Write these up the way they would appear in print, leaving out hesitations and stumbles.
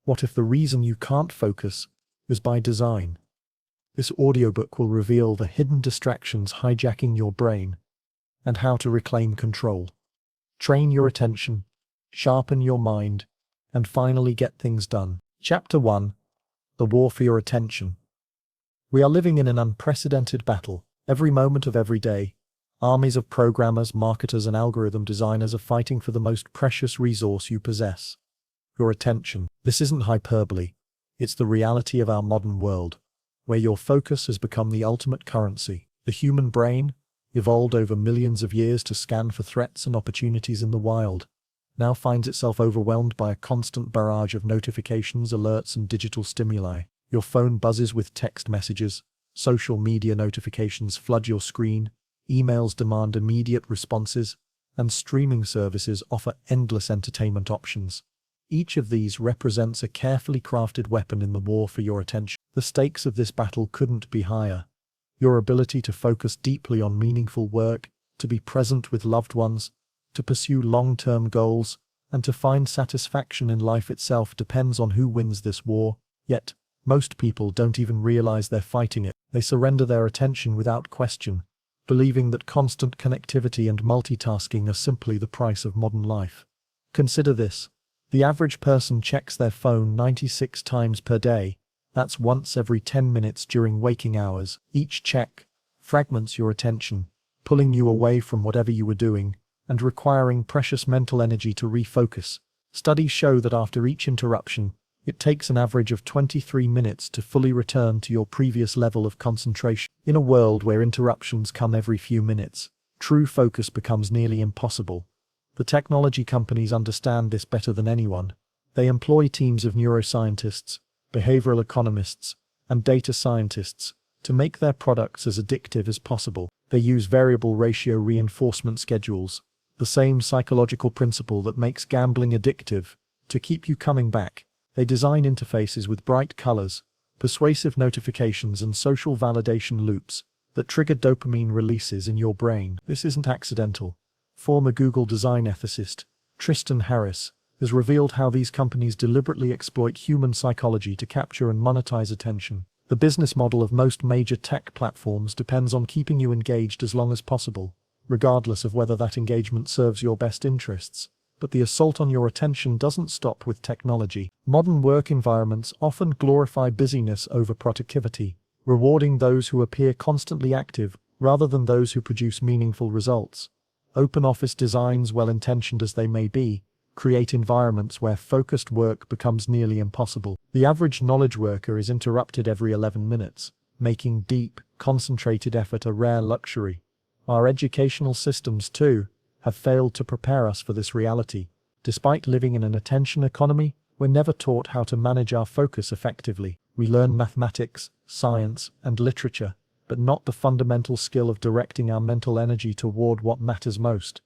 What if the reason you can't focus is by design? This audiobook will reveal the hidden distractions hijacking your brain and how to reclaim control. Train your attention, sharpen your mind, and finally get things done. Chapter 1: The War for Your Attention. We are living in an unprecedented battle. Every moment of every day, armies of programmers, marketers, and algorithm designers are fighting for the most precious resource you possess: your attention. This isn't hyperbole. It's the reality of our modern world, where your focus has become the ultimate currency. The human brain, evolved over millions of years to scan for threats and opportunities in the wild, now finds itself overwhelmed by a constant barrage of notifications, alerts, and digital stimuli. Your phone buzzes with text messages, social media notifications flood your screen, emails demand immediate responses, and streaming services offer endless entertainment options. Each of these represents a carefully crafted weapon in the war for your attention. The stakes of this battle couldn't be higher. Your ability to focus deeply on meaningful work, to be present with loved ones, to pursue long-term goals, and to find satisfaction in life itself depends on who wins this war. Yet, most people don't even realize they're fighting it. They surrender their attention without question, believing that constant connectivity and multitasking are simply the price of modern life. Consider this. The average person checks their phone 96 times per day. That's once every 10 minutes during waking hours. Each check fragments your attention, pulling you away from whatever you were doing, and requiring precious mental energy to refocus. Studies show that after each interruption, it takes an average of 23 minutes to fully return to your previous level of concentration. In a world where interruptions come every few minutes, true focus becomes nearly impossible. The technology companies understand this better than anyone. They employ teams of neuroscientists, behavioral economists, and data scientists to make their products as addictive as possible. They use variable ratio reinforcement schedules, the same psychological principle that makes gambling addictive, to keep you coming back. They design interfaces with bright colors, persuasive notifications, and social validation loops that trigger dopamine releases in your brain. This isn't accidental. Former Google design ethicist Tristan Harris has revealed how these companies deliberately exploit human psychology to capture and monetize attention. The business model of most major tech platforms depends on keeping you engaged as long as possible, regardless of whether that engagement serves your best interests. But the assault on your attention doesn't stop with technology. Modern work environments often glorify busyness over productivity, rewarding those who appear constantly active rather than those who produce meaningful results. Open office designs, well-intentioned as they may be, create environments where focused work becomes nearly impossible. The average knowledge worker is interrupted every 11 minutes, making deep, concentrated effort a rare luxury. Our educational systems, too, have failed to prepare us for this reality. Despite living in an attention economy, we're never taught how to manage our focus effectively. We learn mathematics, science, and literature, but not the fundamental skill of directing our mental energy toward what matters most.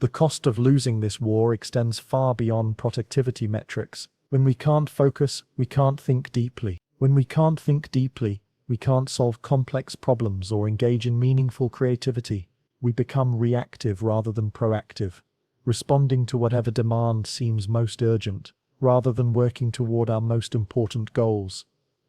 The cost of losing this war extends far beyond productivity metrics. When we can't focus, we can't think deeply. When we can't think deeply, we can't solve complex problems or engage in meaningful creativity. We become reactive rather than proactive, responding to whatever demand seems most urgent, rather than working toward our most important goals.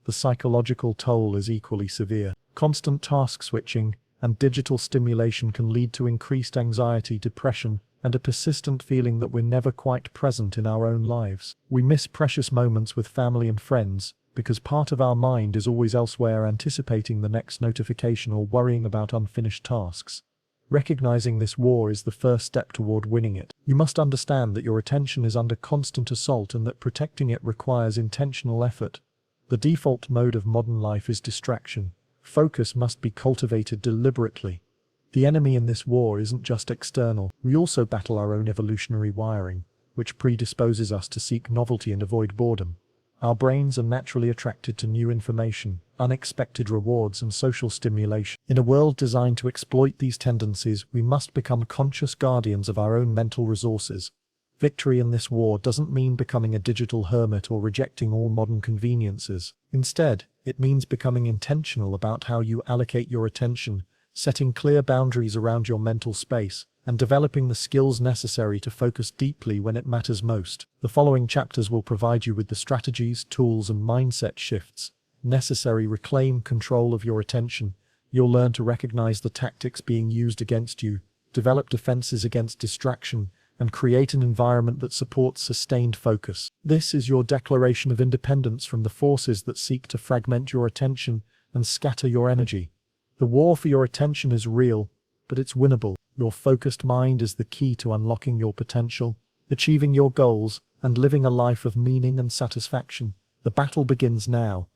The psychological toll is equally severe. Constant task switching and digital stimulation can lead to increased anxiety, depression, and a persistent feeling that we're never quite present in our own lives. We miss precious moments with family and friends because part of our mind is always elsewhere, anticipating the next notification or worrying about unfinished tasks. Recognizing this war is the first step toward winning it. You must understand that your attention is under constant assault and that protecting it requires intentional effort. The default mode of modern life is distraction. Focus must be cultivated deliberately. The enemy in this war isn't just external. We also battle our own evolutionary wiring, which predisposes us to seek novelty and avoid boredom. Our brains are naturally attracted to new information, unexpected rewards, and social stimulation. In a world designed to exploit these tendencies, we must become conscious guardians of our own mental resources. Victory in this war doesn't mean becoming a digital hermit or rejecting all modern conveniences. Instead, it means becoming intentional about how you allocate your attention, setting clear boundaries around your mental space, and developing the skills necessary to focus deeply when it matters most. The following chapters will provide you with the strategies, tools, and mindset shifts necessary to reclaim control of your attention. You'll learn to recognize the tactics being used against you, develop defenses against distraction, and create an environment that supports sustained focus. This is your declaration of independence from the forces that seek to fragment your attention and scatter your energy. The war for your attention is real, but it's winnable. Your focused mind is the key to unlocking your potential, achieving your goals, and living a life of meaning and satisfaction. The battle begins now.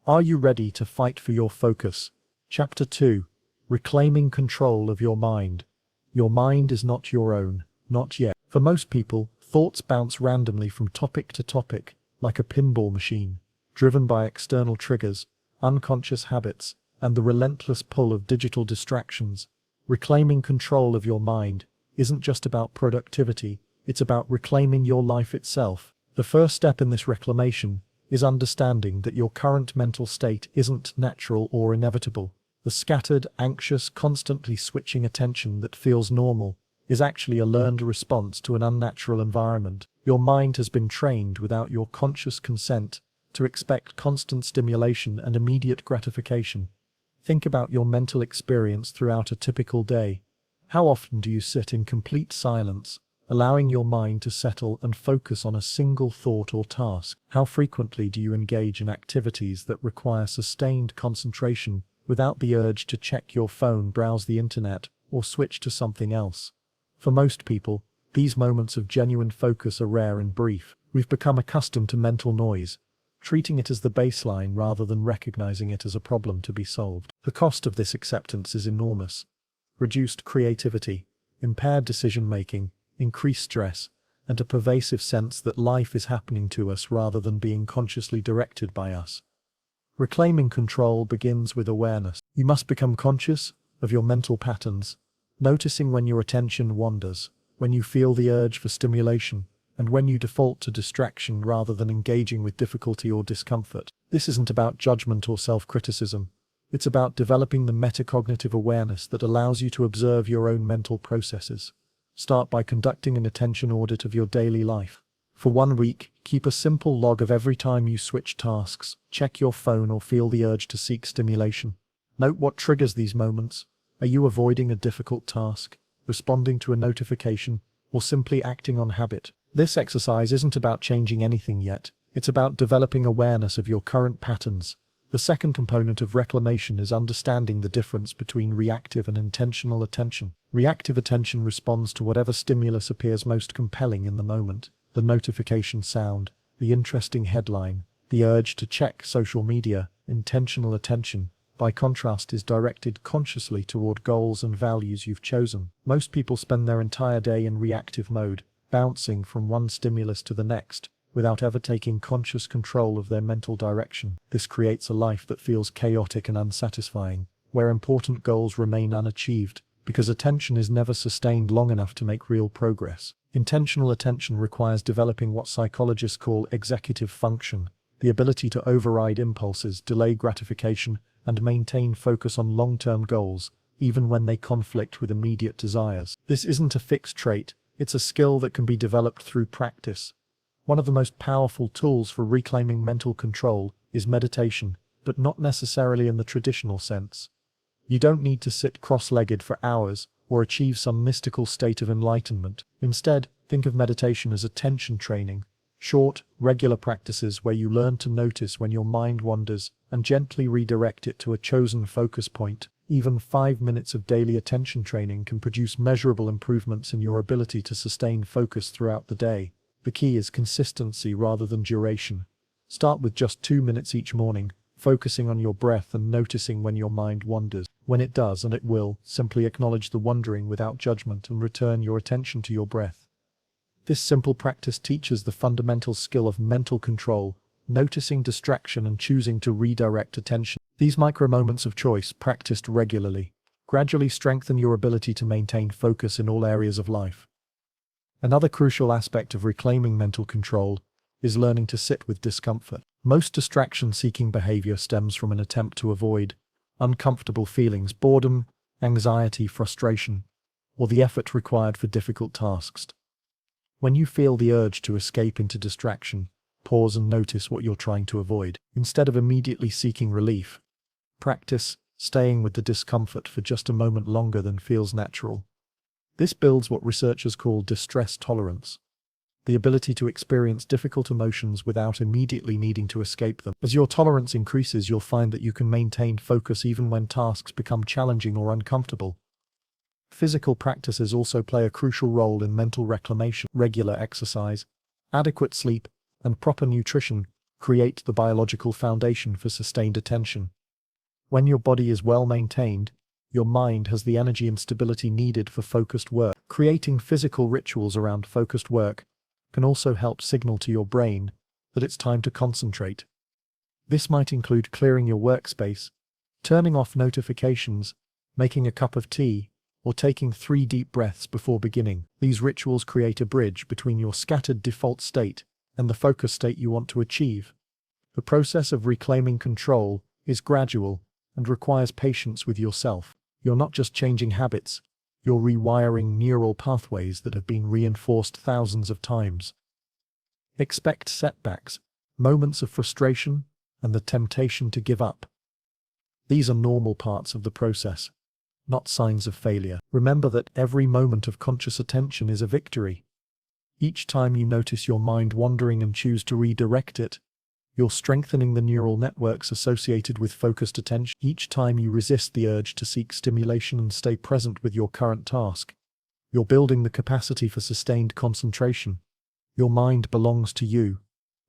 Are you ready to fight for your focus? Chapter 2. Reclaiming control of your mind. Your mind is not your own, not yet. For most people, thoughts bounce randomly from topic to topic, like a pinball machine, driven by external triggers, unconscious habits, and the relentless pull of digital distractions. Reclaiming control of your mind isn't just about productivity, it's about reclaiming your life itself. The first step in this reclamation is understanding that your current mental state isn't natural or inevitable. The scattered, anxious, constantly switching attention that feels normal is actually a learned response to an unnatural environment. Your mind has been trained without your conscious consent to expect constant stimulation and immediate gratification. Think about your mental experience throughout a typical day. How often do you sit in complete silence, allowing your mind to settle and focus on a single thought or task? How frequently do you engage in activities that require sustained concentration without the urge to check your phone, browse the internet, or switch to something else? For most people, these moments of genuine focus are rare and brief. We've become accustomed to mental noise, treating it as the baseline rather than recognizing it as a problem to be solved. The cost of this acceptance is enormous. Reduced creativity, impaired decision-making, increased stress, and a pervasive sense that life is happening to us rather than being consciously directed by us. Reclaiming control begins with awareness. You must become conscious of your mental patterns, noticing when your attention wanders, when you feel the urge for stimulation, and when you default to distraction rather than engaging with difficulty or discomfort. This isn't about judgment or self-criticism. It's about developing the metacognitive awareness that allows you to observe your own mental processes. Start by conducting an attention audit of your daily life. For 1 week, keep a simple log of every time you switch tasks, check your phone, or feel the urge to seek stimulation. Note what triggers these moments. Are you avoiding a difficult task, responding to a notification, or simply acting on habit? This exercise isn't about changing anything yet. It's about developing awareness of your current patterns. The second component of reclamation is understanding the difference between reactive and intentional attention. Reactive attention responds to whatever stimulus appears most compelling in the moment. The notification sound, the interesting headline, the urge to check social media. Intentional attention, by contrast, is directed consciously toward goals and values you've chosen. Most people spend their entire day in reactive mode, bouncing from one stimulus to the next, without ever taking conscious control of their mental direction. This creates a life that feels chaotic and unsatisfying, where important goals remain unachieved, because attention is never sustained long enough to make real progress. Intentional attention requires developing what psychologists call executive function, the ability to override impulses, delay gratification, and maintain focus on long-term goals, even when they conflict with immediate desires. This isn't a fixed trait. It's a skill that can be developed through practice. One of the most powerful tools for reclaiming mental control is meditation, but not necessarily in the traditional sense. You don't need to sit cross-legged for hours or achieve some mystical state of enlightenment. Instead, think of meditation as attention training. Short, regular practices where you learn to notice when your mind wanders and gently redirect it to a chosen focus point. Even 5 minutes of daily attention training can produce measurable improvements in your ability to sustain focus throughout the day. The key is consistency rather than duration. Start with just 2 minutes each morning, focusing on your breath and noticing when your mind wanders. When it does, and it will, simply acknowledge the wandering without judgment and return your attention to your breath. This simple practice teaches the fundamental skill of mental control, noticing distraction and choosing to redirect attention. These micro-moments of choice, practiced regularly, gradually strengthen your ability to maintain focus in all areas of life. Another crucial aspect of reclaiming mental control is learning to sit with discomfort. Most distraction-seeking behavior stems from an attempt to avoid uncomfortable feelings, boredom, anxiety, frustration, or the effort required for difficult tasks. When you feel the urge to escape into distraction, pause and notice what you're trying to avoid. Instead of immediately seeking relief, practice staying with the discomfort for just a moment longer than feels natural. This builds what researchers call distress tolerance, the ability to experience difficult emotions without immediately needing to escape them. As your tolerance increases, you'll find that you can maintain focus even when tasks become challenging or uncomfortable. Physical practices also play a crucial role in mental reclamation. Regular exercise, adequate sleep, and proper nutrition create the biological foundation for sustained attention. When your body is well maintained, your mind has the energy and stability needed for focused work. Creating physical rituals around focused work can also help signal to your brain that it's time to concentrate. This might include clearing your workspace, turning off notifications, making a cup of tea, or taking 3 deep breaths before beginning. These rituals create a bridge between your scattered default state and the focus state you want to achieve. The process of reclaiming control is gradual and requires patience with yourself. You're not just changing habits, you're rewiring neural pathways that have been reinforced thousands of times. Expect setbacks, moments of frustration, and the temptation to give up. These are normal parts of the process, not signs of failure. Remember that every moment of conscious attention is a victory. Each time you notice your mind wandering and choose to redirect it, you're strengthening the neural networks associated with focused attention. Each time you resist the urge to seek stimulation and stay present with your current task, you're building the capacity for sustained concentration. Your mind belongs to you,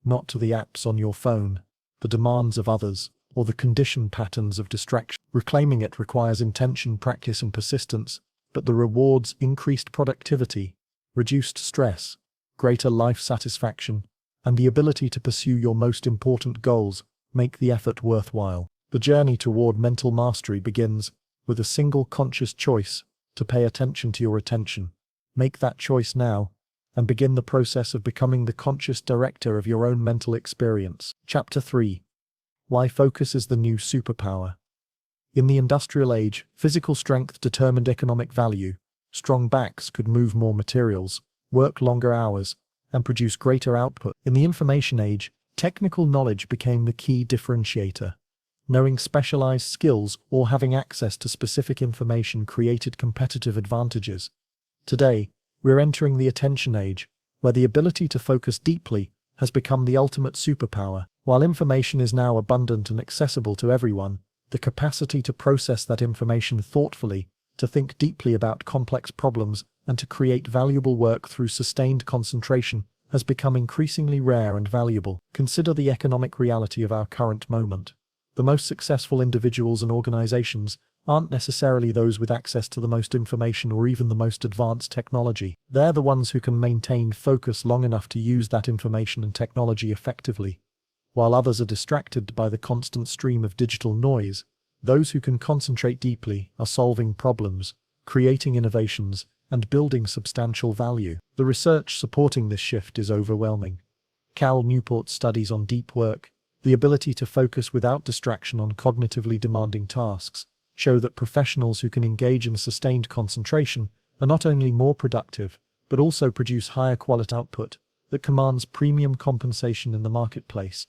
not to the apps on your phone, the demands of others, or the conditioned patterns of distraction. Reclaiming it requires intention, practice, and persistence, but the rewards: increased productivity, reduced stress, greater life satisfaction, and the ability to pursue your most important goals make the effort worthwhile. The journey toward mental mastery begins with a single conscious choice to pay attention to your attention. Make that choice now, and begin the process of becoming the conscious director of your own mental experience. Chapter 3. Why focus is the new superpower. In the industrial age, physical strength determined economic value. Strong backs could move more materials, work longer hours, and produce greater output. In the information age, technical knowledge became the key differentiator. Knowing specialized skills or having access to specific information created competitive advantages. Today, we're entering the attention age, where the ability to focus deeply has become the ultimate superpower. While information is now abundant and accessible to everyone, the capacity to process that information thoughtfully, to think deeply about complex problems, and to create valuable work through sustained concentration has become increasingly rare and valuable. Consider the economic reality of our current moment. The most successful individuals and organizations aren't necessarily those with access to the most information or even the most advanced technology. They're the ones who can maintain focus long enough to use that information and technology effectively. While others are distracted by the constant stream of digital noise, those who can concentrate deeply are solving problems, creating innovations, and building substantial value. The research supporting this shift is overwhelming. Cal Newport's studies on deep work, the ability to focus without distraction on cognitively demanding tasks, show that professionals who can engage in sustained concentration are not only more productive, but also produce higher quality output that commands premium compensation in the marketplace.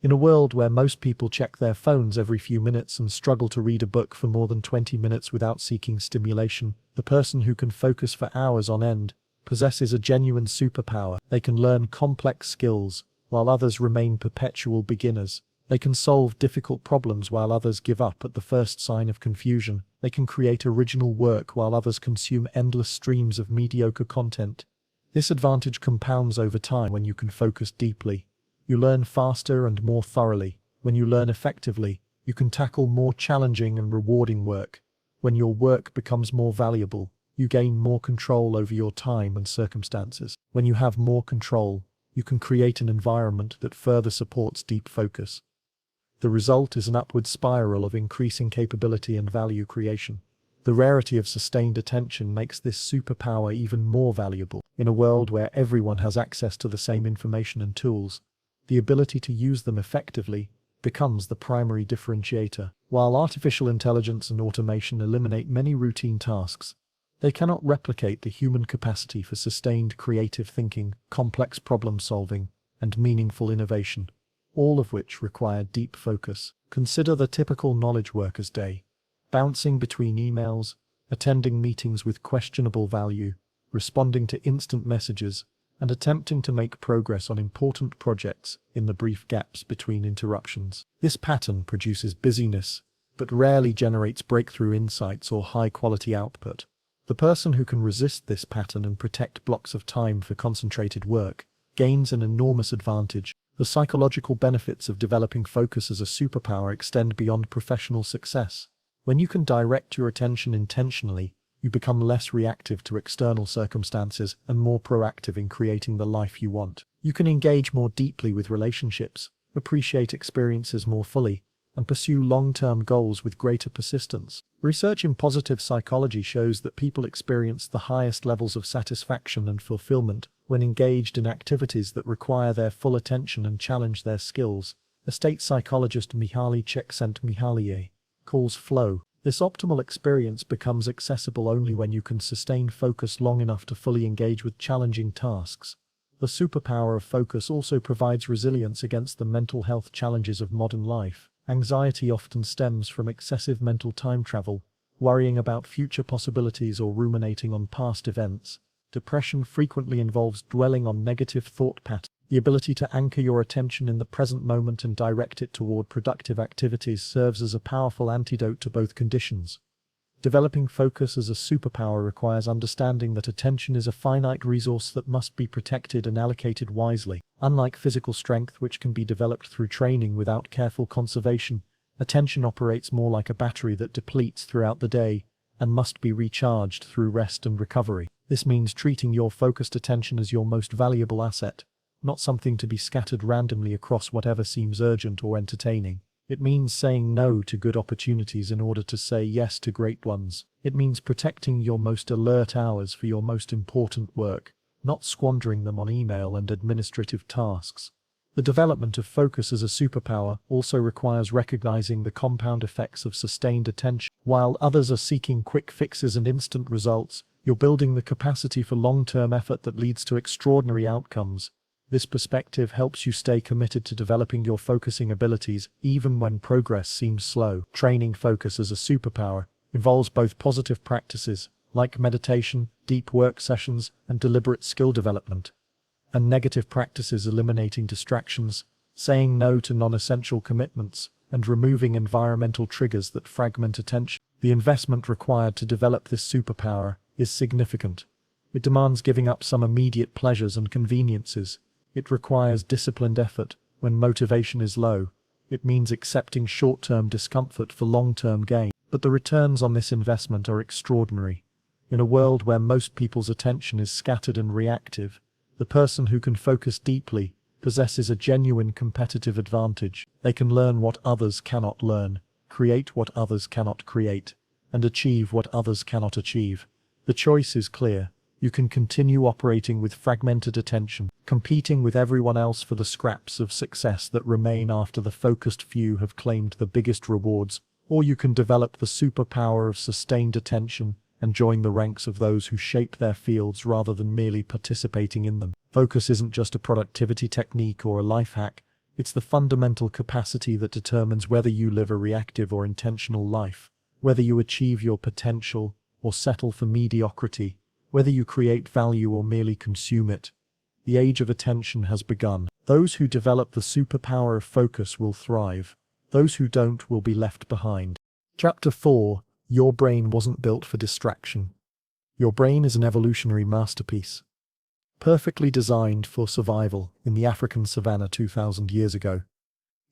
In a world where most people check their phones every few minutes and struggle to read a book for more than 20 minutes without seeking stimulation, the person who can focus for hours on end possesses a genuine superpower. They can learn complex skills, while others remain perpetual beginners. They can solve difficult problems while others give up at the first sign of confusion. They can create original work while others consume endless streams of mediocre content. This advantage compounds over time when you can focus deeply. You learn faster and more thoroughly. When you learn effectively, you can tackle more challenging and rewarding work. When your work becomes more valuable, you gain more control over your time and circumstances. When you have more control, you can create an environment that further supports deep focus. The result is an upward spiral of increasing capability and value creation. The rarity of sustained attention makes this superpower even more valuable. In a world where everyone has access to the same information and tools, the ability to use them effectively becomes the primary differentiator. While artificial intelligence and automation eliminate many routine tasks, they cannot replicate the human capacity for sustained creative thinking, complex problem-solving, and meaningful innovation, all of which require deep focus. Consider the typical knowledge worker's day: bouncing between emails, attending meetings with questionable value, responding to instant messages, and attempting to make progress on important projects in the brief gaps between interruptions. This pattern produces busyness, but rarely generates breakthrough insights or high-quality output. The person who can resist this pattern and protect blocks of time for concentrated work gains an enormous advantage. The psychological benefits of developing focus as a superpower extend beyond professional success. When you can direct your attention intentionally, you become less reactive to external circumstances and more proactive in creating the life you want. You can engage more deeply with relationships, appreciate experiences more fully, and pursue long-term goals with greater persistence. Research in positive psychology shows that people experience the highest levels of satisfaction and fulfillment when engaged in activities that require their full attention and challenge their skills. Estate psychologist Mihaly Csikszentmihalyi calls flow. This optimal experience becomes accessible only when you can sustain focus long enough to fully engage with challenging tasks. The superpower of focus also provides resilience against the mental health challenges of modern life. Anxiety often stems from excessive mental time travel, worrying about future possibilities or ruminating on past events. Depression frequently involves dwelling on negative thought patterns. The ability to anchor your attention in the present moment and direct it toward productive activities serves as a powerful antidote to both conditions. Developing focus as a superpower requires understanding that attention is a finite resource that must be protected and allocated wisely. Unlike physical strength, which can be developed through training without careful conservation, attention operates more like a battery that depletes throughout the day and must be recharged through rest and recovery. This means treating your focused attention as your most valuable asset, not something to be scattered randomly across whatever seems urgent or entertaining. It means saying no to good opportunities in order to say yes to great ones. It means protecting your most alert hours for your most important work, not squandering them on email and administrative tasks. The development of focus as a superpower also requires recognizing the compound effects of sustained attention. While others are seeking quick fixes and instant results, you're building the capacity for long-term effort that leads to extraordinary outcomes. This perspective helps you stay committed to developing your focusing abilities even when progress seems slow. Training focus as a superpower involves both positive practices, like meditation, deep work sessions, and deliberate skill development, and negative practices eliminating distractions, saying no to non-essential commitments, and removing environmental triggers that fragment attention. The investment required to develop this superpower is significant. It demands giving up some immediate pleasures and conveniences. It requires disciplined effort when motivation is low. It means accepting short-term discomfort for long-term gain. But the returns on this investment are extraordinary. In a world where most people's attention is scattered and reactive, the person who can focus deeply possesses a genuine competitive advantage. They can learn what others cannot learn, create what others cannot create, and achieve what others cannot achieve. The choice is clear. You can continue operating with fragmented attention, competing with everyone else for the scraps of success that remain after the focused few have claimed the biggest rewards, or you can develop the superpower of sustained attention and join the ranks of those who shape their fields rather than merely participating in them. Focus isn't just a productivity technique or a life hack, it's the fundamental capacity that determines whether you live a reactive or intentional life, whether you achieve your potential or settle for mediocrity, whether you create value or merely consume it. The age of attention has begun. Those who develop the superpower of focus will thrive. Those who don't will be left behind. Chapter 4. Your brain wasn't built for distraction. Your brain is an evolutionary masterpiece, perfectly designed for survival in the African savanna 2,000 years ago.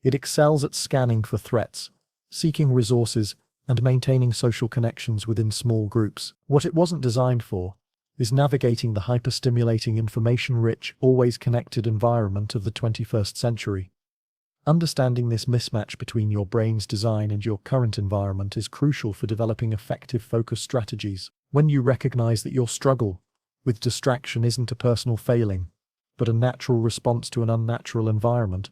It excels at scanning for threats, seeking resources, and maintaining social connections within small groups. What it wasn't designed for is navigating the hyper-stimulating, information-rich, always connected environment of the 21st century. Understanding this mismatch between your brain's design and your current environment is crucial for developing effective focus strategies. When you recognize that your struggle with distraction isn't a personal failing, but a natural response to an unnatural environment,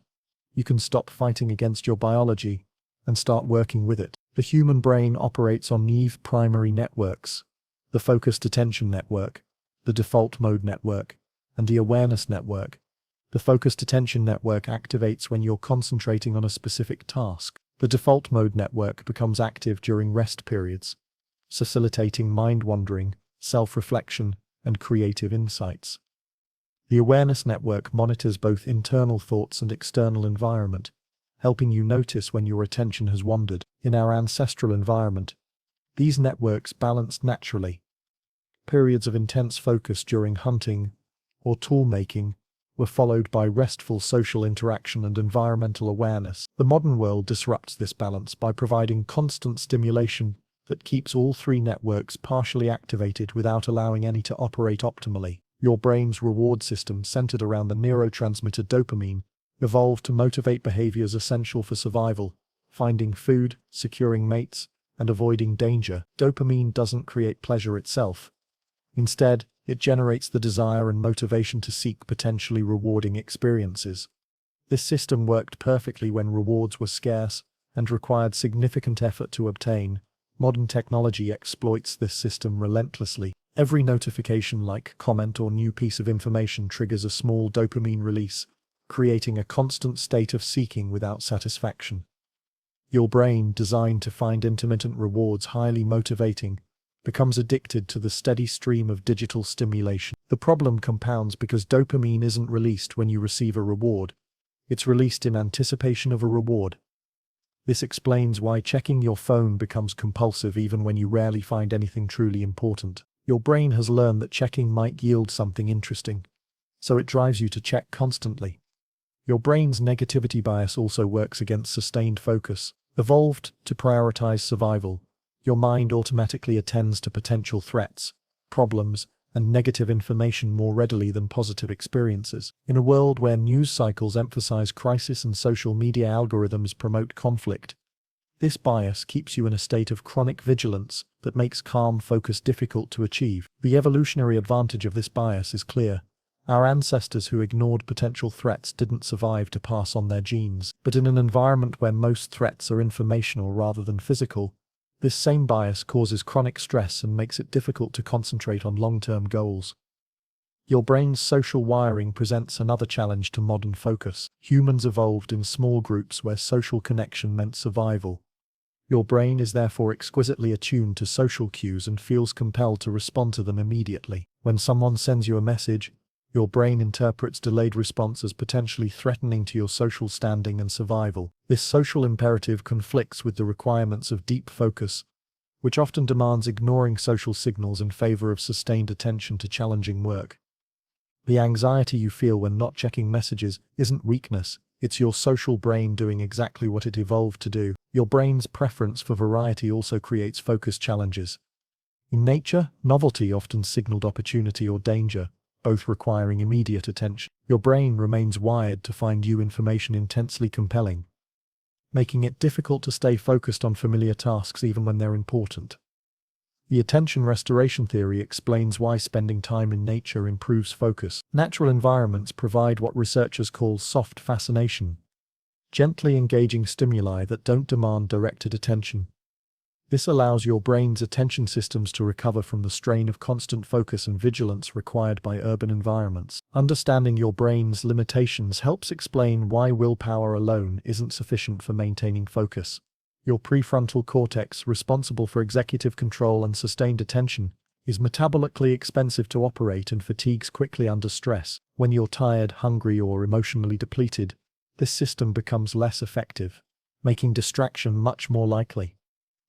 you can stop fighting against your biology and start working with it. The human brain operates on naive primary networks: the focused attention network, the default mode network, and the awareness network. The focused attention network activates when you're concentrating on a specific task. The default mode network becomes active during rest periods, facilitating mind-wandering, self-reflection, and creative insights. The awareness network monitors both internal thoughts and external environment, helping you notice when your attention has wandered. In our ancestral environment, these networks balanced naturally. Periods of intense focus during hunting or tool-making were followed by restful social interaction and environmental awareness. The modern world disrupts this balance by providing constant stimulation that keeps all three networks partially activated without allowing any to operate optimally. Your brain's reward system, centered around the neurotransmitter dopamine, evolved to motivate behaviors essential for survival: finding food, securing mates, and avoiding danger. Dopamine doesn't create pleasure itself. Instead, it generates the desire and motivation to seek potentially rewarding experiences. This system worked perfectly when rewards were scarce and required significant effort to obtain. Modern technology exploits this system relentlessly. Every notification, like, comment, or new piece of information triggers a small dopamine release, creating a constant state of seeking without satisfaction. Your brain, designed to find intermittent rewards highly motivating, becomes addicted to the steady stream of digital stimulation. The problem compounds because dopamine isn't released when you receive a reward. It's released in anticipation of a reward. This explains why checking your phone becomes compulsive even when you rarely find anything truly important. Your brain has learned that checking might yield something interesting, so it drives you to check constantly. Your brain's negativity bias also works against sustained focus. Evolved to prioritize survival, your mind automatically attends to potential threats, problems, and negative information more readily than positive experiences. In a world where news cycles emphasize crisis and social media algorithms promote conflict, this bias keeps you in a state of chronic vigilance that makes calm focus difficult to achieve. The evolutionary advantage of this bias is clear. Our ancestors who ignored potential threats didn't survive to pass on their genes. But in an environment where most threats are informational rather than physical, this same bias causes chronic stress and makes it difficult to concentrate on long-term goals. Your brain's social wiring presents another challenge to modern focus. Humans evolved in small groups where social connection meant survival. Your brain is therefore exquisitely attuned to social cues and feels compelled to respond to them immediately. When someone sends you a message, your brain interprets delayed response as potentially threatening to your social standing and survival. This social imperative conflicts with the requirements of deep focus, which often demands ignoring social signals in favor of sustained attention to challenging work. The anxiety you feel when not checking messages isn't weakness, it's your social brain doing exactly what it evolved to do. Your brain's preference for variety also creates focus challenges. In nature, novelty often signaled opportunity or danger, both requiring immediate attention. Your brain remains wired to find new information intensely compelling, making it difficult to stay focused on familiar tasks even when they're important. The attention restoration theory explains why spending time in nature improves focus. Natural environments provide what researchers call soft fascination, gently engaging stimuli that don't demand directed attention. This allows your brain's attention systems to recover from the strain of constant focus and vigilance required by urban environments. Understanding your brain's limitations helps explain why willpower alone isn't sufficient for maintaining focus. Your prefrontal cortex, responsible for executive control and sustained attention, is metabolically expensive to operate and fatigues quickly under stress. When you're tired, hungry, or emotionally depleted, this system becomes less effective, making distraction much more likely.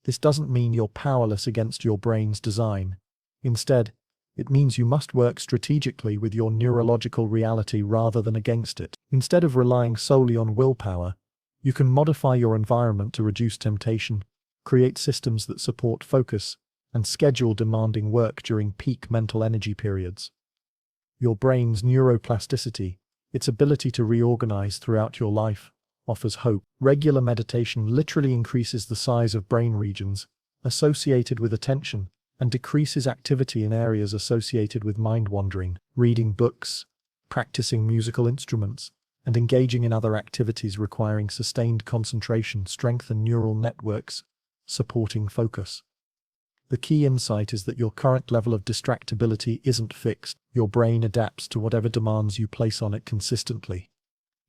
This doesn't mean you're powerless against your brain's design. Instead, it means you must work strategically with your neurological reality rather than against it. Instead of relying solely on willpower, you can modify your environment to reduce temptation, create systems that support focus, and schedule demanding work during peak mental energy periods. Your brain's neuroplasticity, its ability to reorganize throughout your life, offers hope. Regular meditation literally increases the size of brain regions associated with attention and decreases activity in areas associated with mind wandering. Reading books, practicing musical instruments, and engaging in other activities requiring sustained concentration strengthen neural networks, supporting focus. The key insight is that your current level of distractibility isn't fixed. Your brain adapts to whatever demands you place on it consistently.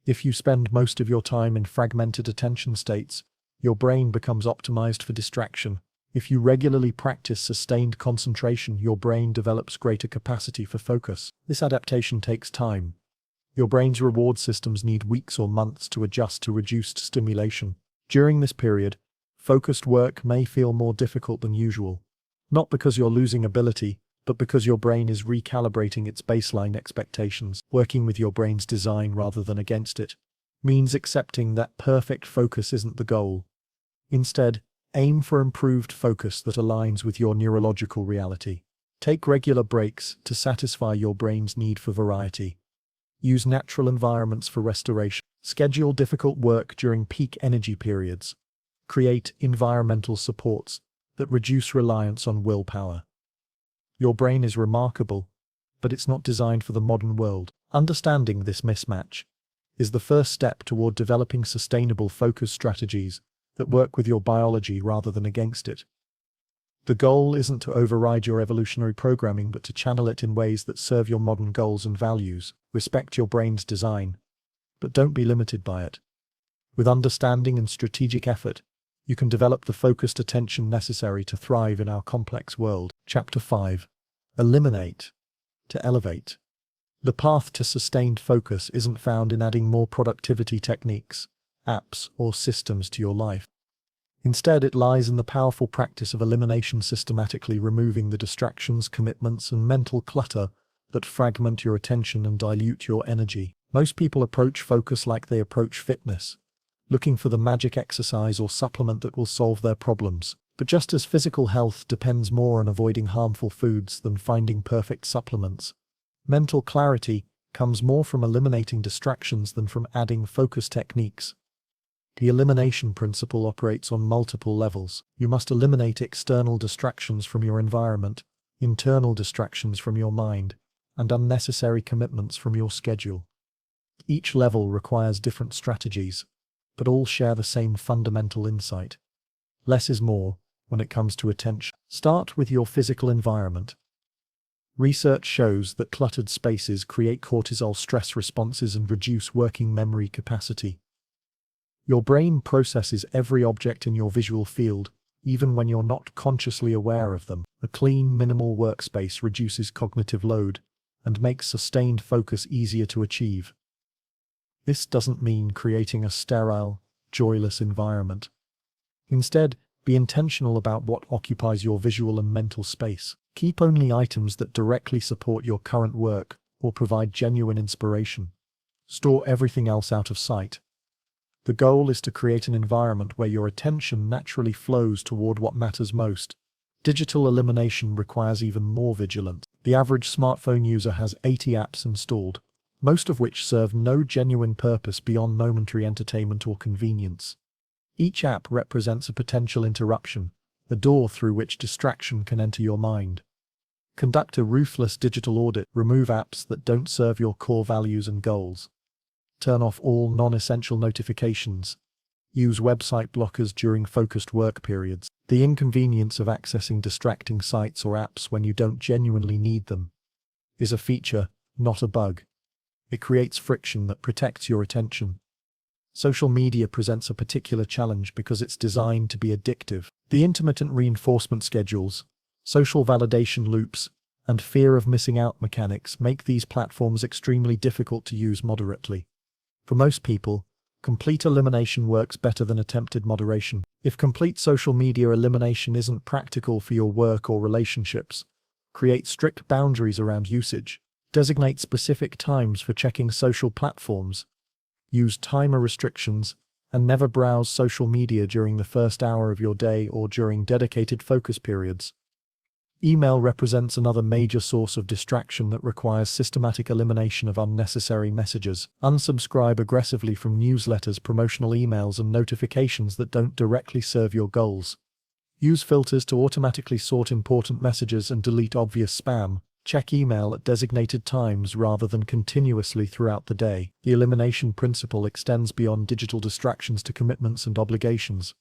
If you spend most of your time in fragmented attention states, your brain becomes optimized for distraction. If you regularly practice sustained concentration, your brain develops greater capacity for focus. This adaptation takes time. Your brain's reward systems need weeks or months to adjust to reduced stimulation. During this period, focused work may feel more difficult than usual. Not because you're losing ability, but because your brain is recalibrating its baseline expectations. Working with your brain's design rather than against it means accepting that perfect focus isn't the goal. Instead, aim for improved focus that aligns with your neurological reality. Take regular breaks to satisfy your brain's need for variety. Use natural environments for restoration. Schedule difficult work during peak energy periods. Create environmental supports that reduce reliance on willpower. Your brain is remarkable, but it's not designed for the modern world. Understanding this mismatch is the first step toward developing sustainable focus strategies that work with your biology rather than against it. The goal isn't to override your evolutionary programming, but to channel it in ways that serve your modern goals and values. Respect your brain's design, but don't be limited by it. With understanding and strategic effort, you can develop the focused attention necessary to thrive in our complex world. Chapter 5. Eliminate to elevate. The path to sustained focus isn't found in adding more productivity techniques, apps, or systems to your life. Instead, it lies in the powerful practice of elimination, systematically removing the distractions, commitments, and mental clutter that fragment your attention and dilute your energy. Most people approach focus like they approach fitness, looking for the magic exercise or supplement that will solve their problems. But just as physical health depends more on avoiding harmful foods than finding perfect supplements, mental clarity comes more from eliminating distractions than from adding focus techniques. The elimination principle operates on multiple levels. You must eliminate external distractions from your environment, internal distractions from your mind, and unnecessary commitments from your schedule. Each level requires different strategies, but all share the same fundamental insight. Less is more when it comes to attention. Start with your physical environment. Research shows that cluttered spaces create cortisol stress responses and reduce working memory capacity. Your brain processes every object in your visual field, even when you're not consciously aware of them. A clean, minimal workspace reduces cognitive load and makes sustained focus easier to achieve. This doesn't mean creating a sterile, joyless environment. Instead, be intentional about what occupies your visual and mental space. Keep only items that directly support your current work or provide genuine inspiration. Store everything else out of sight. The goal is to create an environment where your attention naturally flows toward what matters most. Digital elimination requires even more vigilance. The average smartphone user has 80 apps installed, most of which serve no genuine purpose beyond momentary entertainment or convenience. Each app represents a potential interruption, a door through which distraction can enter your mind. Conduct a ruthless digital audit. Remove apps that don't serve your core values and goals. Turn off all non-essential notifications. Use website blockers during focused work periods. The inconvenience of accessing distracting sites or apps when you don't genuinely need them is a feature, not a bug. It creates friction that protects your attention. Social media presents a particular challenge because it's designed to be addictive. The intermittent reinforcement schedules, social validation loops, and fear of missing out mechanics make these platforms extremely difficult to use moderately. For most people, complete elimination works better than attempted moderation. If complete social media elimination isn't practical for your work or relationships, create strict boundaries around usage. Designate specific times for checking social platforms. Use timer restrictions, and never browse social media during the first hour of your day or during dedicated focus periods. Email represents another major source of distraction that requires systematic elimination of unnecessary messages. Unsubscribe aggressively from newsletters, promotional emails, and notifications that don't directly serve your goals. Use filters to automatically sort important messages and delete obvious spam, Check email at designated times rather than continuously throughout the day. The elimination principle extends beyond digital distractions to commitments and obligations.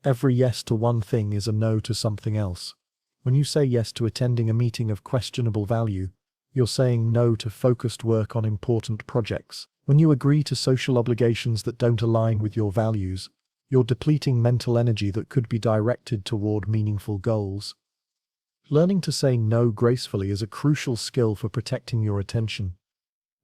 Every yes to one thing is a no to something else. When you say yes to attending a meeting of questionable value, you're saying no to focused work on important projects. When you agree to social obligations that don't align with your values, you're depleting mental energy that could be directed toward meaningful goals. Learning to say no gracefully is a crucial skill for protecting your attention.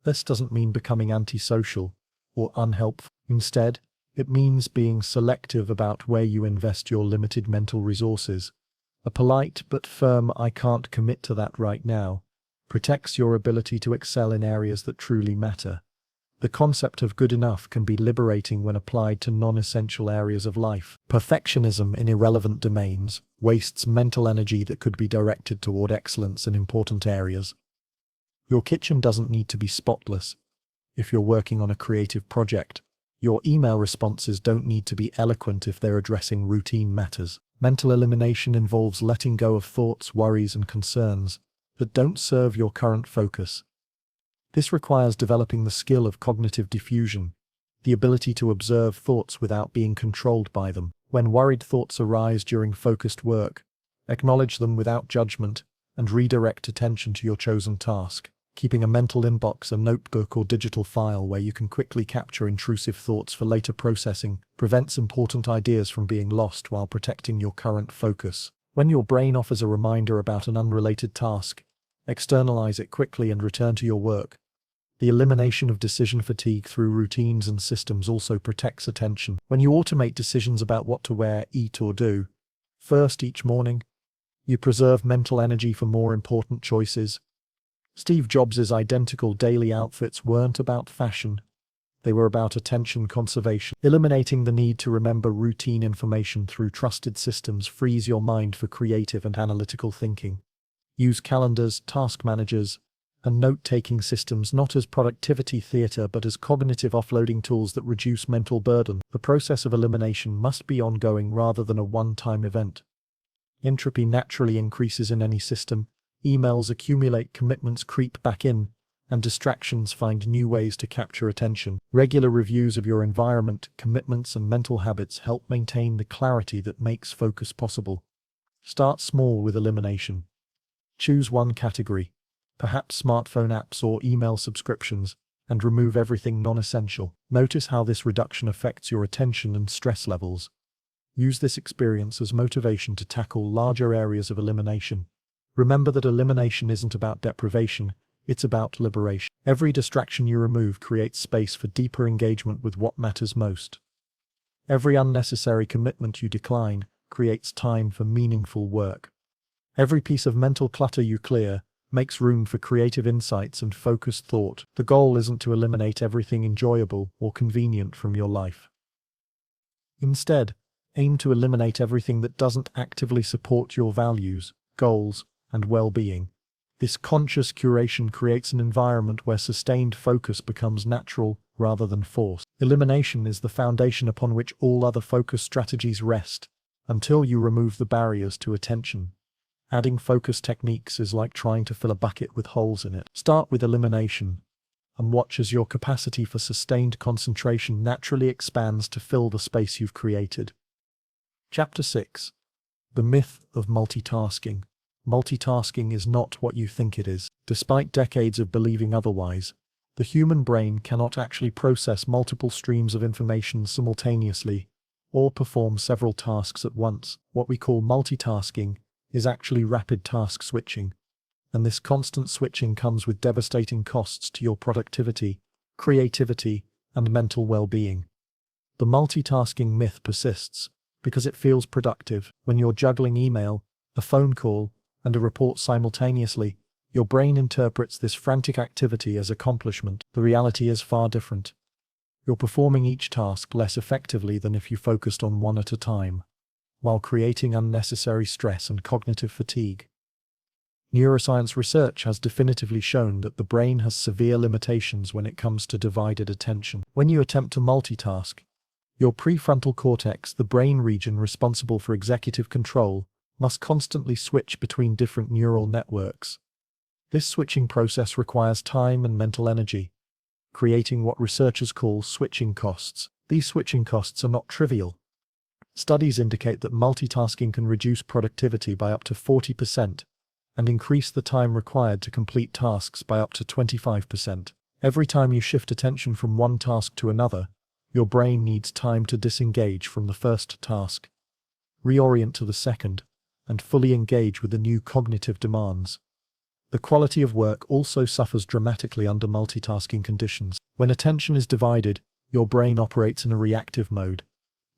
This doesn't mean becoming antisocial or unhelpful. Instead, it means being selective about where you invest your limited mental resources. A polite but firm "I can't commit to that right now" protects your ability to excel in areas that truly matter. The concept of good enough can be liberating when applied to non-essential areas of life. Perfectionism in irrelevant domains wastes mental energy that could be directed toward excellence in important areas. Your kitchen doesn't need to be spotless. If you're working on a creative project, your email responses don't need to be eloquent if they're addressing routine matters. Mental elimination involves letting go of thoughts, worries, and concerns that don't serve your current focus. This requires developing the skill of cognitive diffusion, the ability to observe thoughts without being controlled by them. When worried thoughts arise during focused work, acknowledge them without judgment and redirect attention to your chosen task. Keeping a mental inbox, a notebook, or digital file where you can quickly capture intrusive thoughts for later processing prevents important ideas from being lost while protecting your current focus. When your brain offers a reminder about an unrelated task, externalize it quickly and return to your work. The elimination of decision fatigue through routines and systems also protects attention. When you automate decisions about what to wear, eat, or do first each morning, you preserve mental energy for more important choices. Steve Jobs' identical daily outfits weren't about fashion. They were about attention conservation. Eliminating the need to remember routine information through trusted systems frees your mind for creative and analytical thinking. Use calendars, task managers, and note-taking systems not as productivity theater but as cognitive offloading tools that reduce mental burden. The process of elimination must be ongoing rather than a one-time event. Entropy naturally increases in any system. Emails accumulate, commitments creep back in, and distractions find new ways to capture attention. Regular reviews of your environment, commitments, and mental habits help maintain the clarity that makes focus possible. Start small with elimination. Choose one category, perhaps smartphone apps or email subscriptions, and remove everything non-essential. Notice how this reduction affects your attention and stress levels. Use this experience as motivation to tackle larger areas of elimination. Remember that elimination isn't about deprivation, it's about liberation. Every distraction you remove creates space for deeper engagement with what matters most. Every unnecessary commitment you decline creates time for meaningful work. Every piece of mental clutter you clear makes room for creative insights and focused thought. The goal isn't to eliminate everything enjoyable or convenient from your life. Instead, aim to eliminate everything that doesn't actively support your values, goals, and well-being. This conscious curation creates an environment where sustained focus becomes natural rather than forced. Elimination is the foundation upon which all other focus strategies rest, until you remove the barriers to attention. Adding focus techniques is like trying to fill a bucket with holes in it. Start with elimination, and watch as your capacity for sustained concentration naturally expands to fill the space you've created. Chapter 6. The Myth of Multitasking. Multitasking is not what you think it is. Despite decades of believing otherwise, the human brain cannot actually process multiple streams of information simultaneously or perform several tasks at once. What we call multitasking is actually rapid task switching, and this constant switching comes with devastating costs to your productivity, creativity, and mental well-being. The multitasking myth persists because it feels productive. When you're juggling email, a phone call, and a report simultaneously, your brain interprets this frantic activity as accomplishment. The reality is far different. You're performing each task less effectively than if you focused on one at a time, while creating unnecessary stress and cognitive fatigue. Neuroscience research has definitively shown that the brain has severe limitations when it comes to divided attention. When you attempt to multitask, your prefrontal cortex, the brain region responsible for executive control, must constantly switch between different neural networks. This switching process requires time and mental energy, creating what researchers call switching costs. These switching costs are not trivial. Studies indicate that multitasking can reduce productivity by up to 40% and increase the time required to complete tasks by up to 25%. Every time you shift attention from one task to another, your brain needs time to disengage from the first task, reorient to the second, and fully engage with the new cognitive demands. The quality of work also suffers dramatically under multitasking conditions. When attention is divided, your brain operates in a reactive mode,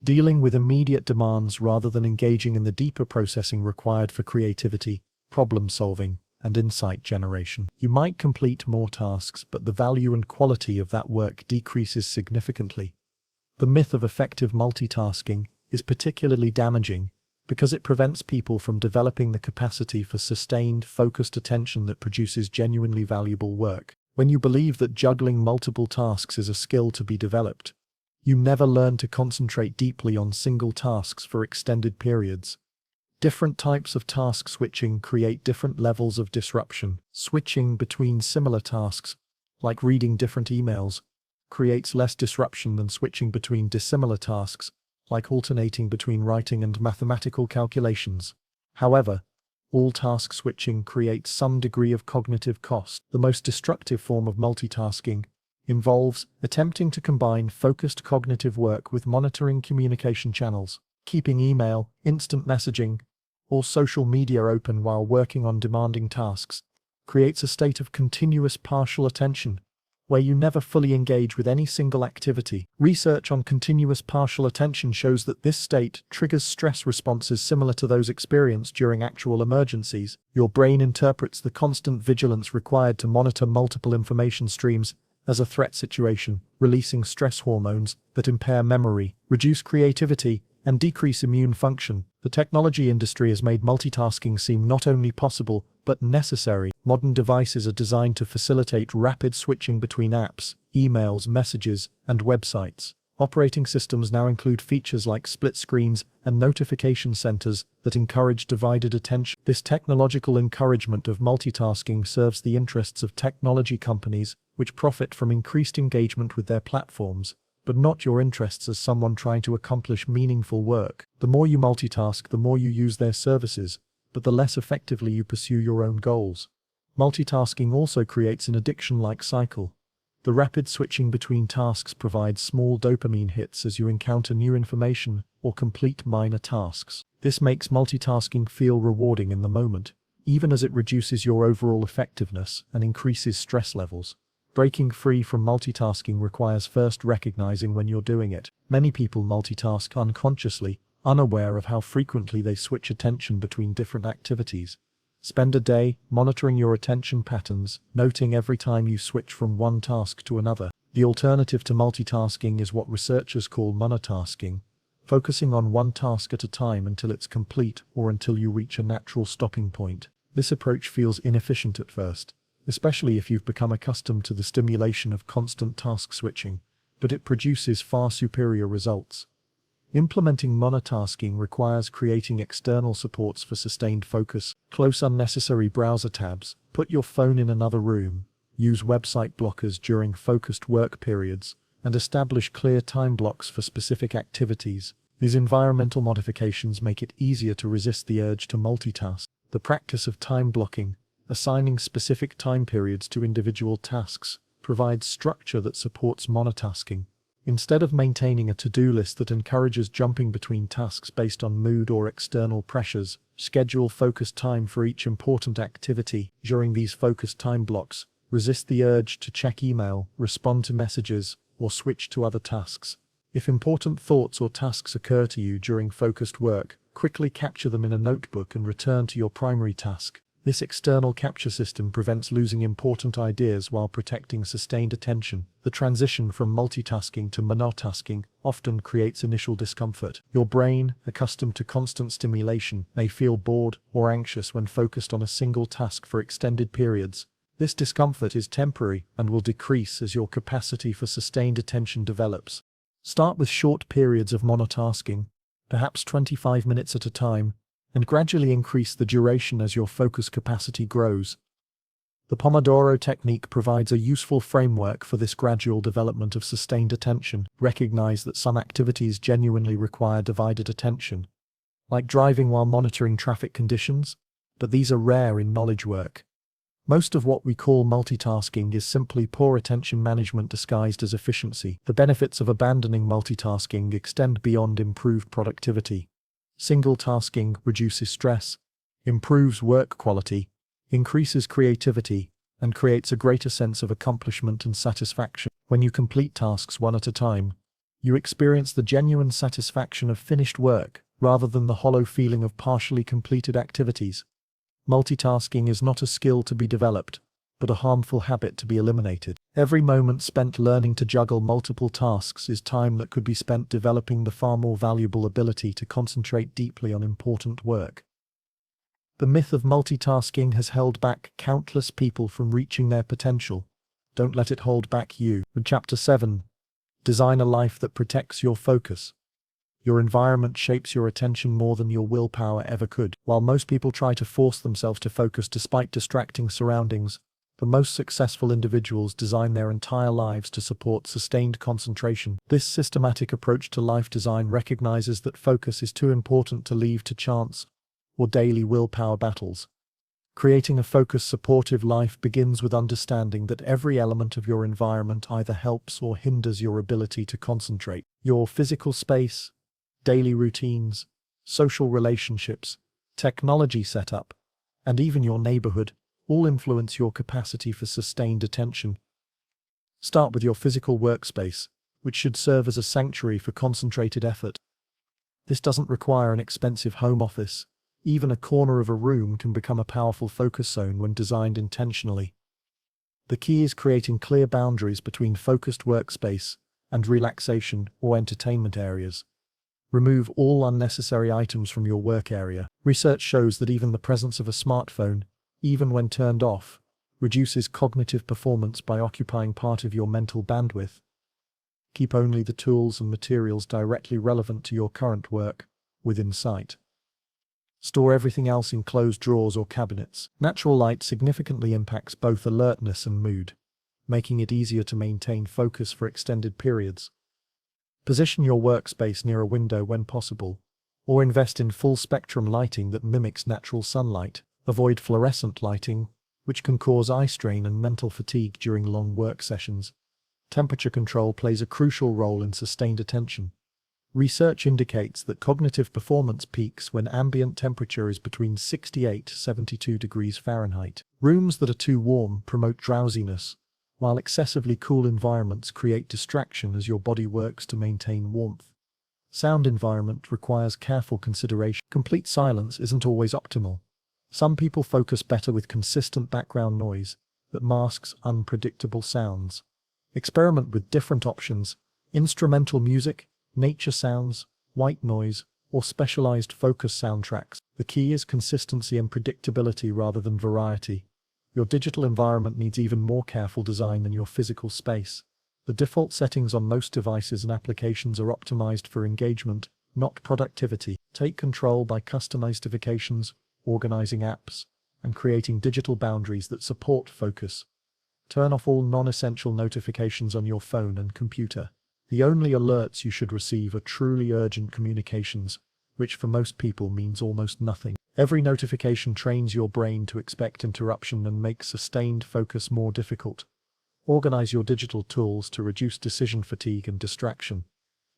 dealing with immediate demands rather than engaging in the deeper processing required for creativity, problem-solving, and insight generation. You might complete more tasks, but the value and quality of that work decreases significantly. The myth of effective multitasking is particularly damaging because it prevents people from developing the capacity for sustained, focused attention that produces genuinely valuable work. When you believe that juggling multiple tasks is a skill to be developed, you never learn to concentrate deeply on single tasks for extended periods. Different types of task switching create different levels of disruption. Switching between similar tasks, like reading different emails, creates less disruption than switching between dissimilar tasks, like alternating between writing and mathematical calculations. However, all task switching creates some degree of cognitive cost. The most destructive form of multitasking involves attempting to combine focused cognitive work with monitoring communication channels. Keeping email, instant messaging, or social media open while working on demanding tasks creates a state of continuous partial attention, where you never fully engage with any single activity. Research on continuous partial attention shows that this state triggers stress responses similar to those experienced during actual emergencies. Your brain interprets the constant vigilance required to monitor multiple information streams as a threat situation, releasing stress hormones that impair memory, reduce creativity, and decrease immune function. The technology industry has made multitasking seem not only possible, but necessary. Modern devices are designed to facilitate rapid switching between apps, emails, messages, and websites. Operating systems now include features like split screens and notification centers that encourage divided attention. This technological encouragement of multitasking serves the interests of technology companies, which profit from increased engagement with their platforms, but not your interests as someone trying to accomplish meaningful work. The more you multitask, the more you use their services, but the less effectively you pursue your own goals. Multitasking also creates an addiction-like cycle. The rapid switching between tasks provides small dopamine hits as you encounter new information or complete minor tasks. This makes multitasking feel rewarding in the moment, even as it reduces your overall effectiveness and increases stress levels. Breaking free from multitasking requires first recognizing when you're doing it. Many people multitask unconsciously, unaware of how frequently they switch attention between different activities. Spend a day monitoring your attention patterns, noting every time you switch from one task to another. The alternative to multitasking is what researchers call monotasking, focusing on one task at a time until it's complete or until you reach a natural stopping point. This approach feels inefficient at first, especially if you've become accustomed to the stimulation of constant task switching, but it produces far superior results. Implementing monotasking requires creating external supports for sustained focus. Close unnecessary browser tabs, put your phone in another room, use website blockers during focused work periods, and establish clear time blocks for specific activities. These environmental modifications make it easier to resist the urge to multitask. The practice of time blocking, assigning specific time periods to individual tasks, provides structure that supports monotasking. Instead of maintaining a to-do list that encourages jumping between tasks based on mood or external pressures, schedule focused time for each important activity. During these focused time blocks, resist the urge to check email, respond to messages, or switch to other tasks. If important thoughts or tasks occur to you during focused work, quickly capture them in a notebook and return to your primary task. This external capture system prevents losing important ideas while protecting sustained attention. The transition from multitasking to monotasking often creates initial discomfort. Your brain, accustomed to constant stimulation, may feel bored or anxious when focused on a single task for extended periods. This discomfort is temporary and will decrease as your capacity for sustained attention develops. Start with short periods of monotasking, perhaps 25 minutes at a time, and gradually increase the duration as your focus capacity grows. The Pomodoro technique provides a useful framework for this gradual development of sustained attention. Recognize that some activities genuinely require divided attention, like driving while monitoring traffic conditions, but these are rare in knowledge work. Most of what we call multitasking is simply poor attention management disguised as efficiency. The benefits of abandoning multitasking extend beyond improved productivity. Single tasking reduces stress, improves work quality, increases creativity, and creates a greater sense of accomplishment and satisfaction. When you complete tasks one at a time, you experience the genuine satisfaction of finished work, rather than the hollow feeling of partially completed activities. Multitasking is not a skill to be developed, but a harmful habit to be eliminated. Every moment spent learning to juggle multiple tasks is time that could be spent developing the far more valuable ability to concentrate deeply on important work. The myth of multitasking has held back countless people from reaching their potential. Don't let it hold back you. In Chapter 7, Design a life that protects your focus. Your environment shapes your attention more than your willpower ever could. While most people try to force themselves to focus despite distracting surroundings, the most successful individuals design their entire lives to support sustained concentration. This systematic approach to life design recognizes that focus is too important to leave to chance or daily willpower battles. Creating a focus-supportive life begins with understanding that every element of your environment either helps or hinders your ability to concentrate. Your physical space, daily routines, social relationships, technology setup, and even your neighborhood all influence your capacity for sustained attention. Start with your physical workspace, which should serve as a sanctuary for concentrated effort. This doesn't require an expensive home office. Even a corner of a room can become a powerful focus zone when designed intentionally. The key is creating clear boundaries between focused workspace and relaxation or entertainment areas. Remove all unnecessary items from your work area. Research shows that even the presence of a smartphone, even when turned off, reduces cognitive performance by occupying part of your mental bandwidth. Keep only the tools and materials directly relevant to your current work within sight. Store everything else in closed drawers or cabinets. Natural light significantly impacts both alertness and mood, making it easier to maintain focus for extended periods. Position your workspace near a window when possible, or invest in full-spectrum lighting that mimics natural sunlight. Avoid fluorescent lighting, which can cause eye strain and mental fatigue during long work sessions. Temperature control plays a crucial role in sustained attention. Research indicates that cognitive performance peaks when ambient temperature is between 68 to 72 degrees Fahrenheit. Rooms that are too warm promote drowsiness, while excessively cool environments create distraction as your body works to maintain warmth. Sound environment requires careful consideration. Complete silence isn't always optimal. Some people focus better with consistent background noise that masks unpredictable sounds. Experiment with different options: instrumental music, nature sounds, white noise, or specialized focus soundtracks. The key is consistency and predictability rather than variety. Your digital environment needs even more careful design than your physical space. The default settings on most devices and applications are optimized for engagement, not productivity. Take control by customized notifications, organizing apps, and creating digital boundaries that support focus. Turn off all non-essential notifications on your phone and computer. The only alerts you should receive are truly urgent communications, which for most people means almost nothing. Every notification trains your brain to expect interruption and makes sustained focus more difficult. Organize your digital tools to reduce decision fatigue and distraction.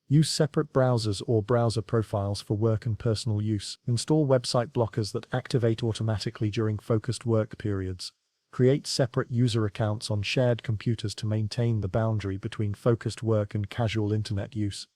Use separate browsers or browser profiles for work and personal use. Install website blockers that activate automatically during focused work periods. Create separate user accounts on shared computers to maintain the boundary between focused work and casual internet use.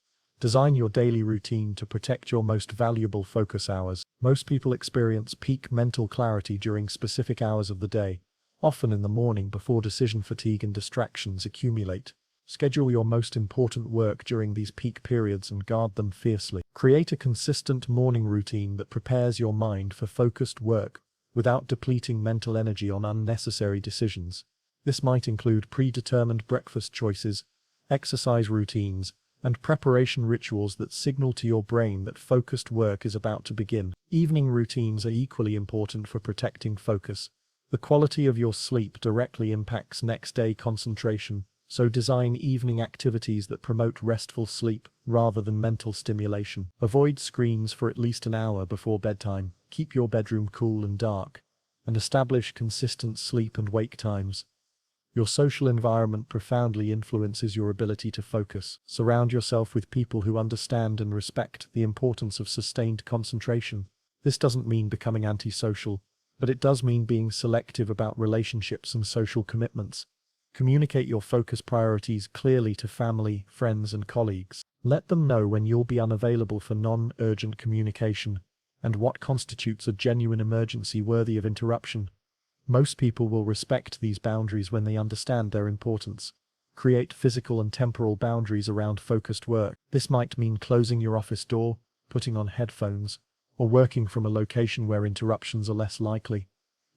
Design your daily routine to protect your most valuable focus hours. Most people experience peak mental clarity during specific hours of the day, often in the morning before decision fatigue and distractions accumulate. Schedule your most important work during these peak periods and guard them fiercely. Create a consistent morning routine that prepares your mind for focused work without depleting mental energy on unnecessary decisions. This might include predetermined breakfast choices, exercise routines, and preparation rituals that signal to your brain that focused work is about to begin. Evening routines are equally important for protecting focus. The The quality of your sleep directly impacts next-day concentration, so design evening activities that promote restful sleep rather than mental stimulation. Avoid screens for at least an hour before bedtime, keep your bedroom cool and dark, and establish consistent sleep and wake times. Your social environment profoundly influences your ability to focus. Surround yourself with people who understand and respect the importance of sustained concentration. This doesn't mean becoming antisocial, but it does mean being selective about relationships and social commitments. Communicate your focus priorities clearly to family, friends, and colleagues. Let them know when you'll be unavailable for non-urgent communication, and what constitutes a genuine emergency worthy of interruption. Most people will respect these boundaries when they understand their importance. Create physical and temporal boundaries around focused work. This might mean closing your office door, putting on headphones, or working from a location where interruptions are less likely.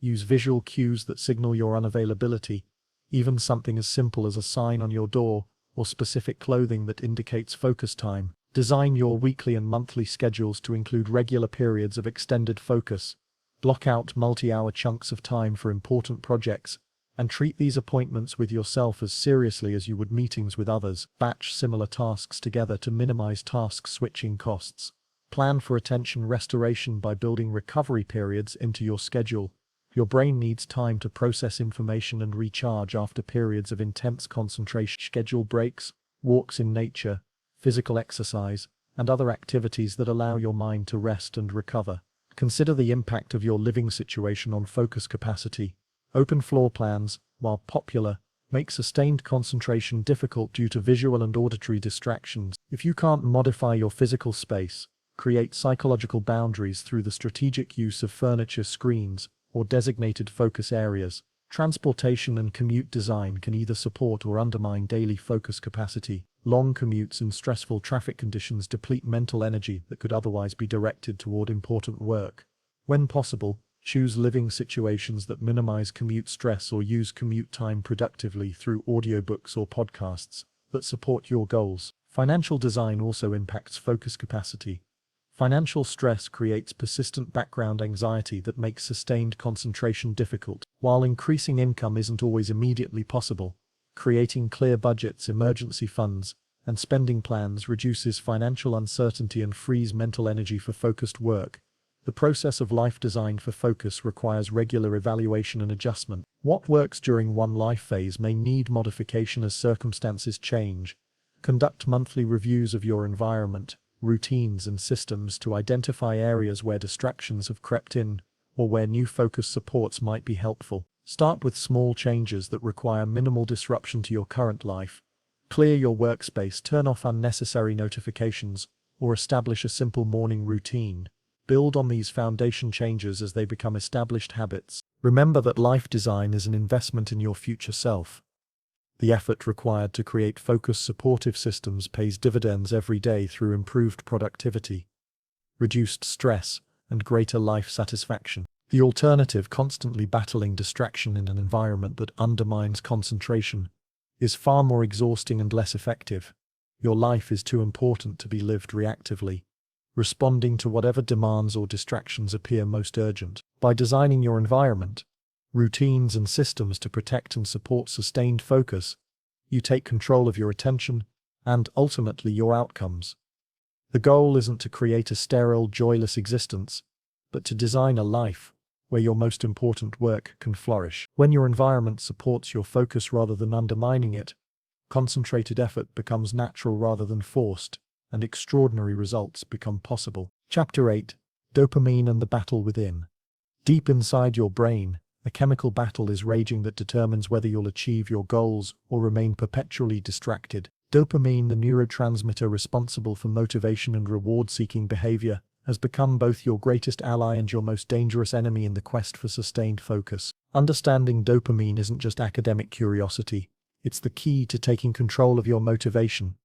Use visual cues that signal your unavailability, even something as simple as a sign on your door or specific clothing that indicates focus time. Design your weekly and monthly schedules to include regular periods of extended focus. Block out multi-hour chunks of time for important projects, and treat these appointments with yourself as seriously as you would meetings with others. Batch similar tasks together to minimize task switching costs. Plan for attention restoration by building recovery periods into your schedule. Your brain needs time to process information and recharge after periods of intense concentration. Schedule breaks, walks in nature, physical exercise, and other activities that allow your mind to rest and recover. Consider the impact of your living situation on focus capacity. Open floor plans, while popular, make sustained concentration difficult due to visual and auditory distractions. If you can't modify your physical space, create psychological boundaries through the strategic use of furniture, screens, or designated focus areas. Transportation and commute design can either support or undermine daily focus capacity. Long commutes in stressful traffic conditions deplete mental energy that could otherwise be directed toward important work. When possible, choose living situations that minimize commute stress or use commute time productively through audiobooks or podcasts that support your goals. Financial design also impacts focus capacity. Financial stress creates persistent background anxiety that makes sustained concentration difficult. While increasing income isn't always immediately possible, creating clear budgets, emergency funds, and spending plans reduces financial uncertainty and frees mental energy for focused work. The process of life design for focus requires regular evaluation and adjustment. What works during one life phase may need modification as circumstances change. Conduct monthly reviews of your environment, routines, and systems to identify areas where distractions have crept in or where new focus supports might be helpful. Start with small changes that require minimal disruption to your current life. Clear your workspace, turn off unnecessary notifications, or establish a simple morning routine. Build on these foundation changes as they become established habits. Remember that life design is an investment in your future self. The effort required to create focus-supportive systems pays dividends every day through improved productivity, reduced stress, and greater life satisfaction. The alternative, constantly battling distraction in an environment that undermines concentration, is far more exhausting and less effective. Your life is too important to be lived reactively, responding to whatever demands or distractions appear most urgent. By designing your environment, routines, and systems to protect and support sustained focus, you take control of your attention and, ultimately, your outcomes. The goal isn't to create a sterile, joyless existence, but to design a life where your most important work can flourish. When your environment supports your focus rather than undermining it, concentrated effort becomes natural rather than forced, and extraordinary results become possible. Chapter 8: Dopamine and the Battle Within. Deep inside your brain, a chemical battle is raging that determines whether you'll achieve your goals or remain perpetually distracted. Dopamine, the neurotransmitter responsible for motivation and reward-seeking behavior, has become both your greatest ally and your most dangerous enemy in the quest for sustained focus. Understanding dopamine isn't just academic curiosity, it's the key to taking control of your motivation,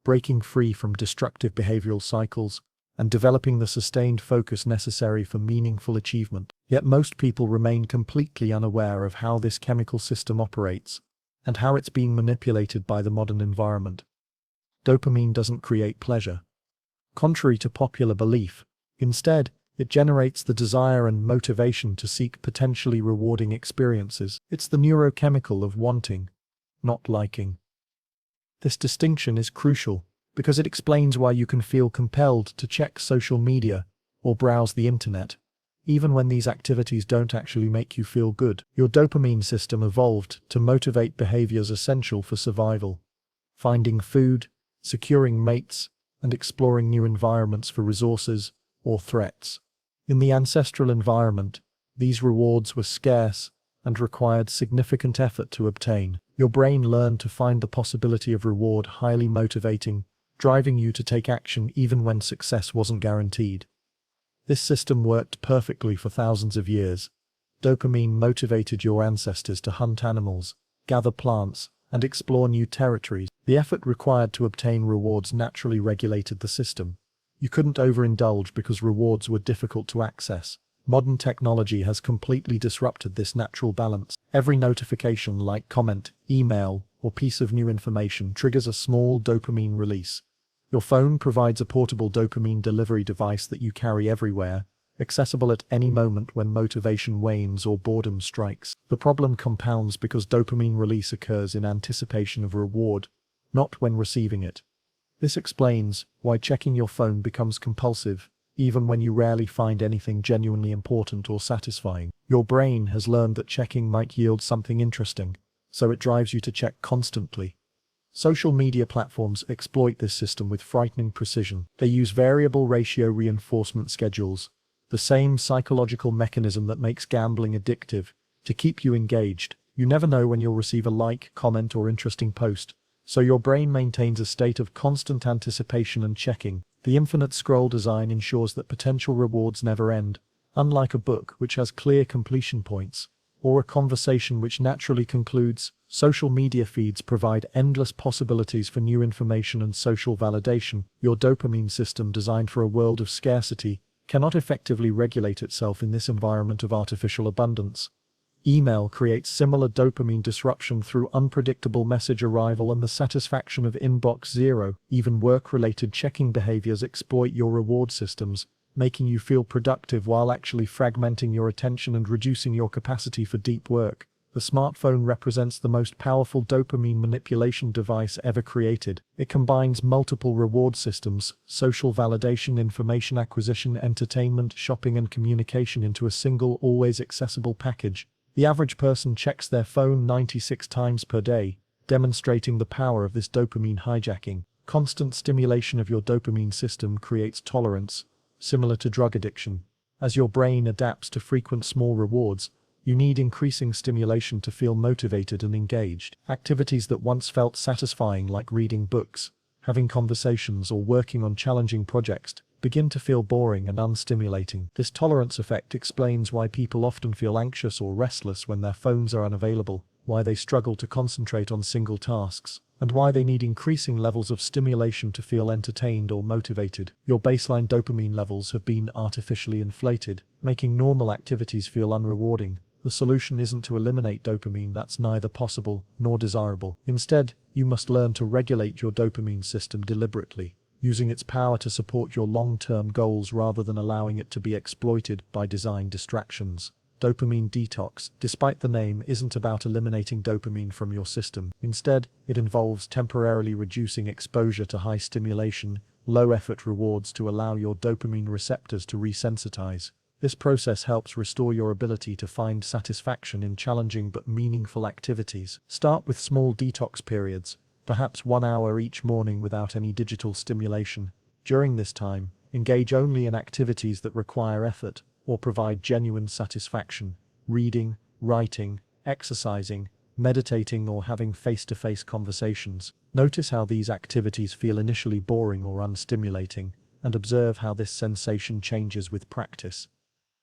breaking free from destructive behavioral cycles, and developing the sustained focus necessary for meaningful achievement. Yet most people remain completely unaware of how this chemical system operates, and how it's being manipulated by the modern environment. Dopamine doesn't create pleasure. Contrary to popular belief, instead, It generates the desire and motivation to seek potentially rewarding experiences. It's the neurochemical of wanting, not liking. This distinction is crucial because it explains why you can feel compelled to check social media or browse the internet, even when these activities don't actually make you feel good. Your dopamine system evolved to motivate behaviors essential for survival: finding food, securing mates, and exploring new environments for resources or threats. In the ancestral environment, these rewards were scarce and required significant effort to obtain. Your brain learned to find the possibility of reward highly motivating, driving you to take action even when success wasn't guaranteed. This system worked perfectly for thousands of years. Dopamine motivated your ancestors to hunt animals, gather plants, and explore new territories. The effort required to obtain rewards naturally regulated the system. You couldn't overindulge because rewards were difficult to access. Modern technology has completely disrupted this natural balance. Every notification, like comment, email, or piece of new information triggers a small dopamine release. Your phone provides a portable dopamine delivery device that you carry everywhere, accessible at any moment when motivation wanes or boredom strikes. The problem compounds because dopamine release occurs in anticipation of reward, not when receiving it. This explains why checking your phone becomes compulsive, even when you rarely find anything genuinely important or satisfying. Your brain has learned that checking might yield something interesting, so it drives you to check constantly. Social media platforms exploit this system with frightening precision. They use variable ratio reinforcement schedules, the same psychological mechanism that makes gambling addictive, to keep you engaged. You never know when you'll receive a like, comment, or interesting post, so your brain maintains a state of constant anticipation and checking. The infinite scroll design ensures that potential rewards never end, unlike a book which has clear completion points, or a conversation which naturally concludes. Social media feeds provide endless possibilities for new information and social validation. Your dopamine system, designed for a world of scarcity, cannot effectively regulate itself in this environment of artificial abundance. Email creates similar dopamine disruption through unpredictable message arrival and the satisfaction of inbox zero. Even work-related checking behaviors exploit your reward systems, making you feel productive while actually fragmenting your attention and reducing your capacity for deep work. The smartphone represents the most powerful dopamine manipulation device ever created. It combines multiple reward systems, social validation, information acquisition, entertainment, shopping, and communication into a single, always accessible package. The average person checks their phone 96 times per day, demonstrating the power of this dopamine hijacking. Constant stimulation of your dopamine system creates tolerance, similar to drug addiction. As your brain adapts to frequent small rewards, you need increasing stimulation to feel motivated and engaged. Activities that once felt satisfying, like reading books, having conversations, or working on challenging projects, begin to feel boring and unstimulating. This tolerance effect explains why people often feel anxious or restless when their phones are unavailable, why they struggle to concentrate on single tasks, and why they need increasing levels of stimulation to feel entertained or motivated. Your baseline dopamine levels have been artificially inflated, making normal activities feel unrewarding. The solution isn't to eliminate dopamine. That's neither possible nor desirable. Instead, you must learn to regulate your dopamine system deliberately, using its power to support your long-term goals rather than allowing it to be exploited by design distractions. Dopamine detox, despite the name, isn't about eliminating dopamine from your system. Instead, it involves temporarily reducing exposure to high stimulation, low-effort rewards to allow your dopamine receptors to resensitize. This process helps restore your ability to find satisfaction in challenging but meaningful activities. Start with small detox periods, perhaps 1 hour each morning without any digital stimulation. During this time, engage only in activities that require effort or provide genuine satisfaction: reading, writing, exercising, meditating, or having face-to-face conversations. Notice how these activities feel initially boring or unstimulating, and observe how this sensation changes with practice.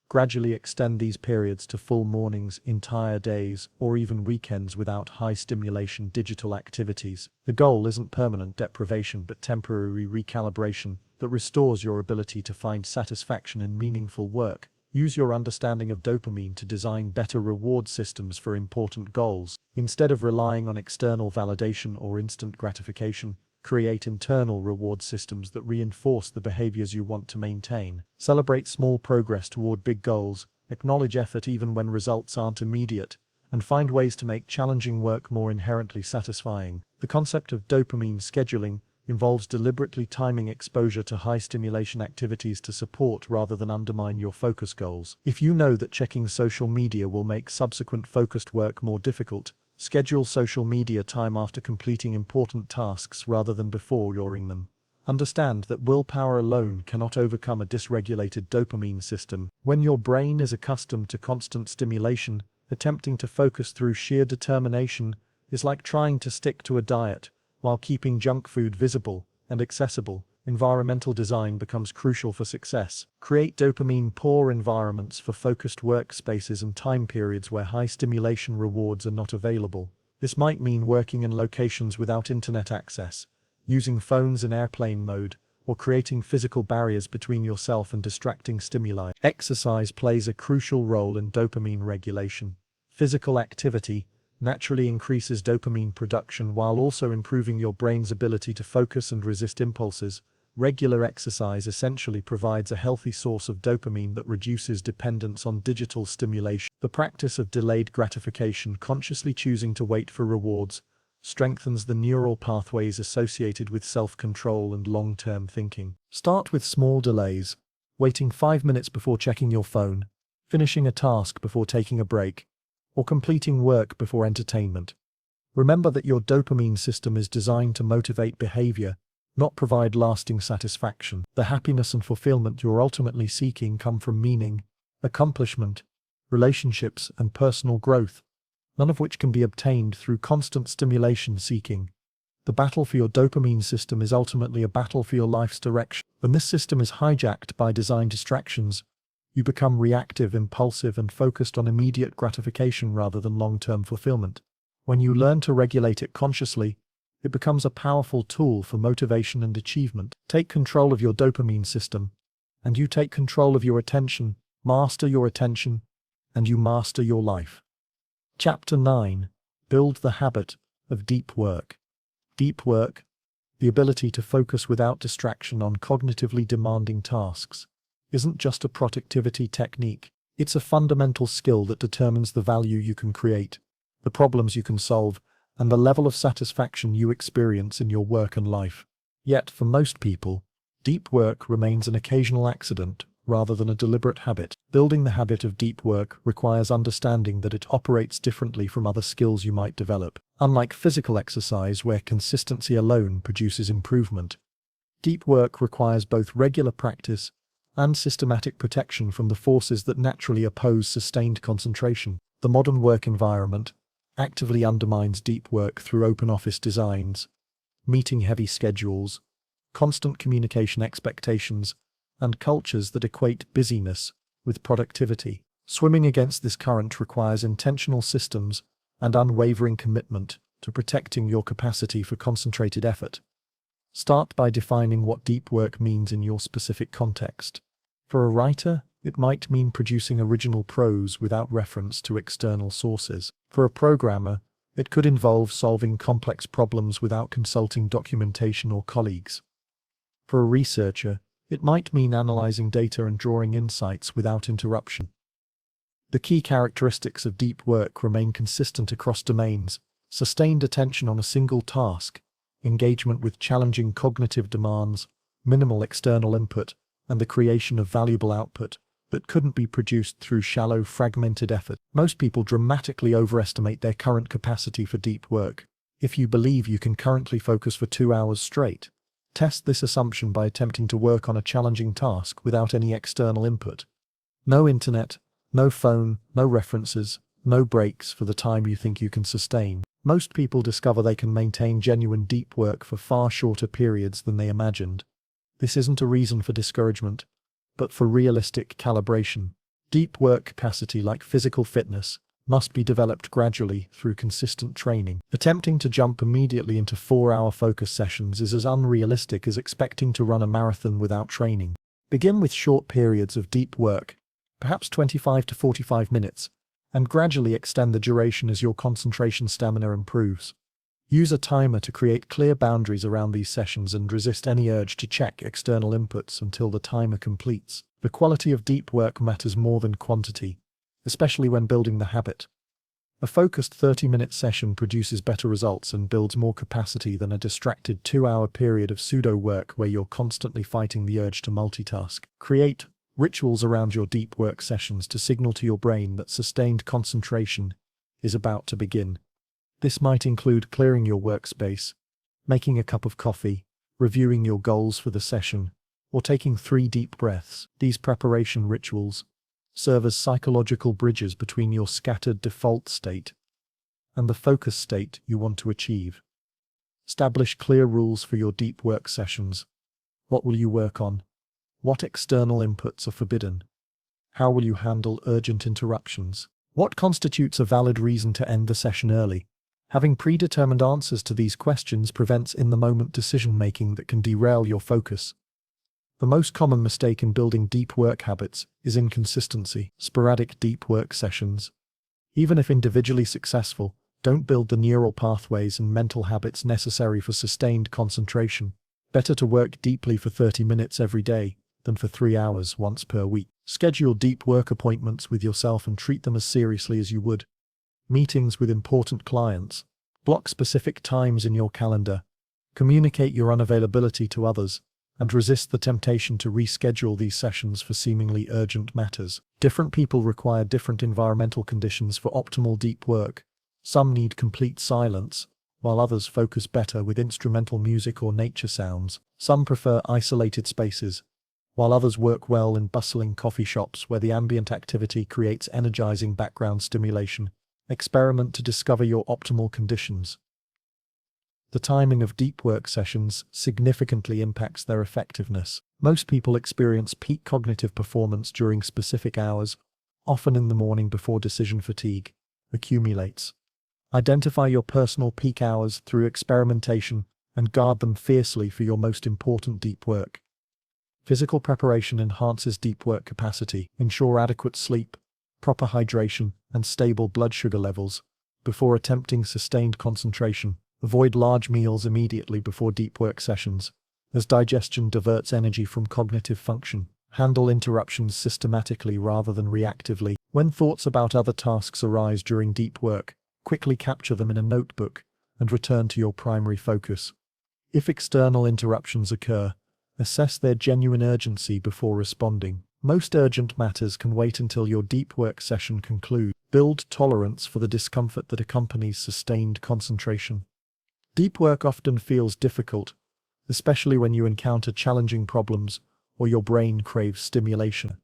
Gradually extend these periods to full mornings, entire days, or even weekends without high-stimulation digital activities. The goal isn't permanent deprivation but temporary recalibration that restores your ability to find satisfaction in meaningful work. Use your understanding of dopamine to design better reward systems for important goals. Instead of relying on external validation or instant gratification, Create internal reward systems that reinforce the behaviors you want to maintain. Celebrate small progress toward big goals, acknowledge effort even when results aren't immediate, and find ways to make challenging work more inherently satisfying. The concept of dopamine scheduling involves deliberately timing exposure to high-stimulation activities to support rather than undermine your focus goals. If you know that checking social media will make subsequent focused work more difficult, schedule social media time after completing important tasks rather than before or during them. Understand that willpower alone cannot overcome a dysregulated dopamine system. When your brain is accustomed to constant stimulation, attempting to focus through sheer determination is like trying to stick to a diet while keeping junk food visible and accessible. Environmental design becomes crucial for success. Create dopamine-poor environments for focused workspaces and time periods where high-stimulation rewards are not available. This might mean working in locations without internet access, using phones in airplane mode, or creating physical barriers between yourself and distracting stimuli. Exercise plays a crucial role in dopamine regulation. Physical activity naturally increases dopamine production while also improving your brain's ability to focus and resist impulses. Regular exercise essentially provides a healthy source of dopamine that reduces dependence on digital stimulation. The practice of delayed gratification, consciously choosing to wait for rewards, strengthens the neural pathways associated with self-control and long-term thinking. Start with small delays, waiting 5 minutes before checking your phone, finishing a task before taking a break, or completing work before entertainment. Remember that your dopamine system is designed to motivate behavior, not provide lasting satisfaction. The happiness and fulfillment you're ultimately seeking come from meaning, accomplishment, relationships, and personal growth, none of which can be obtained through constant stimulation seeking. The battle for your dopamine system is ultimately a battle for your life's direction. When this system is hijacked by design distractions, you become reactive, impulsive, and focused on immediate gratification rather than long-term fulfillment. When you learn to regulate it consciously, it becomes a powerful tool for motivation and achievement. Take control of your dopamine system, and you take control of your attention. Master your attention, and you master your life. Chapter 9. Build the habit of deep work. Deep work, the ability to focus without distraction on cognitively demanding tasks, isn't just a productivity technique. It's a fundamental skill that determines the value you can create, the problems you can solve, and the level of satisfaction you experience in your work and life. Yet, for most people, deep work remains an occasional accident rather than a deliberate habit. Building the habit of deep work requires understanding that it operates differently from other skills you might develop. Unlike physical exercise, where consistency alone produces improvement, deep work requires both regular practice and systematic protection from the forces that naturally oppose sustained concentration. The modern work environment actively undermines deep work through open office designs, meeting-heavy schedules, constant communication expectations, and cultures that equate busyness with productivity. Swimming against this current requires intentional systems and unwavering commitment to protecting your capacity for concentrated effort. Start by defining what deep work means in your specific context. For a writer, it might mean producing original prose without reference to external sources. For a programmer, it could involve solving complex problems without consulting documentation or colleagues. For a researcher, it might mean analyzing data and drawing insights without interruption. The key characteristics of deep work remain consistent across domains: sustained attention on a single task, engagement with challenging cognitive demands, minimal external input, and the creation of valuable output that couldn't be produced through shallow, fragmented effort. Most people dramatically overestimate their current capacity for deep work. If you believe you can currently focus for 2 hours straight, test this assumption by attempting to work on a challenging task without any external input. No internet, no phone, no references, no breaks for the time you think you can sustain. Most people discover they can maintain genuine deep work for far shorter periods than they imagined. This isn't a reason for discouragement, but for realistic calibration. Deep work capacity, like physical fitness, must be developed gradually through consistent training. Attempting to jump immediately into 4-hour focus sessions is as unrealistic as expecting to run a marathon without training. Begin with short periods of deep work, perhaps 25 to 45 minutes, and gradually extend the duration as your concentration stamina improves. Use a timer to create clear boundaries around these sessions and resist any urge to check external inputs until the timer completes. The quality of deep work matters more than quantity, especially when building the habit. A focused 30-minute session produces better results and builds more capacity than a distracted 2-hour period of pseudo work where you're constantly fighting the urge to multitask. Create rituals around your deep work sessions to signal to your brain that sustained concentration is about to begin. This might include clearing your workspace, making a cup of coffee, reviewing your goals for the session, or taking 3 deep breaths. These preparation rituals serve as psychological bridges between your scattered default state and the focus state you want to achieve. Establish clear rules for your deep work sessions. What will you work on? What external inputs are forbidden? How will you handle urgent interruptions? What constitutes a valid reason to end the session early? Having predetermined answers to these questions prevents in-the-moment decision-making that can derail your focus. The most common mistake in building deep work habits is inconsistency. Sporadic deep work sessions, even if individually successful, don't build the neural pathways and mental habits necessary for sustained concentration. Better to work deeply for 30 minutes every day than for 3 hours once per week. Schedule deep work appointments with yourself and treat them as seriously as you would meetings with important clients. Block specific times in your calendar. Communicate your unavailability to others, and resist the temptation to reschedule these sessions for seemingly urgent matters. Different people require different environmental conditions for optimal deep work. Some need complete silence, while others focus better with instrumental music or nature sounds. Some prefer isolated spaces, while others work well in bustling coffee shops where the ambient activity creates energizing background stimulation. Experiment to discover your optimal conditions. The timing of deep work sessions significantly impacts their effectiveness. Most people experience peak cognitive performance during specific hours, often in the morning before decision fatigue accumulates. Identify your personal peak hours through experimentation and guard them fiercely for your most important deep work. Physical preparation enhances deep work capacity. Ensure adequate sleep, proper hydration, and stable blood sugar levels before attempting sustained concentration. Avoid large meals immediately before deep work sessions, as digestion diverts energy from cognitive function. Handle interruptions systematically rather than reactively. When thoughts about other tasks arise during deep work, quickly capture them in a notebook and return to your primary focus. If external interruptions occur, assess their genuine urgency before responding. Most urgent matters can wait until your deep work session concludes. Build tolerance for the discomfort that accompanies sustained concentration. Deep work often feels difficult, especially when you encounter challenging problems or your brain craves stimulation.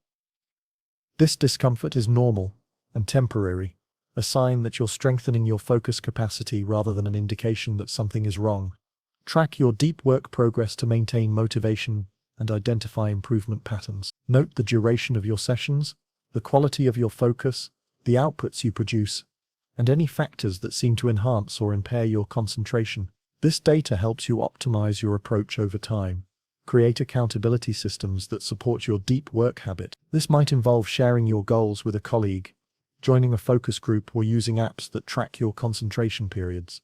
This discomfort is normal and temporary, a sign that you're strengthening your focus capacity rather than an indication that something is wrong. Track your deep work progress to maintain motivation and identify improvement patterns. Note the duration of your sessions, the quality of your focus, the outputs you produce, and any factors that seem to enhance or impair your concentration. This data helps you optimize your approach over time. Create accountability systems that support your deep work habit. This might involve sharing your goals with a colleague, joining a focus group, or using apps that track your concentration periods.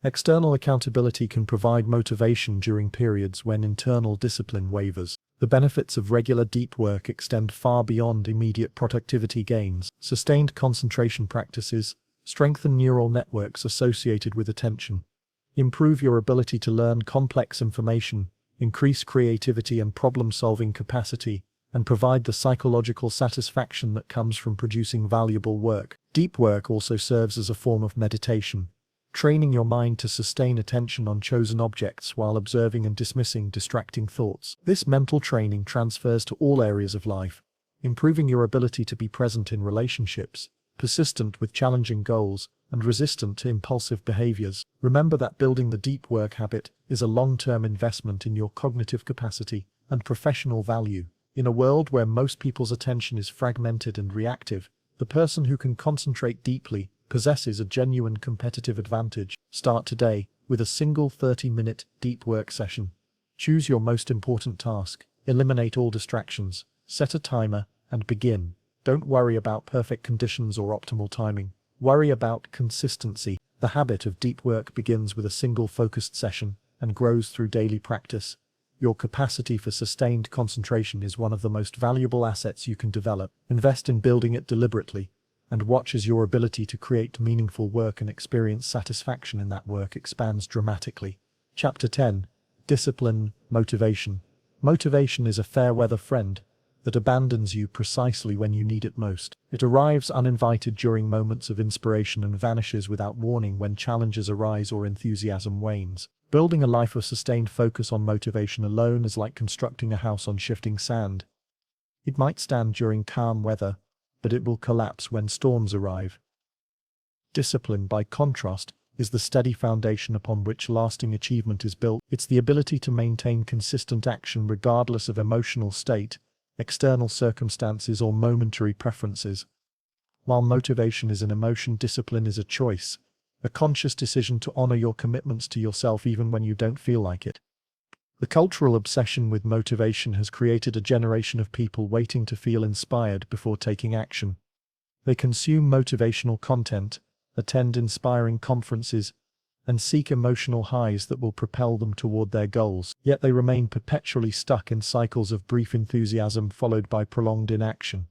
External accountability can provide motivation during periods when internal discipline wavers. The benefits of regular deep work extend far beyond immediate productivity gains. Sustained concentration practices strengthen neural networks associated with attention, improve your ability to learn complex information, increase creativity and problem-solving capacity, and provide the psychological satisfaction that comes from producing valuable work. Deep work also serves as a form of meditation, training your mind to sustain attention on chosen objects while observing and dismissing distracting thoughts. This mental training transfers to all areas of life, improving your ability to be present in relationships, persistent with challenging goals, and resistant to impulsive behaviors. Remember that building the deep work habit is a long-term investment in your cognitive capacity and professional value. In a world where most people's attention is fragmented and reactive, the person who can concentrate deeply possesses a genuine competitive advantage. Start today with a single 30-minute deep work session. Choose your most important task, eliminate all distractions, set a timer, and begin. Don't worry about perfect conditions or optimal timing. Worry about consistency. The habit of deep work begins with a single focused session and grows through daily practice. Your capacity for sustained concentration is one of the most valuable assets you can develop. Invest in building it deliberately, and watch as your ability to create meaningful work and experience satisfaction in that work expands dramatically. Chapter 10. Discipline, Motivation. Motivation is a fair-weather friend that abandons you precisely when you need it most. It arrives uninvited during moments of inspiration and vanishes without warning when challenges arise or enthusiasm wanes. Building a life of sustained focus on motivation alone is like constructing a house on shifting sand. It might stand during calm weather, but it will collapse when storms arrive. Discipline, by contrast, is the steady foundation upon which lasting achievement is built. It's the ability to maintain consistent action regardless of emotional state, external circumstances, or momentary preferences. While motivation is an emotion, discipline is a choice, a conscious decision to honor your commitments to yourself even when you don't feel like it. The cultural obsession with motivation has created a generation of people waiting to feel inspired before taking action. They consume motivational content, attend inspiring conferences, and seek emotional highs that will propel them toward their goals. Yet they remain perpetually stuck in cycles of brief enthusiasm followed by prolonged inaction.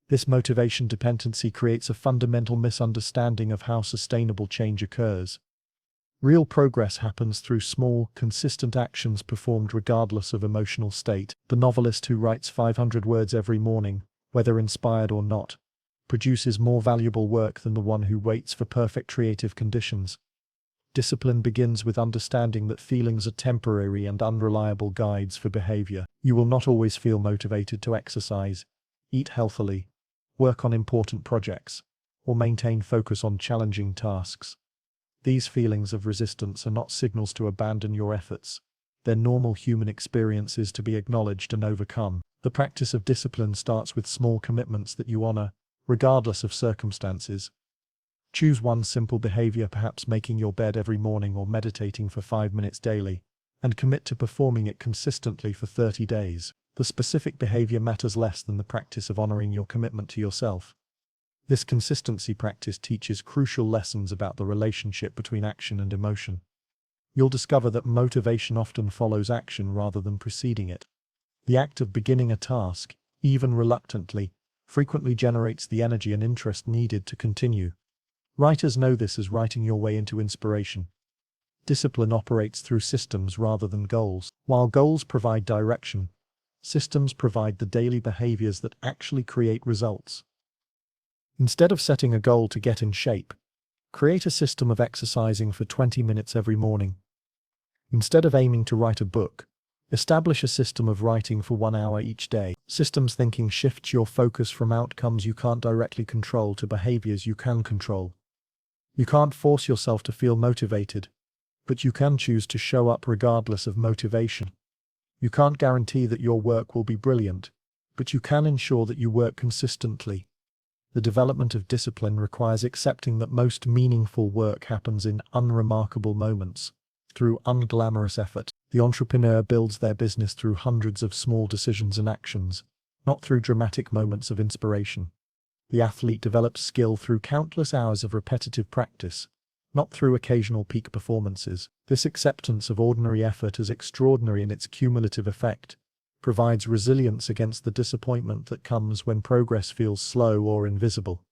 This motivation dependency creates a fundamental misunderstanding of how sustainable change occurs. Real progress happens through small, consistent actions performed regardless of emotional state. The novelist who writes 500 words every morning, whether inspired or not, produces more valuable work than the one who waits for perfect creative conditions. Discipline begins with understanding that feelings are temporary and unreliable guides for behavior. You will not always feel motivated to exercise, eat healthily, work on important projects, or maintain focus on challenging tasks. These feelings of resistance are not signals to abandon your efforts. They're normal human experiences to be acknowledged and overcome. The practice of discipline starts with small commitments that you honor, regardless of circumstances. Choose one simple behavior, perhaps making your bed every morning or meditating for 5 minutes daily, and commit to performing it consistently for 30 days. The specific behavior matters less than the practice of honoring your commitment to yourself. This consistency practice teaches crucial lessons about the relationship between action and emotion. You'll discover that motivation often follows action rather than preceding it. The act of beginning a task, even reluctantly, frequently generates the energy and interest needed to continue. Writers know this as writing your way into inspiration. Discipline operates through systems rather than goals. While goals provide direction, systems provide the daily behaviors that actually create results. Instead of setting a goal to get in shape, create a system of exercising for 20 minutes every morning. Instead of aiming to write a book, establish a system of writing for 1 hour each day. Systems thinking shifts your focus from outcomes you can't directly control to behaviors you can control. You can't force yourself to feel motivated, but you can choose to show up regardless of motivation. You can't guarantee that your work will be brilliant, but you can ensure that you work consistently. The development of discipline requires accepting that most meaningful work happens in unremarkable moments, through unglamorous effort. The entrepreneur builds their business through hundreds of small decisions and actions, not through dramatic moments of inspiration. The athlete develops skill through countless hours of repetitive practice, not through occasional peak performances. This acceptance of ordinary effort as extraordinary in its cumulative effect provides resilience against the disappointment that comes when progress feels slow or invisible.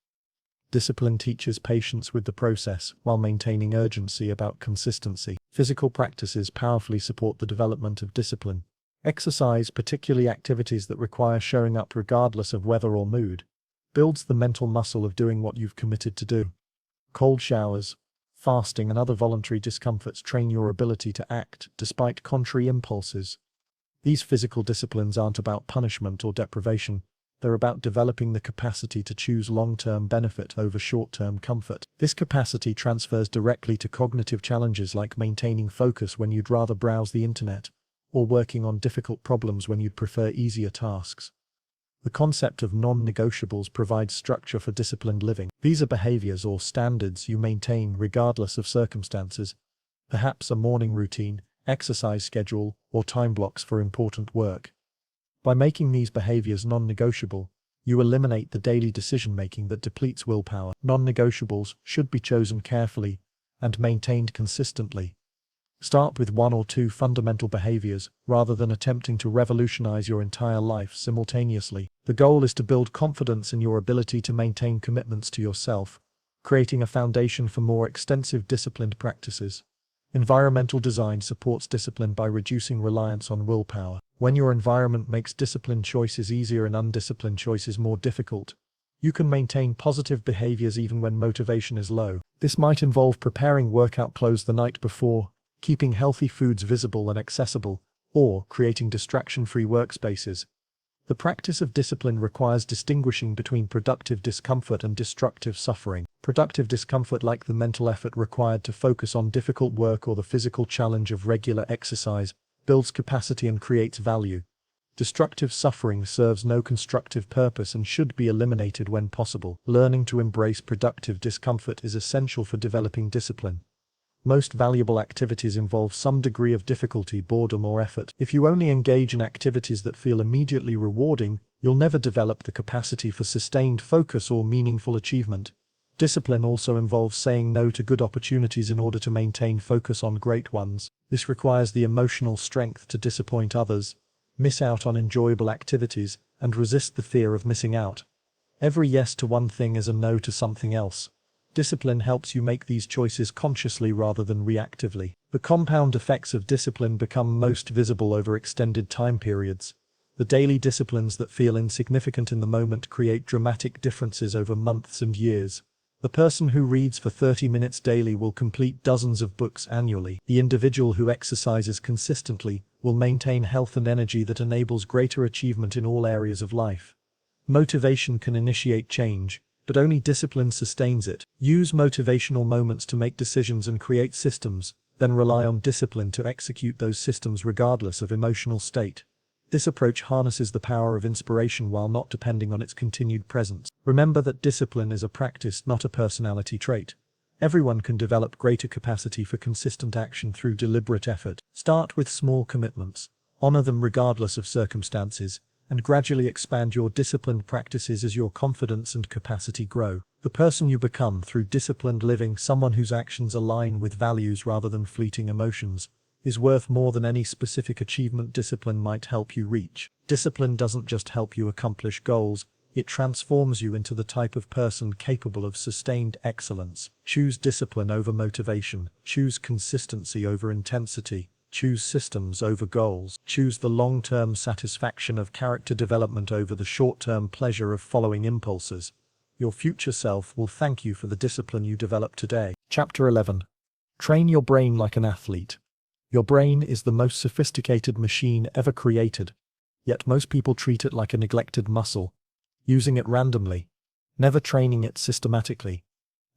Discipline teaches patience with the process while maintaining urgency about consistency. Physical practices powerfully support the development of discipline. Exercise, particularly activities that require showing up regardless of weather or mood, builds the mental muscle of doing what you've committed to do. Cold showers, fasting, and other voluntary discomforts train your ability to act despite contrary impulses. These physical disciplines aren't about punishment or deprivation. They're about developing the capacity to choose long-term benefit over short-term comfort. This capacity transfers directly to cognitive challenges like maintaining focus when you'd rather browse the internet, or working on difficult problems when you'd prefer easier tasks. The concept of non-negotiables provides structure for disciplined living. These are behaviors or standards you maintain regardless of circumstances, perhaps a morning routine, exercise schedule, or time blocks for important work. By making these behaviors non-negotiable, You eliminate the daily decision-making that depletes willpower. Non-negotiables should be chosen carefully and maintained consistently. Start with one or two fundamental behaviors rather than attempting to revolutionize your entire life simultaneously. The goal is to build confidence in your ability to maintain commitments to yourself, creating a foundation for more extensive disciplined practices. Environmental design supports discipline by reducing reliance on willpower. When your environment makes disciplined choices easier and undisciplined choices more difficult, you can maintain positive behaviors even when motivation is low. This might involve preparing workout clothes the night before, keeping healthy foods visible and accessible, or creating distraction-free workspaces. The practice of discipline requires distinguishing between productive discomfort and destructive suffering. Productive discomfort, like the mental effort required to focus on difficult work or the physical challenge of regular exercise, builds capacity and creates value. Destructive suffering serves no constructive purpose and should be eliminated when possible. Learning to embrace productive discomfort is essential for developing discipline. Most valuable activities involve some degree of difficulty, boredom, or effort. If you only engage in activities that feel immediately rewarding, you'll never develop the capacity for sustained focus or meaningful achievement. Discipline also involves saying no to good opportunities in order to maintain focus on great ones. This requires the emotional strength to disappoint others, miss out on enjoyable activities, and resist the fear of missing out. Every yes to one thing is a no to something else. Discipline helps you make these choices consciously rather than reactively. The compound effects of discipline become most visible over extended time periods. The daily disciplines that feel insignificant in the moment create dramatic differences over months and years. The person who reads for 30 minutes daily will complete dozens of books annually. The individual who exercises consistently will maintain health and energy that enables greater achievement in all areas of life. Motivation can initiate change, but only discipline sustains it. Use motivational moments to make decisions and create systems, then rely on discipline to execute those systems regardless of emotional state. This approach harnesses the power of inspiration while not depending on its continued presence. Remember that discipline is a practice, not a personality trait. Everyone can develop greater capacity for consistent action through deliberate effort. Start with small commitments, honor them regardless of circumstances, and gradually expand your disciplined practices as your confidence and capacity grow. The person you become through disciplined living, someone whose actions align with values rather than fleeting emotions, is worth more than any specific achievement discipline might help you reach. Discipline doesn't just help you accomplish goals, it transforms you into the type of person capable of sustained excellence. Choose discipline over motivation. Choose consistency over intensity. Choose systems over goals. Choose the long-term satisfaction of character development over the short-term pleasure of following impulses. Your future self will thank you for the discipline you develop today. Chapter 11. Train your brain like an athlete. Your brain is the most sophisticated machine ever created, yet most people treat it like a neglected muscle, using it randomly, never training it systematically,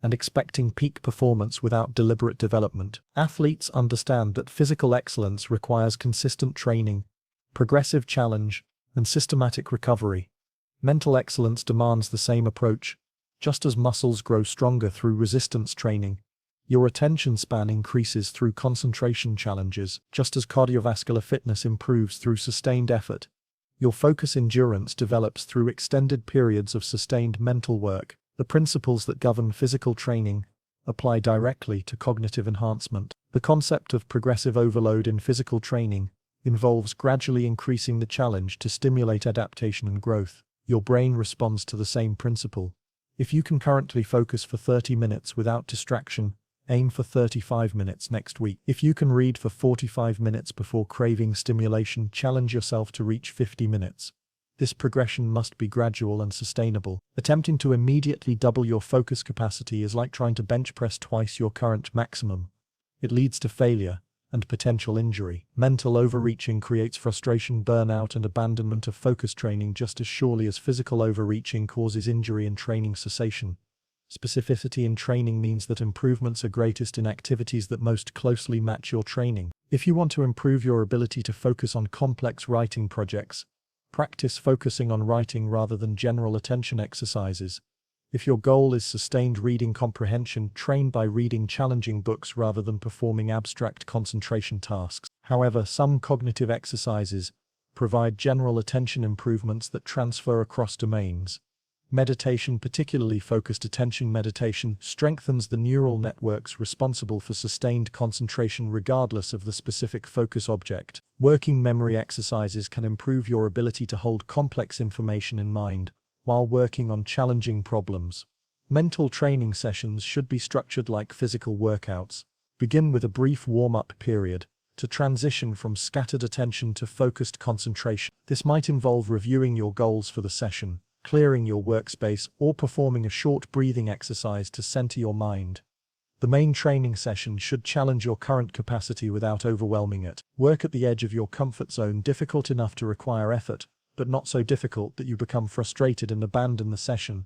and expecting peak performance without deliberate development. Athletes understand that physical excellence requires consistent training, progressive challenge, and systematic recovery. Mental excellence demands the same approach. Just as muscles grow stronger through resistance training, your attention span increases through concentration challenges. Just as cardiovascular fitness improves through sustained effort, your focus endurance develops through extended periods of sustained mental work. The principles that govern physical training apply directly to cognitive enhancement. The concept of progressive overload in physical training involves gradually increasing the challenge to stimulate adaptation and growth. Your brain responds to the same principle. If you can currently focus for 30 minutes without distraction, aim for 35 minutes next week. If you can read for 45 minutes before craving stimulation, challenge yourself to reach 50 minutes. This progression must be gradual and sustainable. Attempting to immediately double your focus capacity is like trying to bench press twice your current maximum. It leads to failure and potential injury. Mental overreaching creates frustration, burnout, and abandonment of focus training just as surely as physical overreaching causes injury and training cessation. Specificity in training means that improvements are greatest in activities that most closely match your training. If you want to improve your ability to focus on complex writing projects, practice focusing on writing rather than general attention exercises. If your goal is sustained reading comprehension, train by reading challenging books rather than performing abstract concentration tasks. However, some cognitive exercises, provide general attention improvements that transfer across domains. Meditation, particularly focused attention meditation, strengthens the neural networks responsible for sustained concentration regardless of the specific focus object. Working memory exercises can improve your ability to hold complex information in mind while working on challenging problems. Mental training sessions should be structured like physical workouts. Begin with a brief warm-up period to transition from scattered attention to focused concentration. This might involve reviewing your goals for the session, clearing your workspace, or performing a short breathing exercise to center your mind. The main training session should challenge your current capacity without overwhelming it. Work at the edge of your comfort zone, difficult enough to require effort, but not so difficult that you become frustrated and abandon the session.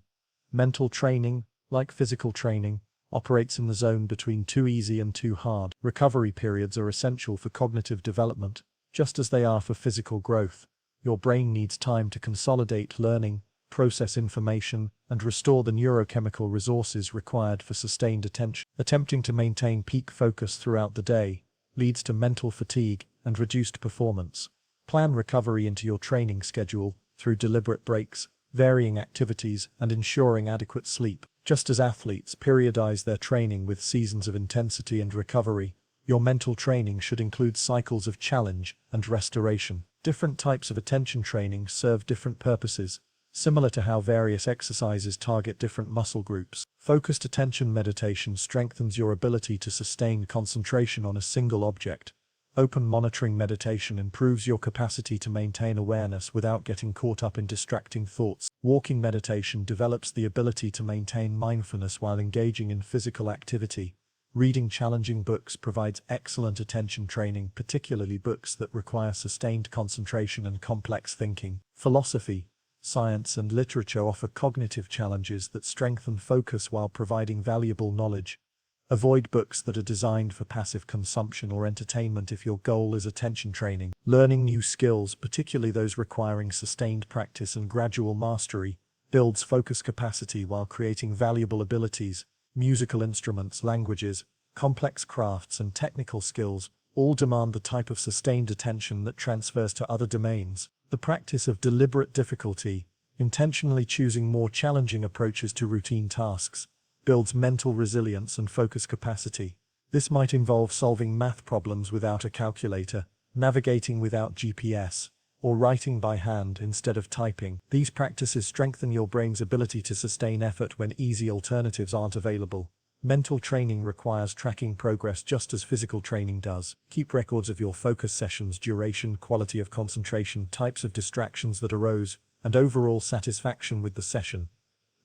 Mental training, like physical training, operates in the zone between too easy and too hard. Recovery periods are essential for cognitive development, just as they are for physical growth. Your brain needs time to consolidate learning, process information, and restore the neurochemical resources required for sustained attention. Attempting to maintain peak focus throughout the day leads to mental fatigue and reduced performance. Plan recovery into your training schedule through deliberate breaks, varying activities, and ensuring adequate sleep. Just as athletes periodize their training with seasons of intensity and recovery, your mental training should include cycles of challenge and restoration. Different types of attention training serve different purposes, similar to how various exercises target different muscle groups. Focused attention meditation strengthens your ability to sustain concentration on a single object. Open monitoring meditation improves your capacity to maintain awareness without getting caught up in distracting thoughts. Walking meditation develops the ability to maintain mindfulness while engaging in physical activity. Reading challenging books provides excellent attention training, particularly books that require sustained concentration and complex thinking. Philosophy, science, and literature offer cognitive challenges that strengthen focus while providing valuable knowledge. Avoid books that are designed for passive consumption or entertainment if your goal is attention training. Learning new skills, particularly those requiring sustained practice and gradual mastery, builds focus capacity while creating valuable abilities. Musical instruments, languages, complex crafts, and technical skills all demand the type of sustained attention that transfers to other domains. The practice of deliberate difficulty, intentionally choosing more challenging approaches to routine tasks, builds mental resilience and focus capacity. This might involve solving math problems without a calculator, navigating without GPS, or writing by hand instead of typing. These practices strengthen your brain's ability to sustain effort when easy alternatives aren't available. Mental training requires tracking progress just as physical training does. Keep records of your focus sessions, duration, quality of concentration, types of distractions that arose, and overall satisfaction with the session.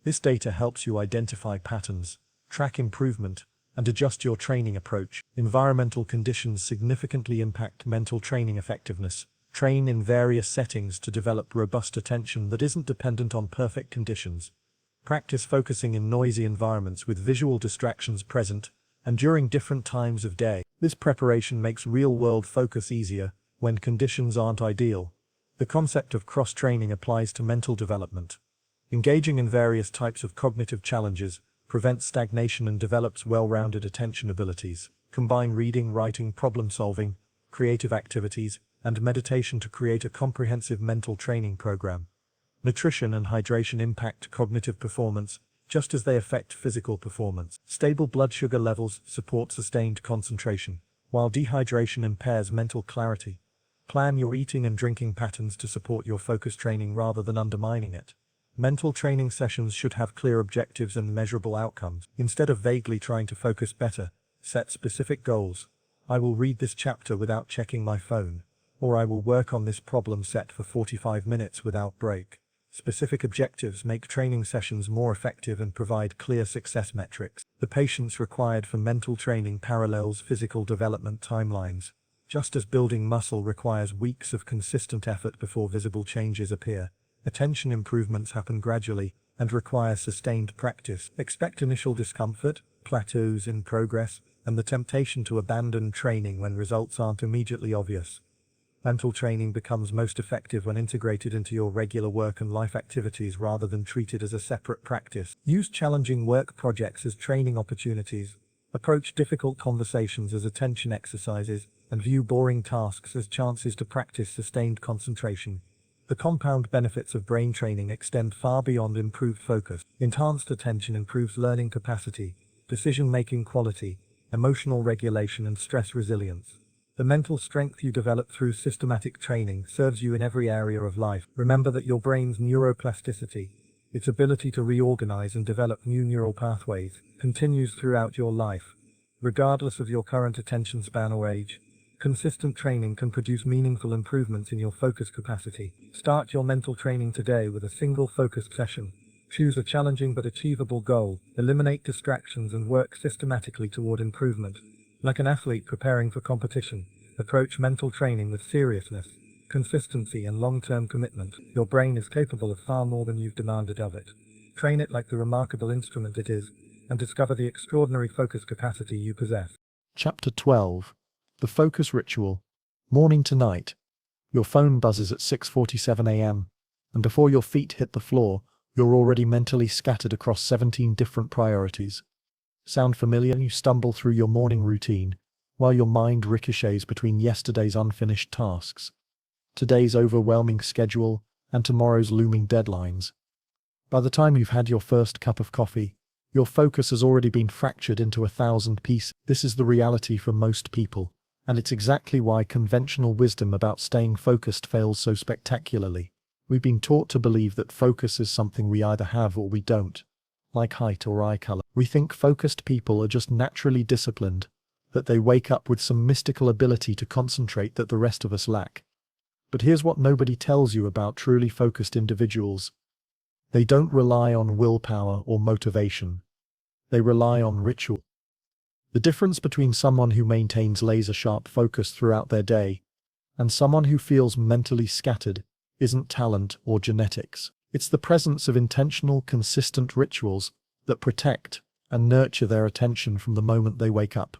This data helps you identify patterns, track improvement, and adjust your training approach. Environmental conditions significantly impact mental training effectiveness. Train in various settings to develop robust attention that isn't dependent on perfect conditions. Practice focusing in noisy environments with visual distractions present and during different times of day. This preparation makes real-world focus easier when conditions aren't ideal. The concept of cross-training applies to mental development. Engaging in various types of cognitive challenges prevents stagnation and develops well-rounded attention abilities. Combine reading, writing, problem-solving, creative activities, and meditation to create a comprehensive mental training program. Nutrition and hydration impact cognitive performance, just as they affect physical performance. Stable blood sugar levels support sustained concentration, while dehydration impairs mental clarity. Plan your eating and drinking patterns to support your focus training rather than undermining it. Mental training sessions should have clear objectives and measurable outcomes. Instead of vaguely trying to focus better, set specific goals. I will read this chapter without checking my phone, or I will work on this problem set for 45 minutes without break. Specific objectives make training sessions more effective and provide clear success metrics. The patience required for mental training parallels physical development timelines. Just as building muscle requires weeks of consistent effort before visible changes appear, attention improvements happen gradually and require sustained practice. Expect initial discomfort, plateaus in progress, and the temptation to abandon training when results aren't immediately obvious. Mental training becomes most effective when integrated into your regular work and life activities rather than treated as a separate practice. Use challenging work projects as training opportunities. Approach difficult conversations as attention exercises, and view boring tasks as chances to practice sustained concentration. The compound benefits of brain training extend far beyond improved focus. Enhanced attention improves learning capacity, decision-making quality, emotional regulation, and stress resilience. The mental strength you develop through systematic training serves you in every area of life. Remember that your brain's neuroplasticity, its ability to reorganize and develop new neural pathways, continues throughout your life. Regardless of your current attention span or age, consistent training can produce meaningful improvements in your focus capacity. Start your mental training today with a single focused session. Choose a challenging but achievable goal, eliminate distractions, and work systematically toward improvement. Like an athlete preparing for competition, approach mental training with seriousness, consistency, and long-term commitment. Your brain is capable of far more than you've demanded of it. Train it like the remarkable instrument it is, and discover the extraordinary focus capacity you possess. Chapter 12. The Focus Ritual. Morning to night. Your phone buzzes at 6:47 a.m., and before your feet hit the floor, you're already mentally scattered across 17 different priorities. Sound familiar? You stumble through your morning routine, while your mind ricochets between yesterday's unfinished tasks, today's overwhelming schedule, and tomorrow's looming deadlines. By the time you've had your first cup of coffee, your focus has already been fractured into 1,000 pieces. This is the reality for most people, and it's exactly why conventional wisdom about staying focused fails so spectacularly. We've been taught to believe that focus is something we either have or we don't, like height or eye color. We think focused people are just naturally disciplined, that they wake up with some mystical ability to concentrate that the rest of us lack. But here's what nobody tells you about truly focused individuals. They don't rely on willpower or motivation. They rely on ritual. The difference between someone who maintains laser-sharp focus throughout their day and someone who feels mentally scattered isn't talent or genetics. It's the presence of intentional, consistent rituals that protect and nurture their attention from the moment they wake up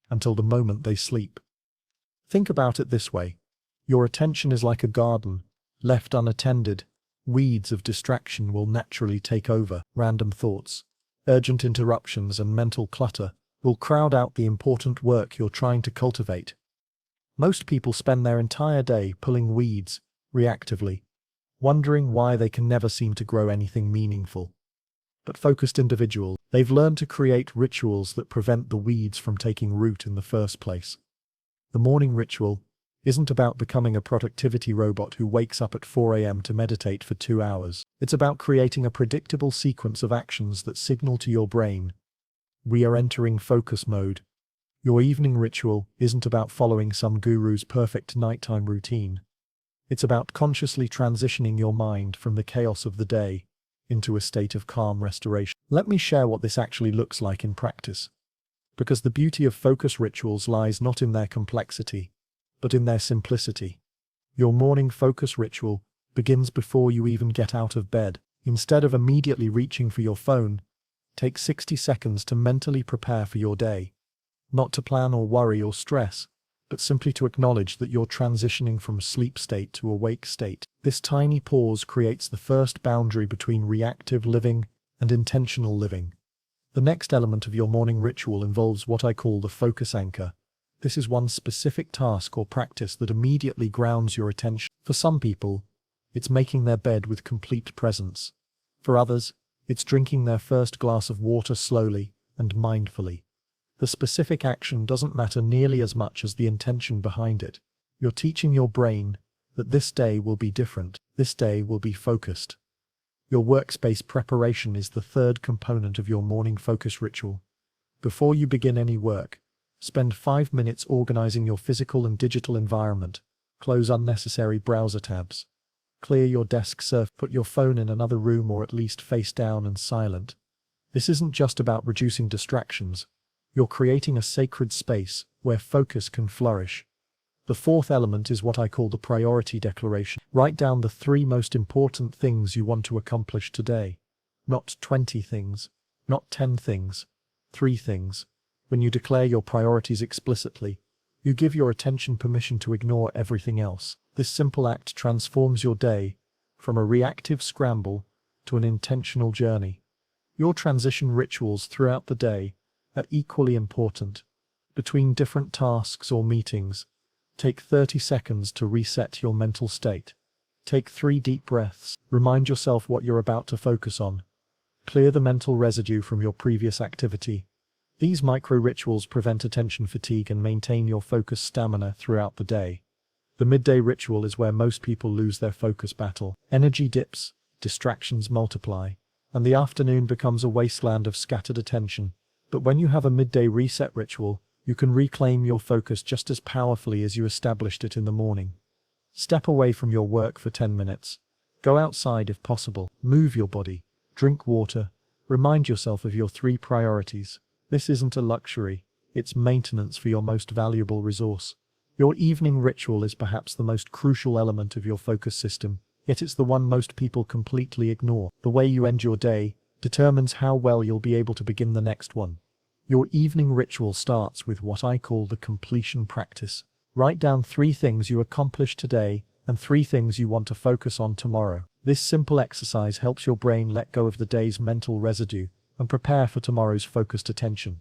until the moment they sleep. Think about it this way. Your attention is like a garden. Left unattended, weeds of distraction will naturally take over. Random thoughts, urgent interruptions, and mental clutter will crowd out the important work you're trying to cultivate. Most people spend their entire day pulling weeds, reactively, wondering why they can never seem to grow anything meaningful. But focused individuals, they've learned to create rituals that prevent the weeds from taking root in the first place. The morning ritual isn't about becoming a productivity robot who wakes up at 4 a.m. to meditate for 2 hours. It's about creating a predictable sequence of actions that signal to your brain, we are entering focus mode. Your evening ritual isn't about following some guru's perfect nighttime routine. It's about consciously transitioning your mind from the chaos of the day into a state of calm restoration. Let me share what this actually looks like in practice. Because the beauty of focus rituals lies not in their complexity, but in their simplicity. Your morning focus ritual begins before you even get out of bed. Instead of immediately reaching for your phone, take 60 seconds to mentally prepare for your day. Not to plan or worry or stress, but simply to acknowledge that you're transitioning from sleep state to awake state. This tiny pause creates the first boundary between reactive living and intentional living. The next element of your morning ritual involves what I call the focus anchor. This is one specific task or practice that immediately grounds your attention. For some people, it's making their bed with complete presence. For others, it's drinking their first glass of water slowly and mindfully. The specific action doesn't matter nearly as much as the intention behind it. You're teaching your brain that this day will be different. This day will be focused. Your workspace preparation is the third component of your morning focus ritual. Before you begin any work, spend 5 minutes organizing your physical and digital environment. Close unnecessary browser tabs. Clear your desk surface. Put your phone in another room or at least face down and silent. This isn't just about reducing distractions. You're creating a sacred space where focus can flourish. The fourth element is what I call the priority declaration. Write down the 3 most important things you want to accomplish today. Not 20 things, not 10 things, 3 things. When you declare your priorities explicitly, you give your attention permission to ignore everything else. This simple act transforms your day from a reactive scramble to an intentional journey. Your transition rituals throughout the day are equally important, Between different tasks or meetings, take 30 seconds to reset your mental state. Take 3 deep breaths. Remind yourself what you're about to focus on. Clear the mental residue from your previous activity. These micro-rituals prevent attention fatigue and maintain your focus stamina throughout the day. The midday ritual is where most people lose their focus battle. Energy dips, distractions multiply, and the afternoon becomes a wasteland of scattered attention. But when you have a midday reset ritual, you can reclaim your focus just as powerfully as you established it in the morning. Step away from your work for 10 minutes. Go outside if possible. Move your body. Drink water. Remind yourself of your 3 priorities. This isn't a luxury. It's maintenance for your most valuable resource. Your evening ritual is perhaps the most crucial element of your focus system, yet it's the one most people completely ignore. The way you end your day determines how well you'll be able to begin the next one. Your evening ritual starts with what I call the completion practice. Write down 3 things you accomplished today and 3 things you want to focus on tomorrow. This simple exercise helps your brain let go of the day's mental residue and prepare for tomorrow's focused attention.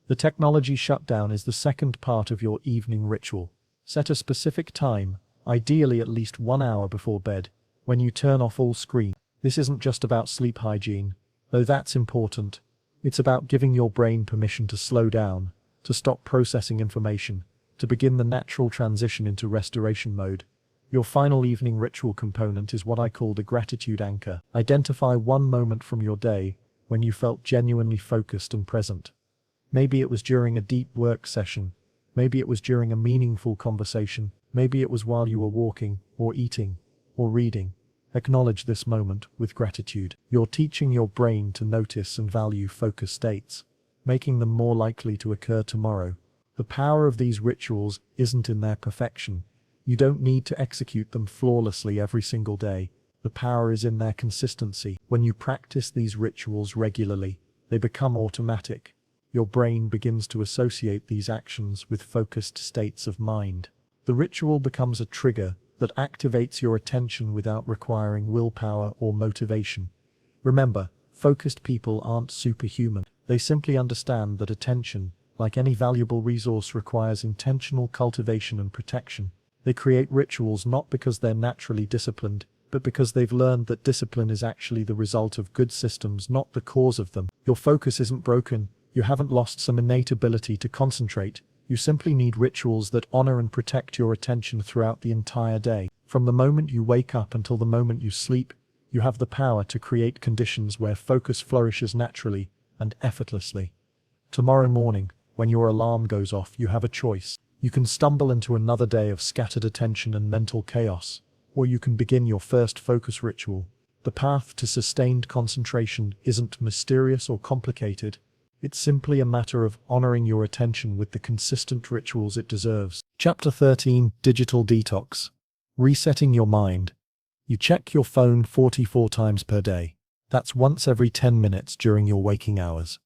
The technology shutdown is the second part of your evening ritual. Set a specific time, ideally at least 1 hour before bed, when you turn off all screen. This isn't just about sleep hygiene, though that's important. It's about giving your brain permission to slow down, to stop processing information, to begin the natural transition into restoration mode. Your final evening ritual component is what I call the gratitude anchor. Identify one moment from your day when you felt genuinely focused and present. Maybe it was during a deep work session. Maybe it was during a meaningful conversation. Maybe it was while you were walking, or eating, or reading. Acknowledge this moment with gratitude. You're teaching your brain to notice and value focus states, making them more likely to occur tomorrow. The power of these rituals isn't in their perfection. You don't need to execute them flawlessly every single day. The power is in their consistency. When you practice these rituals regularly, they become automatic. Your brain begins to associate these actions with focused states of mind. The ritual becomes a trigger that activates your attention without requiring willpower or motivation. Remember, focused people aren't superhuman. They simply understand that attention, like any valuable resource, requires intentional cultivation and protection. They create rituals not because they're naturally disciplined, but because they've learned that discipline is actually the result of good systems, not the cause of them. Your focus isn't broken. You haven't lost some innate ability to concentrate. You simply need rituals that honor and protect your attention throughout the entire day. From the moment you wake up until the moment you sleep, you have the power to create conditions where focus flourishes naturally and effortlessly. Tomorrow morning, when your alarm goes off, you have a choice. You can stumble into another day of scattered attention and mental chaos, or you can begin your first focus ritual. The path to sustained concentration isn't mysterious or complicated. It's simply a matter of honoring your attention with the consistent rituals it deserves. Chapter 13: Digital Detox. Resetting your mind. You check your phone 44 times per day. That's once every 10 minutes during your waking hours.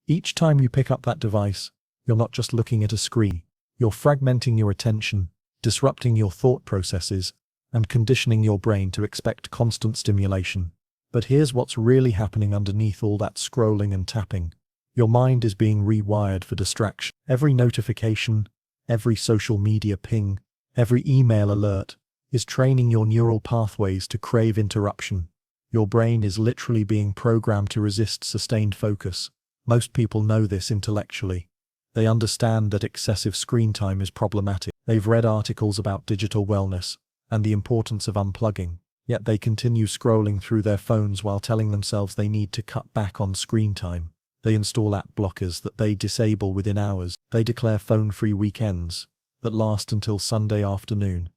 Each time you pick up that device, you're not just looking at a screen. You're fragmenting your attention, disrupting your thought processes, and conditioning your brain to expect constant stimulation. But here's what's really happening underneath all that scrolling and tapping. Your mind is being rewired for distraction. Every notification, every social media ping, every email alert is training your neural pathways to crave interruption. Your brain is literally being programmed to resist sustained focus. Most people know this intellectually. They understand that excessive screen time is problematic. They've read articles about digital wellness and the importance of unplugging, yet they continue scrolling through their phones while telling themselves they need to cut back on screen time. They install app blockers that they disable within hours. They declare phone-free weekends that last until Sunday afternoon.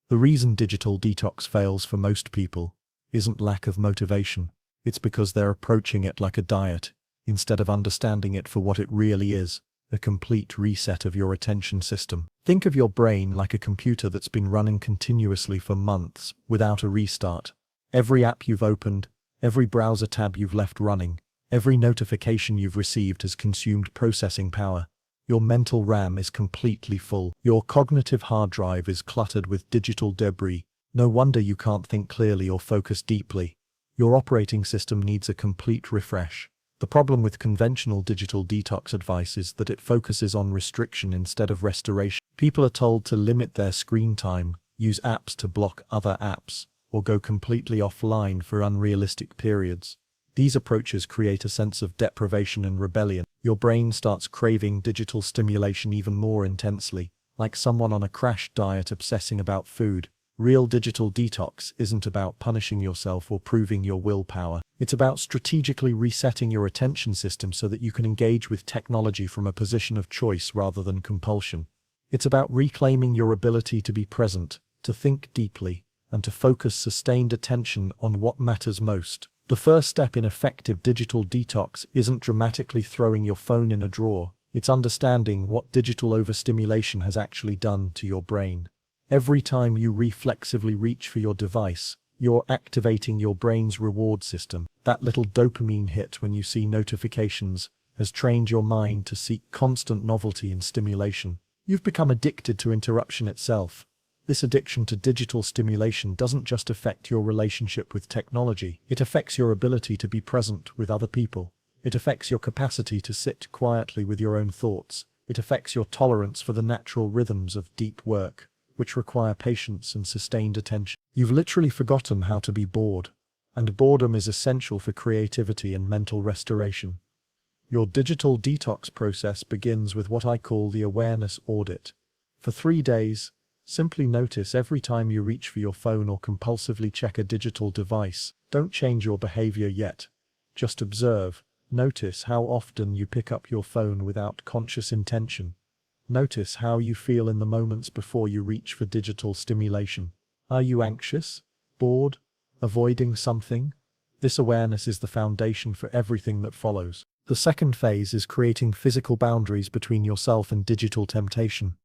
The reason digital detox fails for most people isn't lack of motivation. It's because they're approaching it like a diet, instead of understanding it for what it really is, a complete reset of your attention system. Think of your brain like a computer that's been running continuously for months without a restart. Every app you've opened, every browser tab you've left running, every notification you've received has consumed processing power. Your mental RAM is completely full. Your cognitive hard drive is cluttered with digital debris. No wonder you can't think clearly or focus deeply. Your operating system needs a complete refresh. The problem with conventional digital detox advice is that it focuses on restriction instead of restoration. People are told to limit their screen time, use apps to block other apps, or go completely offline for unrealistic periods. These approaches create a sense of deprivation and rebellion. Your brain starts craving digital stimulation even more intensely, like someone on a crash diet obsessing about food. Real digital detox isn't about punishing yourself or proving your willpower. It's about strategically resetting your attention system so that you can engage with technology from a position of choice rather than compulsion. It's about reclaiming your ability to be present, to think deeply, and to focus sustained attention on what matters most. The first step in effective digital detox isn't dramatically throwing your phone in a drawer. It's understanding what digital overstimulation has actually done to your brain. Every time you reflexively reach for your device, you're activating your brain's reward system. That little dopamine hit when you see notifications has trained your mind to seek constant novelty and stimulation. You've become addicted to interruption itself. This addiction to digital stimulation doesn't just affect your relationship with technology, it affects your ability to be present with other people. It affects your capacity to sit quietly with your own thoughts. It affects your tolerance for the natural rhythms of deep work, which require patience and sustained attention. You've literally forgotten how to be bored, and boredom is essential for creativity and mental restoration. Your digital detox process begins with what I call the awareness audit. For 3 days, simply notice every time you reach for your phone or compulsively check a digital device. Don't change your behavior yet. Just observe. Notice how often you pick up your phone without conscious intention. Notice how you feel in the moments before you reach for digital stimulation. Are you anxious? Bored? Avoiding something? This awareness is the foundation for everything that follows. The second phase is creating physical boundaries between yourself and digital temptation.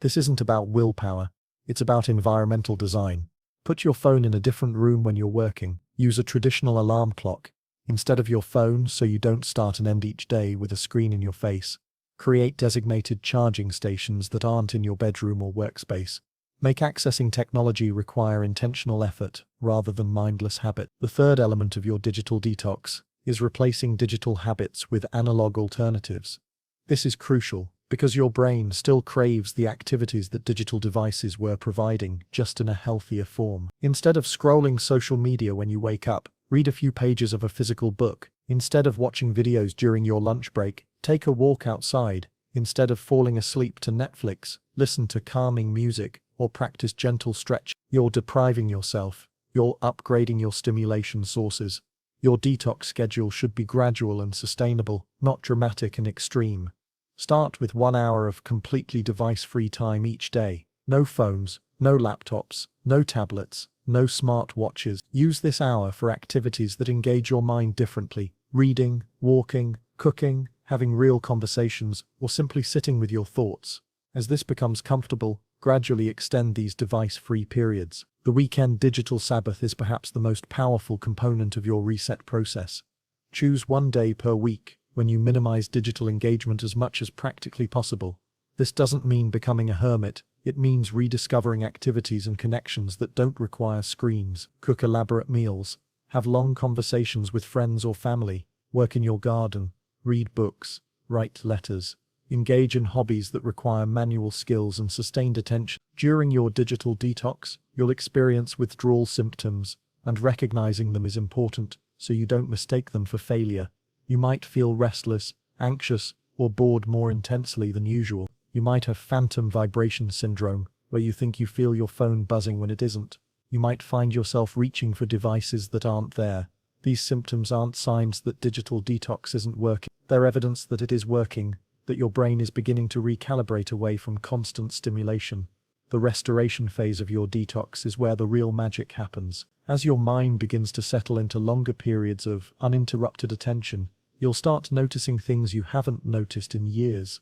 This isn't about willpower, it's about environmental design. Put your phone in a different room when you're working. Use a traditional alarm clock instead of your phone so you don't start and end each day with a screen in your face. Create designated charging stations that aren't in your bedroom or workspace. Make accessing technology require intentional effort rather than mindless habit. The third element of your digital detox is replacing digital habits with analog alternatives. This is crucial because your brain still craves the activities that digital devices were providing, just in a healthier form. Instead of scrolling social media when you wake up, read a few pages of a physical book. Instead of watching videos during your lunch break, take a walk outside. Instead of falling asleep to Netflix, listen to calming music or practice gentle stretch. You're depriving yourself. You're upgrading your stimulation sources. Your detox schedule should be gradual and sustainable, not dramatic and extreme. Start with 1 hour of completely device-free time each day. No phones, no laptops, no tablets, no smart watches. Use this hour for activities that engage your mind differently. Reading, walking, cooking, having real conversations, or simply sitting with your thoughts. As this becomes comfortable, gradually extend these device-free periods. The weekend digital Sabbath is perhaps the most powerful component of your reset process. Choose 1 day per week when you minimize digital engagement as much as practically possible. This doesn't mean becoming a hermit, it means rediscovering activities and connections that don't require screens. Cook elaborate meals, have long conversations with friends or family, work in your garden, read books, write letters, engage in hobbies that require manual skills and sustained attention. During your digital detox, you'll experience withdrawal symptoms, and recognizing them is important so you don't mistake them for failure. You might feel restless, anxious, or bored more intensely than usual. You might have phantom vibration syndrome, where you think you feel your phone buzzing when it isn't. You might find yourself reaching for devices that aren't there. These symptoms aren't signs that digital detox isn't working. They're evidence that it is working, that your brain is beginning to recalibrate away from constant stimulation. The restoration phase of your detox is where the real magic happens. As your mind begins to settle into longer periods of uninterrupted attention, you'll start noticing things you haven't noticed in years.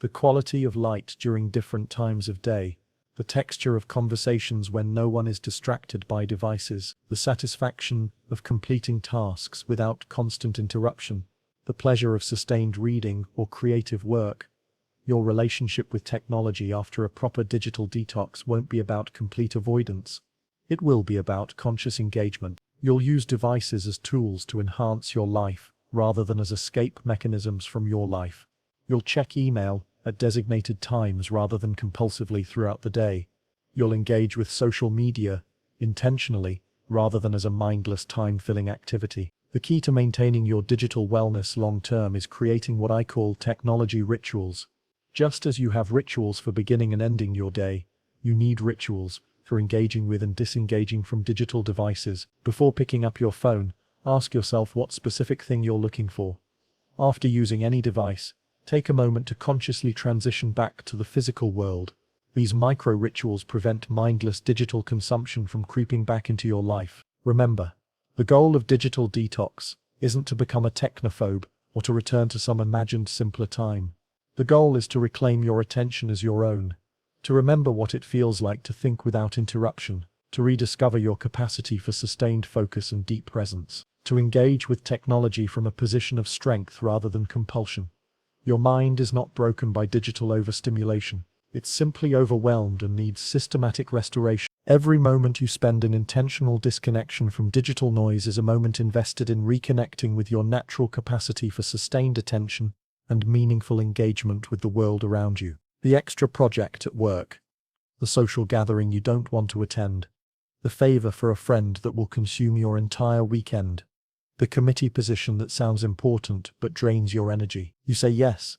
The quality of light during different times of day, the texture of conversations when no one is distracted by devices, the satisfaction of completing tasks without constant interruption, the pleasure of sustained reading or creative work. Your relationship with technology after a proper digital detox won't be about complete avoidance. It will be about conscious engagement. You'll use devices as tools to enhance your life, rather than as escape mechanisms from your life. You'll check email at designated times rather than compulsively throughout the day. You'll engage with social media intentionally rather than as a mindless time-filling activity. The key to maintaining your digital wellness long-term is creating what I call technology rituals. Just as you have rituals for beginning and ending your day, you need rituals for engaging with and disengaging from digital devices. Before picking up your phone, ask yourself what specific thing you're looking for. After using any device, take a moment to consciously transition back to the physical world. These micro-rituals prevent mindless digital consumption from creeping back into your life. Remember, the goal of digital detox isn't to become a technophobe or to return to some imagined simpler time. The goal is to reclaim your attention as your own, to remember what it feels like to think without interruption, to rediscover your capacity for sustained focus and deep presence, to engage with technology from a position of strength rather than compulsion. Your mind is not broken by digital overstimulation. It's simply overwhelmed and needs systematic restoration. Every moment you spend in intentional disconnection from digital noise is a moment invested in reconnecting with your natural capacity for sustained attention and meaningful engagement with the world around you. The extra project at work, the social gathering you don't want to attend, the favor for a friend that will consume your entire weekend, the committee position that sounds important but drains your energy. You say yes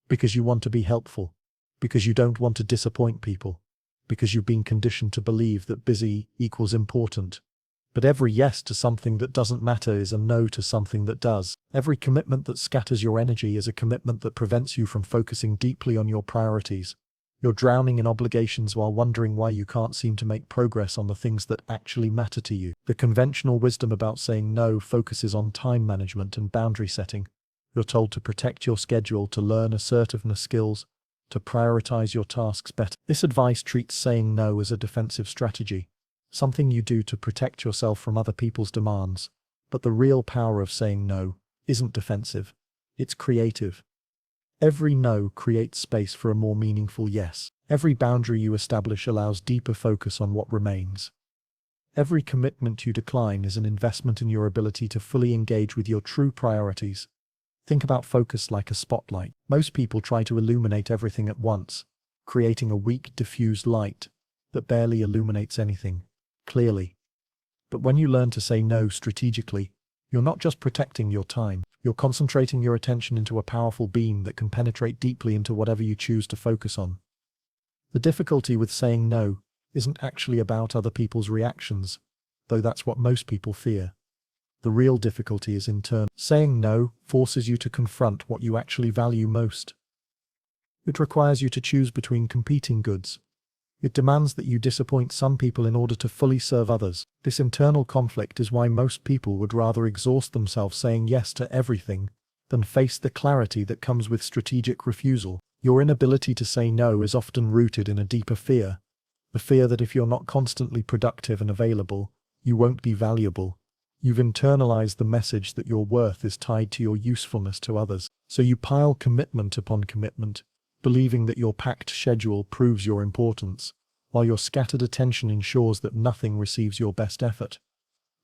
because you want to be helpful, because you don't want to disappoint people, because you've been conditioned to believe that busy equals important. But every yes to something that doesn't matter is a no to something that does. Every commitment that scatters your energy is a commitment that prevents you from focusing deeply on your priorities. You're drowning in obligations while wondering why you can't seem to make progress on the things that actually matter to you. The conventional wisdom about saying no focuses on time management and boundary setting. You're told to protect your schedule, to learn assertiveness skills, to prioritize your tasks better. This advice treats saying no as a defensive strategy, something you do to protect yourself from other people's demands. But the real power of saying no isn't defensive, it's creative. Every no creates space for a more meaningful yes. Every boundary you establish allows deeper focus on what remains. Every commitment you decline is an investment in your ability to fully engage with your true priorities. Think about focus like a spotlight. Most people try to illuminate everything at once, creating a weak, diffused light that barely illuminates anything clearly. But when you learn to say no strategically, you're not just protecting your time, you're concentrating your attention into a powerful beam that can penetrate deeply into whatever you choose to focus on. The difficulty with saying no isn't actually about other people's reactions, though that's what most people fear. The real difficulty is internal. Saying no forces you to confront what you actually value most. It requires you to choose between competing goods. It demands that you disappoint some people in order to fully serve others. This internal conflict is why most people would rather exhaust themselves saying yes to everything than face the clarity that comes with strategic refusal. Your inability to say no is often rooted in a deeper fear, the fear that if you're not constantly productive and available, you won't be valuable. You've internalized the message that your worth is tied to your usefulness to others. So you pile commitment upon commitment, believing that your packed schedule proves your importance, while your scattered attention ensures that nothing receives your best effort.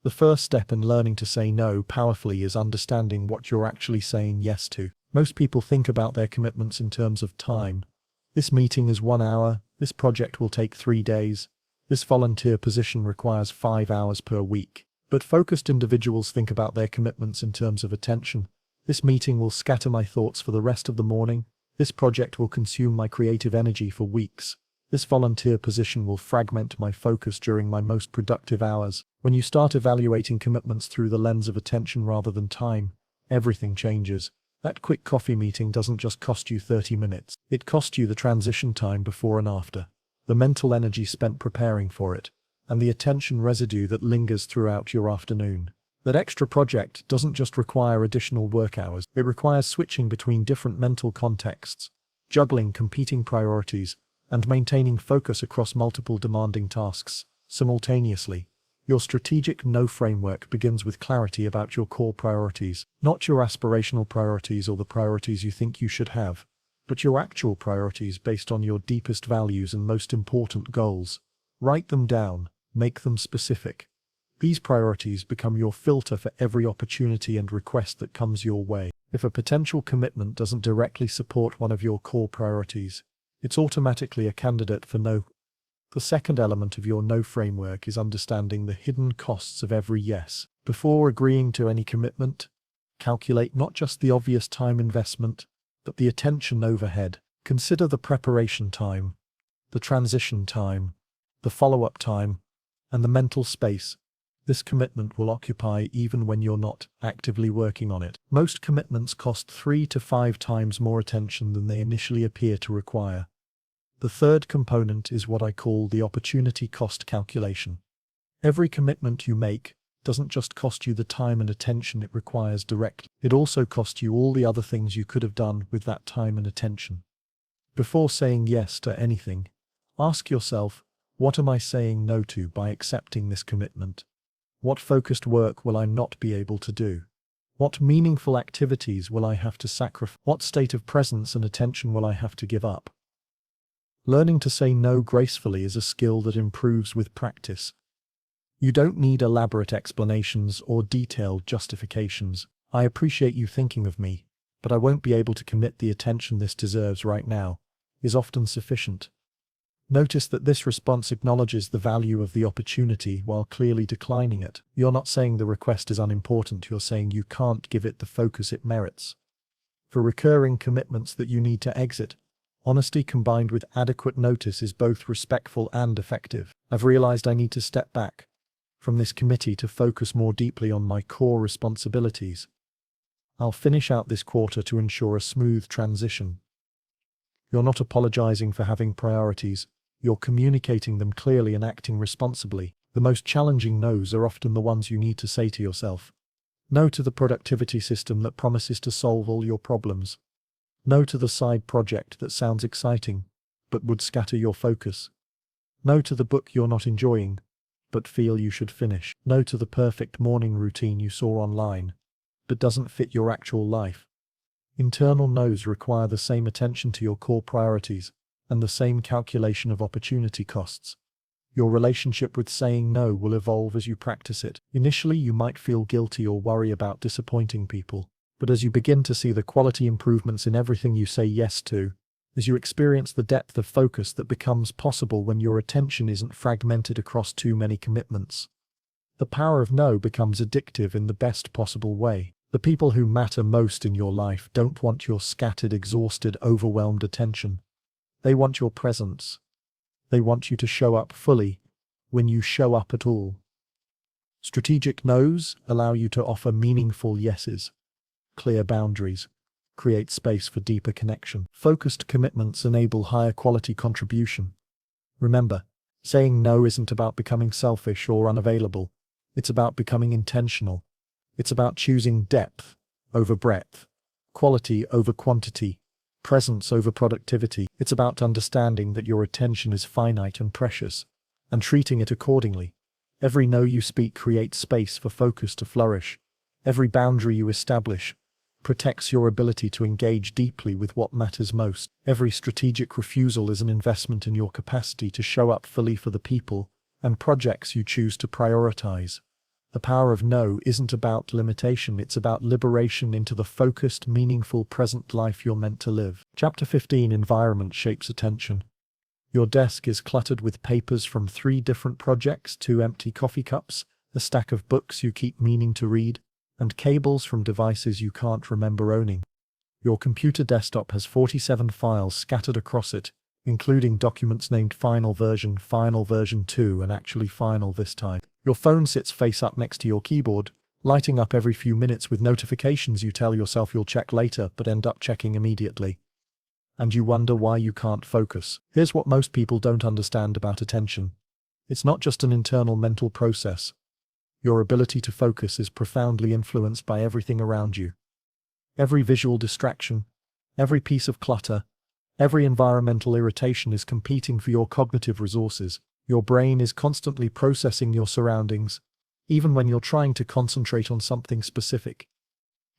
The first step in learning to say no powerfully is understanding what you're actually saying yes to. Most people think about their commitments in terms of time. This meeting is 1 hour, this project will take 3 days, this volunteer position requires 5 hours per week. But focused individuals think about their commitments in terms of attention. This meeting will scatter my thoughts for the rest of the morning. This project will consume my creative energy for weeks. This volunteer position will fragment my focus during my most productive hours. When you start evaluating commitments through the lens of attention rather than time, everything changes. That quick coffee meeting doesn't just cost you 30 minutes. It costs you the transition time before and after, the mental energy spent preparing for it, and the attention residue that lingers throughout your afternoon. That extra project doesn't just require additional work hours, it requires switching between different mental contexts, juggling competing priorities, and maintaining focus across multiple demanding tasks simultaneously. Your strategic no framework begins with clarity about your core priorities, not your aspirational priorities or the priorities you think you should have, but your actual priorities based on your deepest values and most important goals. Write them down. Make them specific. These priorities become your filter for every opportunity and request that comes your way. If a potential commitment doesn't directly support one of your core priorities, it's automatically a candidate for no. The second element of your no framework is understanding the hidden costs of every yes. Before agreeing to any commitment, calculate not just the obvious time investment, but the attention overhead. Consider the preparation time, the transition time, the follow-up time, and the mental space this commitment will occupy even when you're not actively working on it. Most commitments cost 3 to 5 times more attention than they initially appear to require. The third component is what I call the opportunity cost calculation. Every commitment you make doesn't just cost you the time and attention it requires directly. It also costs you all the other things you could have done with that time and attention. Before saying yes to anything, ask yourself, what am I saying no to by accepting this commitment? What focused work will I not be able to do? What meaningful activities will I have to sacrifice? What state of presence and attention will I have to give up? Learning to say no gracefully is a skill that improves with practice. You don't need elaborate explanations or detailed justifications. I appreciate you thinking of me, but I won't be able to commit the attention this deserves right now, is often sufficient. Notice that this response acknowledges the value of the opportunity while clearly declining it. You're not saying the request is unimportant, you're saying you can't give it the focus it merits. For recurring commitments that you need to exit, honesty combined with adequate notice is both respectful and effective. I've realized I need to step back from this committee to focus more deeply on my core responsibilities. I'll finish out this quarter to ensure a smooth transition. You're not apologizing for having priorities. You're communicating them clearly and acting responsibly. The most challenging no's are often the ones you need to say to yourself. No to the productivity system that promises to solve all your problems. No to the side project that sounds exciting, but would scatter your focus. No to the book you're not enjoying, but feel you should finish. No to the perfect morning routine you saw online, but doesn't fit your actual life. Internal no's require the same attention to your core priorities and the same calculation of opportunity costs. Your relationship with saying no will evolve as you practice it. Initially, you might feel guilty or worry about disappointing people, but as you begin to see the quality improvements in everything you say yes to, as you experience the depth of focus that becomes possible when your attention isn't fragmented across too many commitments, the power of no becomes addictive in the best possible way. The people who matter most in your life don't want your scattered, exhausted, overwhelmed attention. They want your presence. They want you to show up fully when you show up at all. Strategic no's allow you to offer meaningful yeses. Clear boundaries create space for deeper connection. Focused commitments enable higher quality contribution. Remember, saying no isn't about becoming selfish or unavailable. It's about becoming intentional. It's about choosing depth over breadth, quality over quantity, presence over productivity. It's about understanding that your attention is finite and precious, and treating it accordingly. Every no you speak creates space for focus to flourish. Every boundary you establish protects your ability to engage deeply with what matters most. Every strategic refusal is an investment in your capacity to show up fully for the people and projects you choose to prioritize. The power of no isn't about limitation, it's about liberation into the focused, meaningful present life you're meant to live. Chapter 15: Environment Shapes Attention. Your desk is cluttered with papers from 3 different projects, 2 empty coffee cups, a stack of books you keep meaning to read, and cables from devices you can't remember owning. Your computer desktop has 47 files scattered across it, including documents named Final Version 2, and actually Final this time. Your phone sits face up next to your keyboard, lighting up every few minutes with notifications you tell yourself you'll check later but end up checking immediately. And you wonder why you can't focus. Here's what most people don't understand about attention. It's not just an internal mental process. Your ability to focus is profoundly influenced by everything around you. Every visual distraction, every piece of clutter, every environmental irritation is competing for your cognitive resources. Your brain is constantly processing your surroundings, even when you're trying to concentrate on something specific.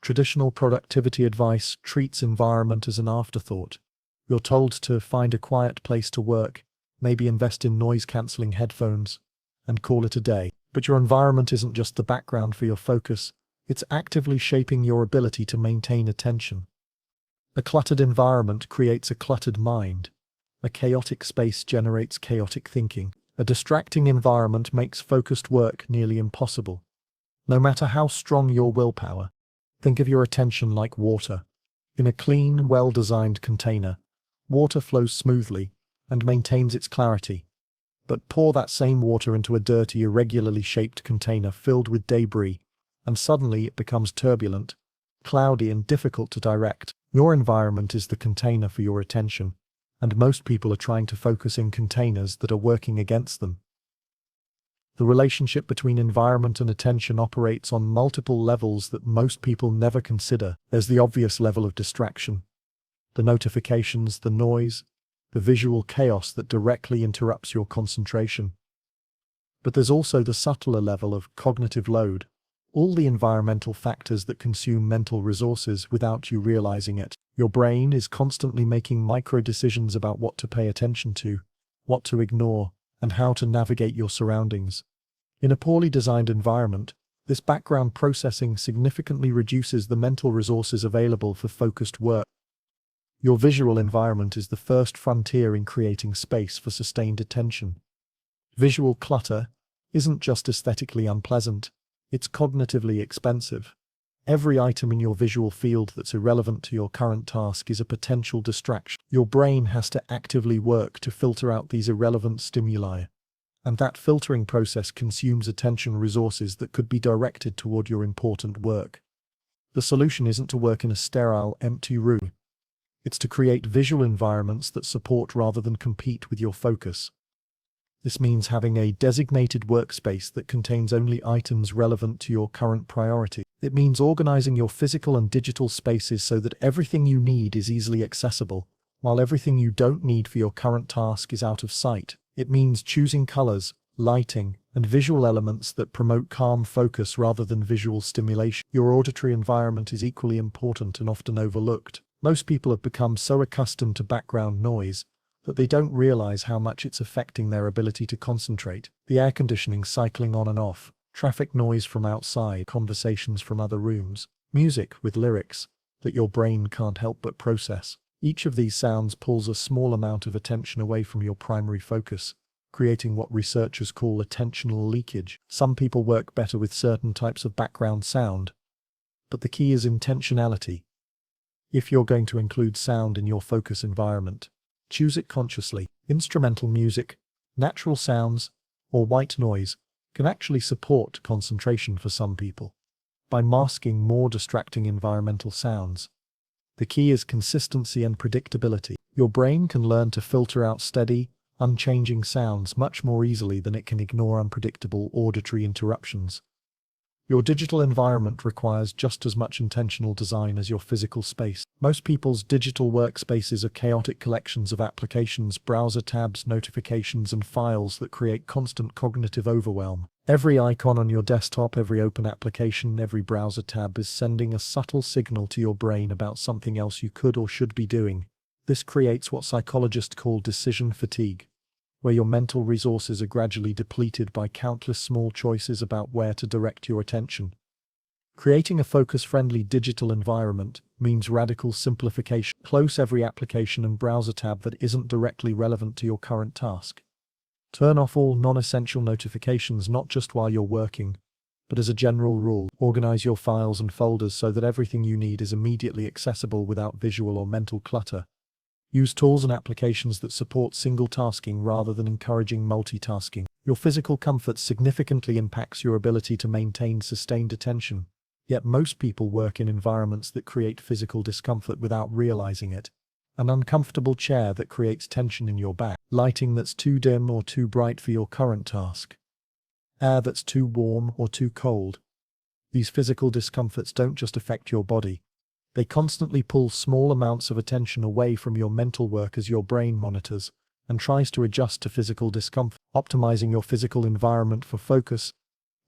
Traditional productivity advice treats environment as an afterthought. You're told to find a quiet place to work, maybe invest in noise-canceling headphones, and call it a day. But your environment isn't just the background for your focus, it's actively shaping your ability to maintain attention. A cluttered environment creates a cluttered mind. A chaotic space generates chaotic thinking. A distracting environment makes focused work nearly impossible. No matter how strong your willpower, think of your attention like water. In a clean, well-designed container, water flows smoothly and maintains its clarity. But pour that same water into a dirty, irregularly shaped container filled with debris, and suddenly it becomes turbulent, cloudy, and difficult to direct. Your environment is the container for your attention, and most people are trying to focus in containers that are working against them. The relationship between environment and attention operates on multiple levels that most people never consider. There's the obvious level of distraction, the notifications, the noise, the visual chaos that directly interrupts your concentration. But there's also the subtler level of cognitive load, all the environmental factors that consume mental resources without you realizing it. Your brain is constantly making micro-decisions about what to pay attention to, what to ignore, and how to navigate your surroundings. In a poorly designed environment, this background processing significantly reduces the mental resources available for focused work. Your visual environment is the first frontier in creating space for sustained attention. Visual clutter isn't just aesthetically unpleasant, it's cognitively expensive. Every item in your visual field that's irrelevant to your current task is a potential distraction. Your brain has to actively work to filter out these irrelevant stimuli, and that filtering process consumes attention resources that could be directed toward your important work. The solution isn't to work in a sterile, empty room. It's to create visual environments that support rather than compete with your focus. This means having a designated workspace that contains only items relevant to your current priority. It means organizing your physical and digital spaces so that everything you need is easily accessible, while everything you don't need for your current task is out of sight. It means choosing colors, lighting, and visual elements that promote calm focus rather than visual stimulation. Your auditory environment is equally important and often overlooked. Most people have become so accustomed to background noise that they don't realize how much it's affecting their ability to concentrate. The air conditioning cycling on and off, traffic noise from outside, conversations from other rooms, music with lyrics that your brain can't help but process. Each of these sounds pulls a small amount of attention away from your primary focus, creating what researchers call attentional leakage. Some people work better with certain types of background sound, but the key is intentionality. If you're going to include sound in your focus environment, choose it consciously. Instrumental music, natural sounds, or white noise can actually support concentration for some people by masking more distracting environmental sounds. The key is consistency and predictability. Your brain can learn to filter out steady, unchanging sounds much more easily than it can ignore unpredictable auditory interruptions. Your digital environment requires just as much intentional design as your physical space. Most people's digital workspaces are chaotic collections of applications, browser tabs, notifications, and files that create constant cognitive overwhelm. Every icon on your desktop, every open application, every browser tab is sending a subtle signal to your brain about something else you could or should be doing. This creates what psychologists call decision fatigue, where your mental resources are gradually depleted by countless small choices about where to direct your attention. Creating a focus-friendly digital environment means radical simplification. Close every application and browser tab that isn't directly relevant to your current task. Turn off all non-essential notifications, not just while you're working, but as a general rule. Organize your files and folders so that everything you need is immediately accessible without visual or mental clutter. Use tools and applications that support single tasking rather than encouraging multitasking. Your physical comfort significantly impacts your ability to maintain sustained attention. Yet most people work in environments that create physical discomfort without realizing it. An uncomfortable chair that creates tension in your back. Lighting that's too dim or too bright for your current task. Air that's too warm or too cold. These physical discomforts don't just affect your body. They constantly pull small amounts of attention away from your mental work as your brain monitors and tries to adjust to physical discomfort. Optimizing your physical environment for focus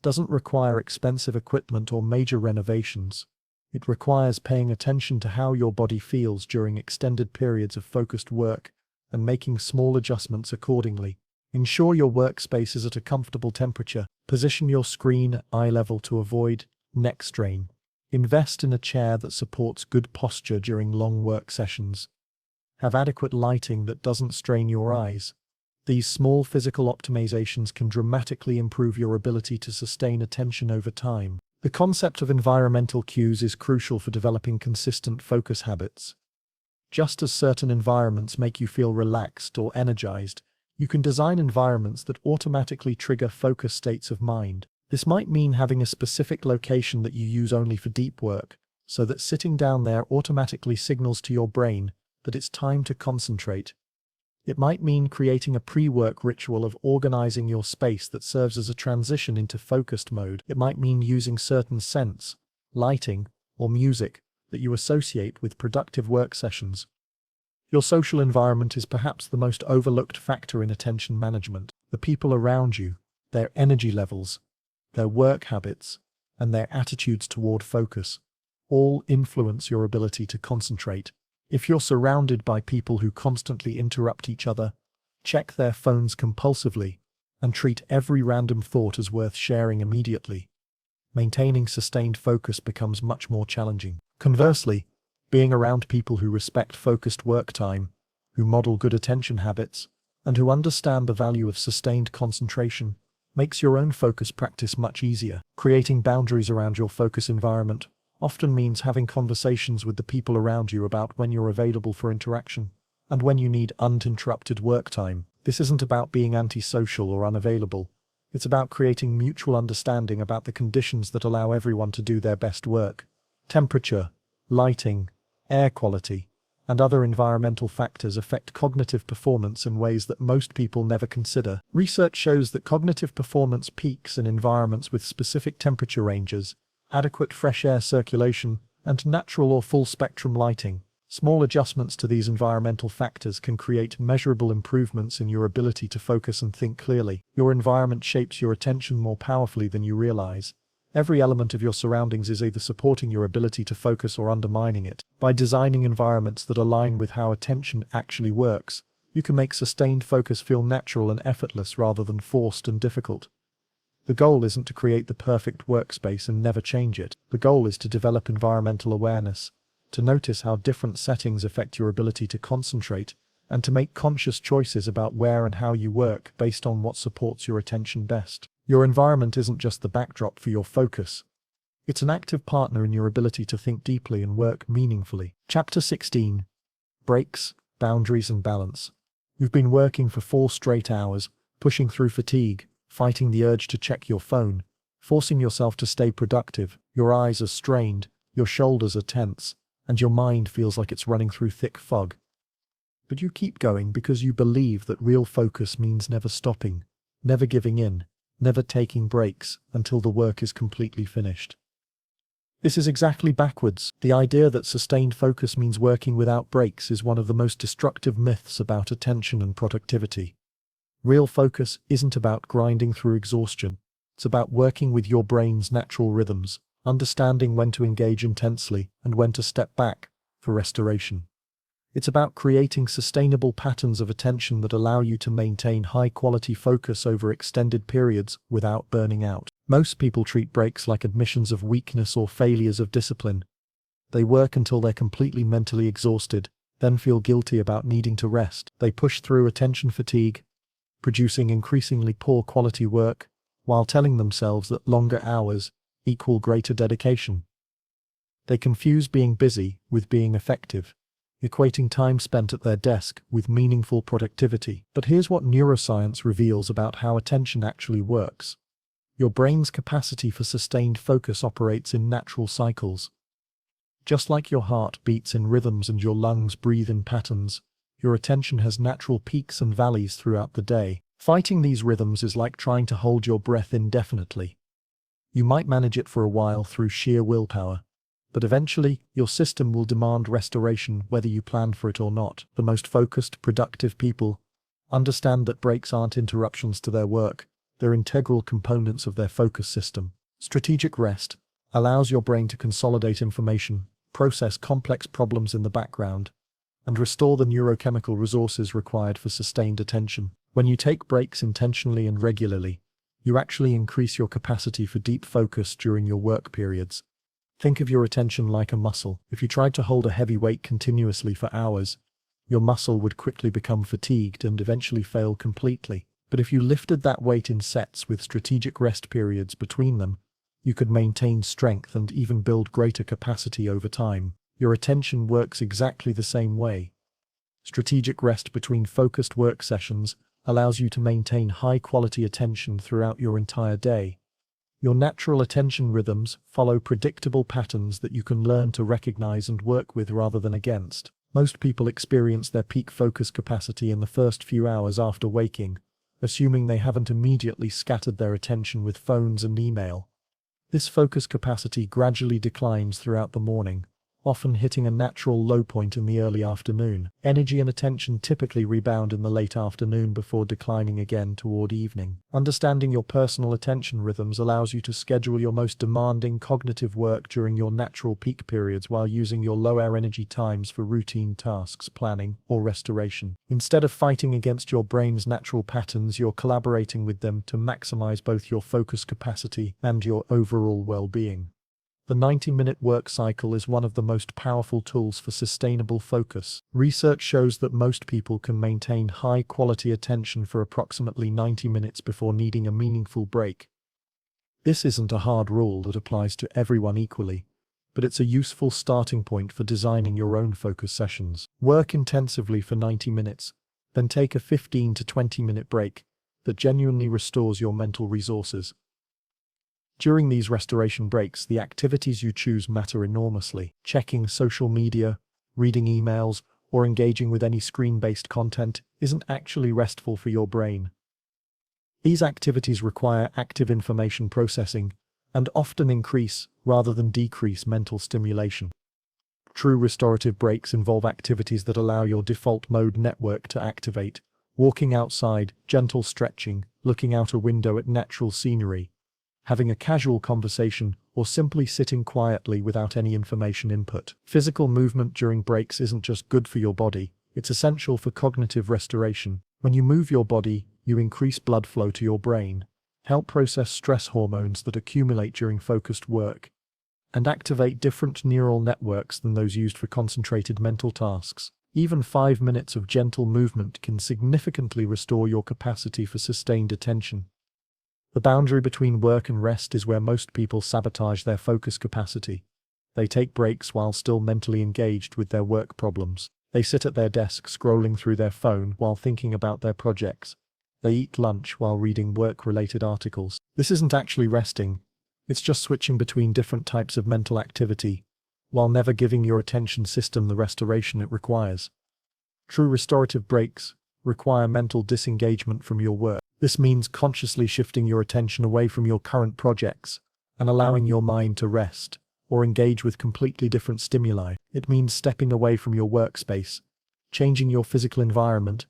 doesn't require expensive equipment or major renovations. It requires paying attention to how your body feels during extended periods of focused work and making small adjustments accordingly. Ensure your workspace is at a comfortable temperature. Position your screen eye level to avoid neck strain. Invest in a chair that supports good posture during long work sessions. Have adequate lighting that doesn't strain your eyes. These small physical optimizations can dramatically improve your ability to sustain attention over time. The concept of environmental cues is crucial for developing consistent focus habits. Just as certain environments make you feel relaxed or energized, you can design environments that automatically trigger focus states of mind. This might mean having a specific location that you use only for deep work, so that sitting down there automatically signals to your brain that it's time to concentrate. It might mean creating a pre-work ritual of organizing your space that serves as a transition into focused mode. It might mean using certain scents, lighting, or music that you associate with productive work sessions. Your social environment is perhaps the most overlooked factor in attention management. The people around you, their energy levels, their work habits, and their attitudes toward focus all influence your ability to concentrate. If you're surrounded by people who constantly interrupt each other, check their phones compulsively, and treat every random thought as worth sharing immediately, maintaining sustained focus becomes much more challenging. Conversely, being around people who respect focused work time, who model good attention habits, and who understand the value of sustained concentration, makes your own focus practice much easier. Creating boundaries around your focus environment often means having conversations with the people around you about when you're available for interaction and when you need uninterrupted work time. This isn't about being antisocial or unavailable. It's about creating mutual understanding about the conditions that allow everyone to do their best work. Temperature, lighting, air quality, and other environmental factors affect cognitive performance in ways that most people never consider. Research shows that cognitive performance peaks in environments with specific temperature ranges, adequate fresh air circulation, and natural or full-spectrum lighting. Small adjustments to these environmental factors can create measurable improvements in your ability to focus and think clearly. Your environment shapes your attention more powerfully than you realize. Every element of your surroundings is either supporting your ability to focus or undermining it. By designing environments that align with how attention actually works, you can make sustained focus feel natural and effortless rather than forced and difficult. The goal isn't to create the perfect workspace and never change it. The goal is to develop environmental awareness, to notice how different settings affect your ability to concentrate, and to make conscious choices about where and how you work based on what supports your attention best. Your environment isn't just the backdrop for your focus. It's an active partner in your ability to think deeply and work meaningfully. Chapter 16. Breaks, Boundaries and Balance. You've been working for 4 straight hours, pushing through fatigue, fighting the urge to check your phone, forcing yourself to stay productive. Your eyes are strained, your shoulders are tense, and your mind feels like it's running through thick fog. But you keep going because you believe that real focus means never stopping, never giving in, never taking breaks until the work is completely finished. This is exactly backwards. The idea that sustained focus means working without breaks is one of the most destructive myths about attention and productivity. Real focus isn't about grinding through exhaustion. It's about working with your brain's natural rhythms, understanding when to engage intensely and when to step back for restoration. It's about creating sustainable patterns of attention that allow you to maintain high-quality focus over extended periods without burning out. Most people treat breaks like admissions of weakness or failures of discipline. They work until they're completely mentally exhausted, then feel guilty about needing to rest. They push through attention fatigue, producing increasingly poor quality work, while telling themselves that longer hours equal greater dedication. They confuse being busy with being effective, equating time spent at their desk with meaningful productivity. But here's what neuroscience reveals about how attention actually works. Your brain's capacity for sustained focus operates in natural cycles. Just like your heart beats in rhythms and your lungs breathe in patterns, your attention has natural peaks and valleys throughout the day. Fighting these rhythms is like trying to hold your breath indefinitely. You might manage it for a while through sheer willpower, but eventually, your system will demand restoration whether you plan for it or not. The most focused, productive people understand that breaks aren't interruptions to their work, they're integral components of their focus system. Strategic rest allows your brain to consolidate information, process complex problems in the background, and restore the neurochemical resources required for sustained attention. When you take breaks intentionally and regularly, You actually increase your capacity for deep focus during your work periods. Think of your attention like a muscle. If you tried to hold a heavy weight continuously for hours, your muscle would quickly become fatigued and eventually fail completely. But if you lifted that weight in sets with strategic rest periods between them, you could maintain strength and even build greater capacity over time. Your attention works exactly the same way. Strategic rest between focused work sessions allows you to maintain high-quality attention throughout your entire day. Your natural attention rhythms follow predictable patterns that you can learn to recognize and work with rather than against. Most people experience their peak focus capacity in the first few hours after waking, assuming they haven't immediately scattered their attention with phones and email. This focus capacity gradually declines throughout the morning, often hitting a natural low point in the early afternoon. Energy and attention typically rebound in the late afternoon before declining again toward evening. Understanding your personal attention rhythms allows you to schedule your most demanding cognitive work during your natural peak periods while using your lower energy times for routine tasks, planning, or restoration. Instead of fighting against your brain's natural patterns, you're collaborating with them to maximize both your focus capacity and your overall well-being. The 90-minute work cycle is one of the most powerful tools for sustainable focus. Research shows that most people can maintain high-quality attention for approximately 90 minutes before needing a meaningful break. This isn't a hard rule that applies to everyone equally, but it's a useful starting point for designing your own focus sessions. Work intensively for 90 minutes, then take a 15 to 20-minute break that genuinely restores your mental resources. During these restoration breaks, the activities you choose matter enormously. Checking social media, reading emails, or engaging with any screen-based content isn't actually restful for your brain. These activities require active information processing and often increase rather than decrease mental stimulation. True restorative breaks involve activities that allow your default mode network to activate. Walking outside, gentle stretching, looking out a window at natural scenery, having a casual conversation, or simply sitting quietly without any information input. Physical movement during breaks isn't just good for your body, it's essential for cognitive restoration. When you move your body, you increase blood flow to your brain, help process stress hormones that accumulate during focused work, and activate different neural networks than those used for concentrated mental tasks. Even 5 minutes of gentle movement can significantly restore your capacity for sustained attention. The boundary between work and rest is where most people sabotage their focus capacity. They take breaks while still mentally engaged with their work problems. They sit at their desk scrolling through their phone while thinking about their projects. They eat lunch while reading work-related articles. This isn't actually resting, it's just switching between different types of mental activity, while never giving your attention system the restoration it requires. True restorative breaks require mental disengagement from your work. This means consciously shifting your attention away from your current projects and allowing your mind to rest or engage with completely different stimuli. It means stepping away from your workspace, changing your physical environment,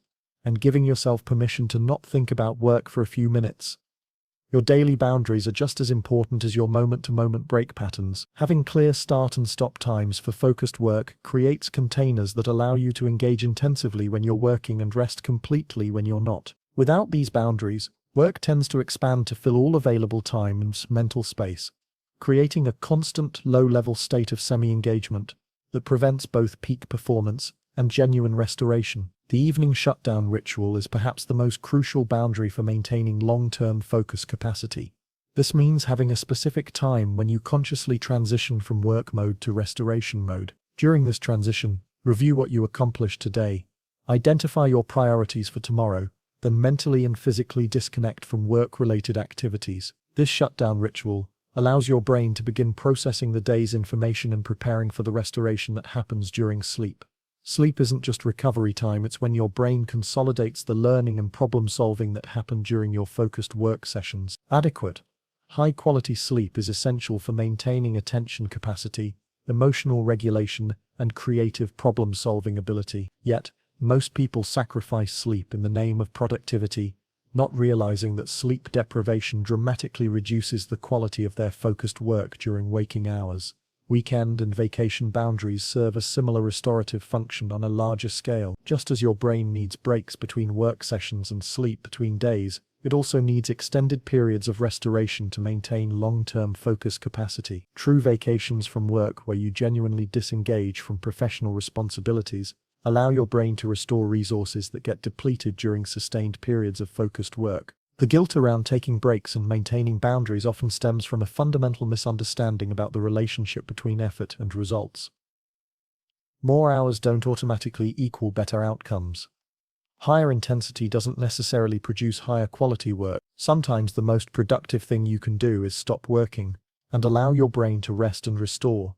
and giving yourself permission to not think about work for a few minutes. Your daily boundaries are just as important as your moment-to-moment break patterns. Having clear start and stop times for focused work creates containers that allow you to engage intensively when you're working and rest completely when you're not. Without these boundaries, work tends to expand to fill all available time and mental space, creating a constant, low-level state of semi-engagement that prevents both peak performance and genuine restoration. The evening shutdown ritual is perhaps the most crucial boundary for maintaining long-term focus capacity. This means having a specific time when you consciously transition from work mode to restoration mode. During this transition, review what you accomplished today, identify your priorities for tomorrow, then mentally and physically disconnect from work-related activities. This shutdown ritual allows your brain to begin processing the day's information and preparing for the restoration that happens during sleep. Sleep isn't just recovery time, it's when your brain consolidates the learning and problem-solving that happened during your focused work sessions. Adequate, high-quality sleep is essential for maintaining attention capacity, emotional regulation, and creative problem-solving ability. Yet, most people sacrifice sleep in the name of productivity, not realizing that sleep deprivation dramatically reduces the quality of their focused work during waking hours. Weekend and vacation boundaries serve a similar restorative function on a larger scale. Just as your brain needs breaks between work sessions and sleep between days, It also needs extended periods of restoration to maintain long-term focus capacity. True vacations from work where you genuinely disengage from professional responsibilities allow your brain to restore resources that get depleted during sustained periods of focused work. The guilt around taking breaks and maintaining boundaries often stems from a fundamental misunderstanding about the relationship between effort and results. More hours don't automatically equal better outcomes. Higher intensity doesn't necessarily produce higher quality work. Sometimes the most productive thing you can do is stop working and allow your brain to rest and restore.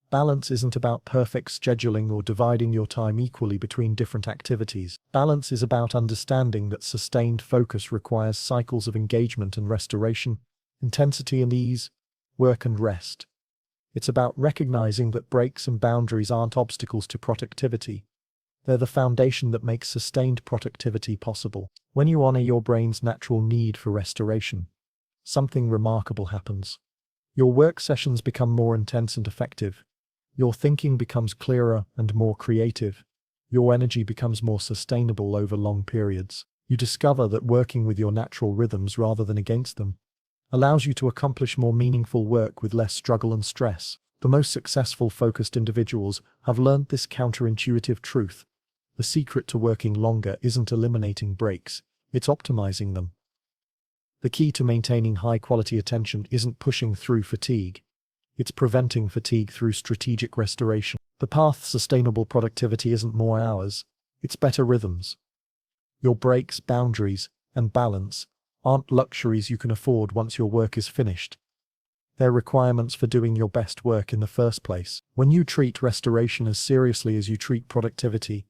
Balance isn't about perfect scheduling or dividing your time equally between different activities. Balance is about understanding that sustained focus requires cycles of engagement and restoration, intensity and ease, work and rest. It's about recognizing that breaks and boundaries aren't obstacles to productivity. They're the foundation that makes sustained productivity possible. When you honor your brain's natural need for restoration, something remarkable happens. Your work sessions become more intense and effective. Your thinking becomes clearer and more creative. Your energy becomes more sustainable over long periods. You discover that working with your natural rhythms rather than against them allows you to accomplish more meaningful work with less struggle and stress. The most successful focused individuals have learned this counterintuitive truth. The secret to working longer isn't eliminating breaks, it's optimizing them. The key to maintaining high-quality attention isn't pushing through fatigue. It's preventing fatigue through strategic restoration. The path to sustainable productivity isn't more hours, it's better rhythms. Your breaks, boundaries, and balance aren't luxuries you can afford once your work is finished. They're requirements for doing your best work in the first place. When you treat restoration as seriously as you treat productivity,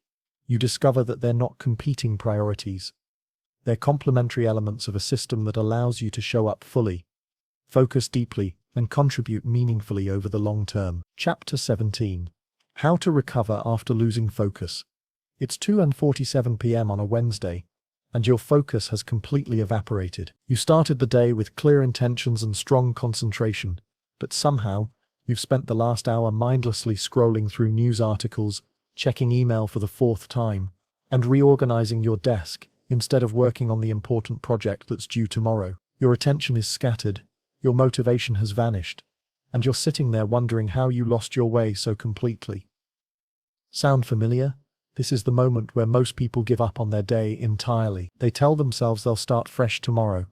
you discover that they're not competing priorities. They're complementary elements of a system that allows you to show up fully, focus deeply, and contribute meaningfully over the long term. Chapter 17. How to recover after losing focus. It's 2:47 p.m. on a Wednesday, and your focus has completely evaporated. You started the day with clear intentions and strong concentration, but somehow, you've spent the last hour mindlessly scrolling through news articles, checking email for the fourth time, and reorganizing your desk instead of working on the important project that's due tomorrow. Your attention is scattered, your motivation has vanished, and you're sitting there wondering how you lost your way so completely. Sound familiar? This is the moment where most people give up on their day entirely. They tell themselves they'll start fresh tomorrow,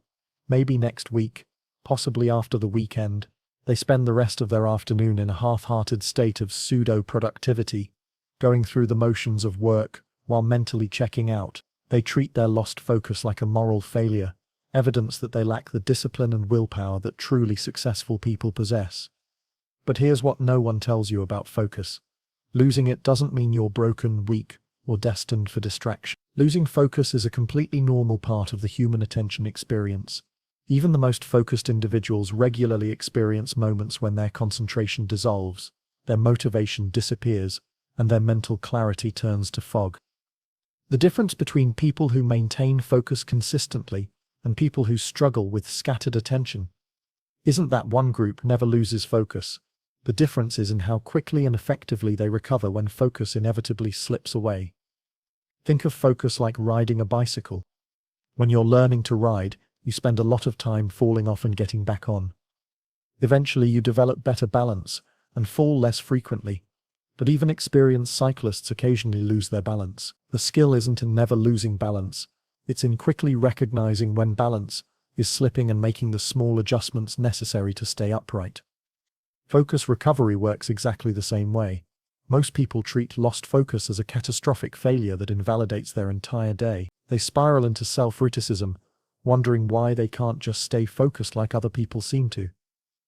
maybe next week, possibly after the weekend. They spend the rest of their afternoon in a half-hearted state of pseudo-productivity, going through the motions of work while mentally checking out. They treat their lost focus like a moral failure, evidence that they lack the discipline and willpower that truly successful people possess. But here's what no one tells you about focus. Losing it doesn't mean you're broken, weak, or destined for distraction. Losing focus is a completely normal part of the human attention experience. Even the most focused individuals regularly experience moments when their concentration dissolves, their motivation disappears, and their mental clarity turns to fog. The difference between people who maintain focus consistently and people who struggle with scattered attention isn't that one group never loses focus. The difference is in how quickly and effectively they recover when focus inevitably slips away. Think of focus like riding a bicycle. When you're learning to ride, you spend a lot of time falling off and getting back on. Eventually you develop better balance and fall less frequently. But even experienced cyclists occasionally lose their balance. The skill isn't in never losing balance. It's in quickly recognizing when balance is slipping and making the small adjustments necessary to stay upright. Focus recovery works exactly the same way. Most people treat lost focus as a catastrophic failure that invalidates their entire day. They spiral into self-criticism, wondering why they can't just stay focused like other people seem to.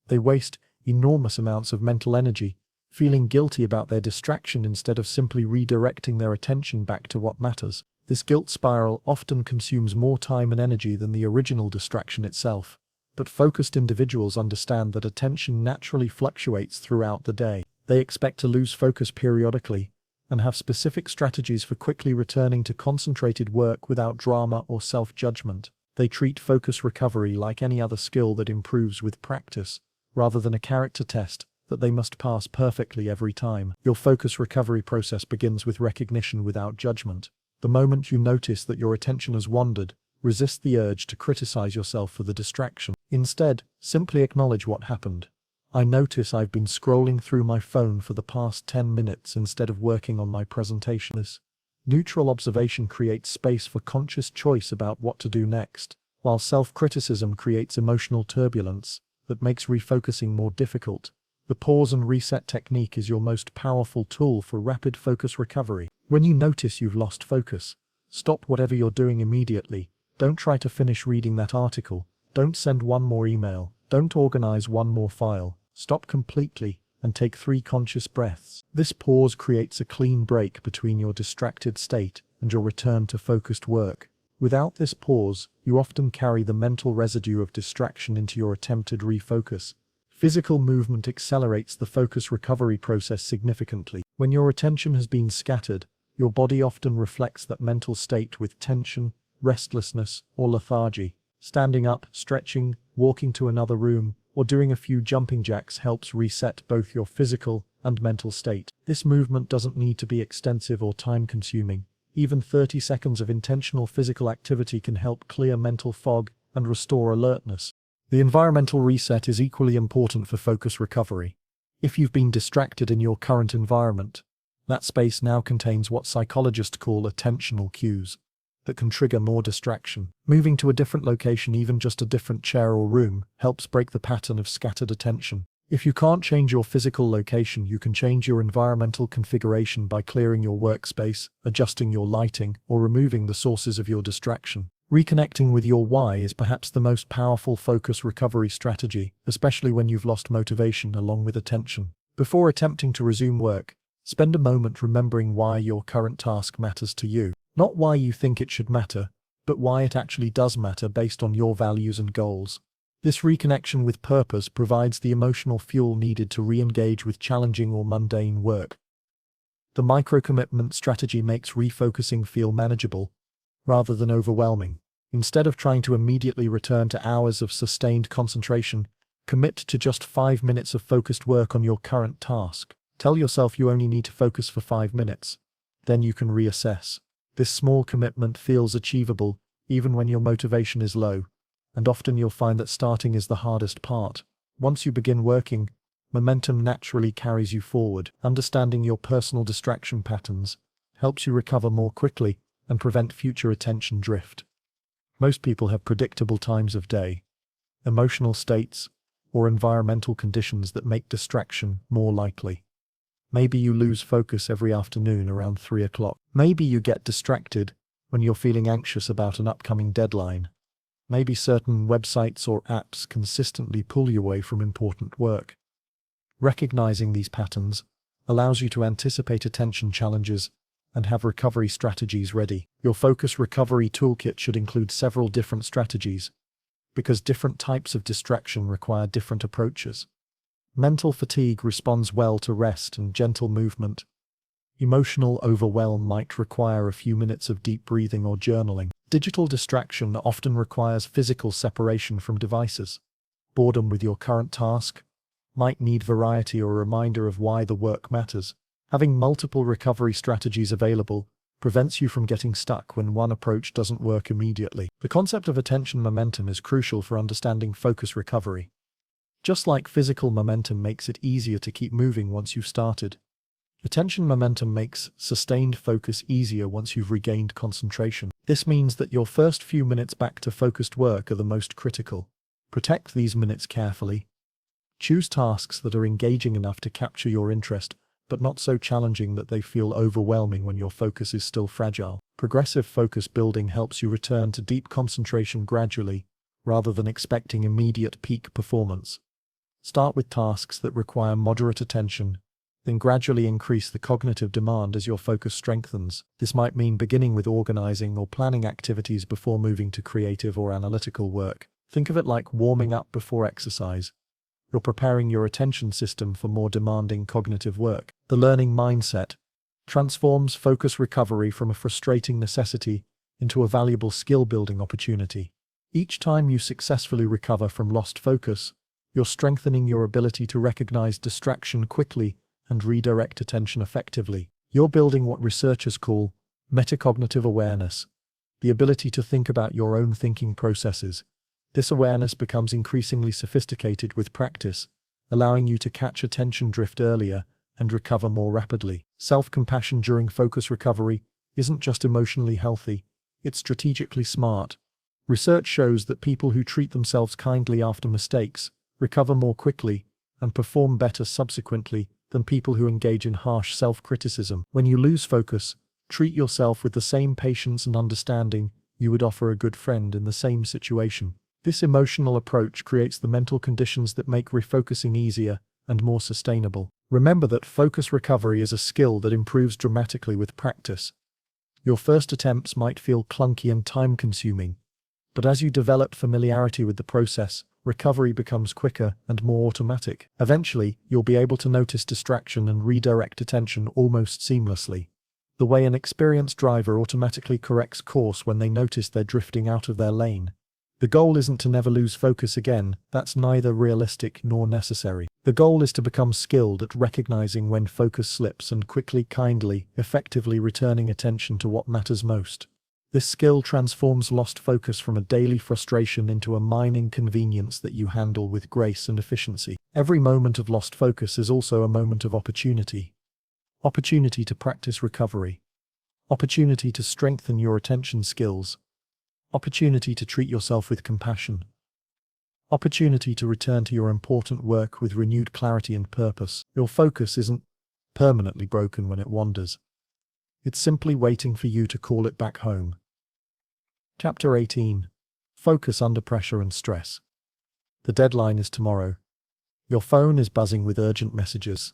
They waste enormous amounts of mental energy, feeling guilty about their distraction instead of simply redirecting their attention back to what matters. This guilt spiral often consumes more time and energy than the original distraction itself. But focused individuals understand that attention naturally fluctuates throughout the day. They expect to lose focus periodically and have specific strategies for quickly returning to concentrated work without drama or self-judgment. They treat focus recovery like any other skill that improves with practice, rather than a character test that they must pass perfectly every time. Your focus recovery process begins with recognition without judgment. The moment you notice that your attention has wandered, Resist the urge to criticize yourself for the distraction. Instead, simply acknowledge what happened. I notice I've been scrolling through my phone for the past 10 minutes instead of working on my presentation. This neutral observation creates space for conscious choice about what to do next, while self-criticism creates emotional turbulence that makes refocusing more difficult. The pause and reset technique is your most powerful tool for rapid focus recovery. When you notice you've lost focus, stop whatever you're doing immediately. Don't try to finish reading that article. Don't send one more email. Don't organize one more file. Stop completely and take 3 conscious breaths. This pause creates a clean break between your distracted state and your return to focused work. Without this pause, you often carry the mental residue of distraction into your attempted refocus. Physical movement accelerates the focus recovery process significantly. When your attention has been scattered, your body often reflects that mental state with tension, restlessness, or lethargy. Standing up, stretching, walking to another room, or doing a few jumping jacks helps reset both your physical and mental state. This movement doesn't need to be extensive or time-consuming. Even 30 seconds of intentional physical activity can help clear mental fog and restore alertness. The environmental reset is equally important for focus recovery. If you've been distracted in your current environment, that space now contains what psychologists call attentional cues that can trigger more distraction. Moving to a different location, even just a different chair or room, helps break the pattern of scattered attention. If you can't change your physical location, you can change your environmental configuration by clearing your workspace, adjusting your lighting, or removing the sources of your distraction. Reconnecting with your why is perhaps the most powerful focus recovery strategy, especially when you've lost motivation along with attention. Before attempting to resume work, spend a moment remembering why your current task matters to you. Not why you think it should matter, but why it actually does matter based on your values and goals. This reconnection with purpose provides the emotional fuel needed to re-engage with challenging or mundane work. The micro-commitment strategy makes refocusing feel manageable, rather than overwhelming. Instead of trying to immediately return to hours of sustained concentration, commit to just 5 minutes of focused work on your current task. Tell yourself you only need to focus for 5 minutes. Then you can reassess. This small commitment feels achievable, even when your motivation is low, and often you'll find that starting is the hardest part. Once you begin working, momentum naturally carries you forward. Understanding your personal distraction patterns helps you recover more quickly and prevent future attention drift. Most people have predictable times of day, emotional states, or environmental conditions that make distraction more likely. Maybe you lose focus every afternoon around 3 o'clock. Maybe you get distracted when you're feeling anxious about an upcoming deadline. Maybe certain websites or apps consistently pull you away from important work. Recognizing these patterns allows you to anticipate attention challenges and have recovery strategies ready. Your focus recovery toolkit should include several different strategies, because different types of distraction require different approaches. Mental fatigue responds well to rest and gentle movement. Emotional overwhelm might require a few minutes of deep breathing or journaling. Digital distraction often requires physical separation from devices. Boredom with your current task might need variety or a reminder of why the work matters. Having multiple recovery strategies available prevents you from getting stuck when one approach doesn't work immediately. The concept of attention momentum is crucial for understanding focus recovery. Just like physical momentum makes it easier to keep moving once you've started, attention momentum makes sustained focus easier once you've regained concentration. This means that your first few minutes back to focused work are the most critical. Protect these minutes carefully. Choose tasks that are engaging enough to capture your interest, but not so challenging that they feel overwhelming when your focus is still fragile. Progressive focus building helps you return to deep concentration gradually, rather than expecting immediate peak performance. Start with tasks that require moderate attention, then gradually increase the cognitive demand as your focus strengthens. This might mean beginning with organizing or planning activities before moving to creative or analytical work. Think of it like warming up before exercise. You're preparing your attention system for more demanding cognitive work. The learning mindset transforms focus recovery from a frustrating necessity into a valuable skill-building opportunity. Each time you successfully recover from lost focus, you're strengthening your ability to recognize distraction quickly and redirect attention effectively. You're building what researchers call metacognitive awareness, the ability to think about your own thinking processes. This awareness becomes increasingly sophisticated with practice, allowing you to catch attention drift earlier and recover more rapidly. Self-compassion during focus recovery isn't just emotionally healthy, it's strategically smart. Research shows that people who treat themselves kindly after mistakes recover more quickly and perform better subsequently than people who engage in harsh self-criticism. When you lose focus, treat yourself with the same patience and understanding you would offer a good friend in the same situation. This emotional approach creates the mental conditions that make refocusing easier and more sustainable. Remember that focus recovery is a skill that improves dramatically with practice. Your first attempts might feel clunky and time-consuming, but as you develop familiarity with the process, recovery becomes quicker and more automatic. Eventually, you'll be able to notice distraction and redirect attention almost seamlessly, the way an experienced driver automatically corrects course when they notice they're drifting out of their lane. The goal isn't to never lose focus again, that's neither realistic nor necessary. The goal is to become skilled at recognizing when focus slips and quickly, kindly, effectively returning attention to what matters most. This skill transforms lost focus from a daily frustration into a minor inconvenience that you handle with grace and efficiency. Every moment of lost focus is also a moment of opportunity. Opportunity to practice recovery. Opportunity to strengthen your attention skills. Opportunity to treat yourself with compassion. Opportunity to return to your important work with renewed clarity and purpose. Your focus isn't permanently broken when it wanders. It's simply waiting for you to call it back home. Chapter 18. Focus under pressure and stress. The deadline is tomorrow. Your phone is buzzing with urgent messages.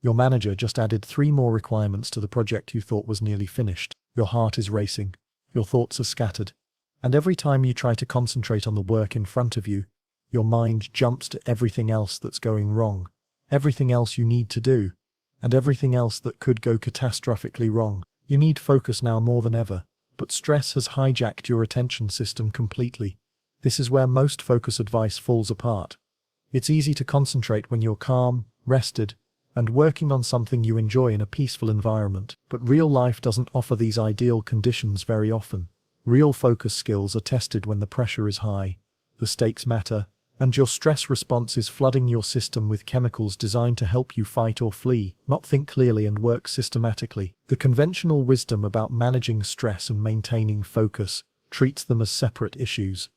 Your manager just added 3 more requirements to the project you thought was nearly finished. Your heart is racing. Your thoughts are scattered. And every time you try to concentrate on the work in front of you, your mind jumps to everything else that's going wrong, everything else you need to do, and everything else that could go catastrophically wrong. You need focus now more than ever, but stress has hijacked your attention system completely. This is where most focus advice falls apart. It's easy to concentrate when you're calm, rested, and working on something you enjoy in a peaceful environment. But real life doesn't offer these ideal conditions very often. Real focus skills are tested when the pressure is high, the stakes matter, and your stress response is flooding your system with chemicals designed to help you fight or flee, not think clearly and work systematically. The conventional wisdom about managing stress and maintaining focus treats them as separate issues.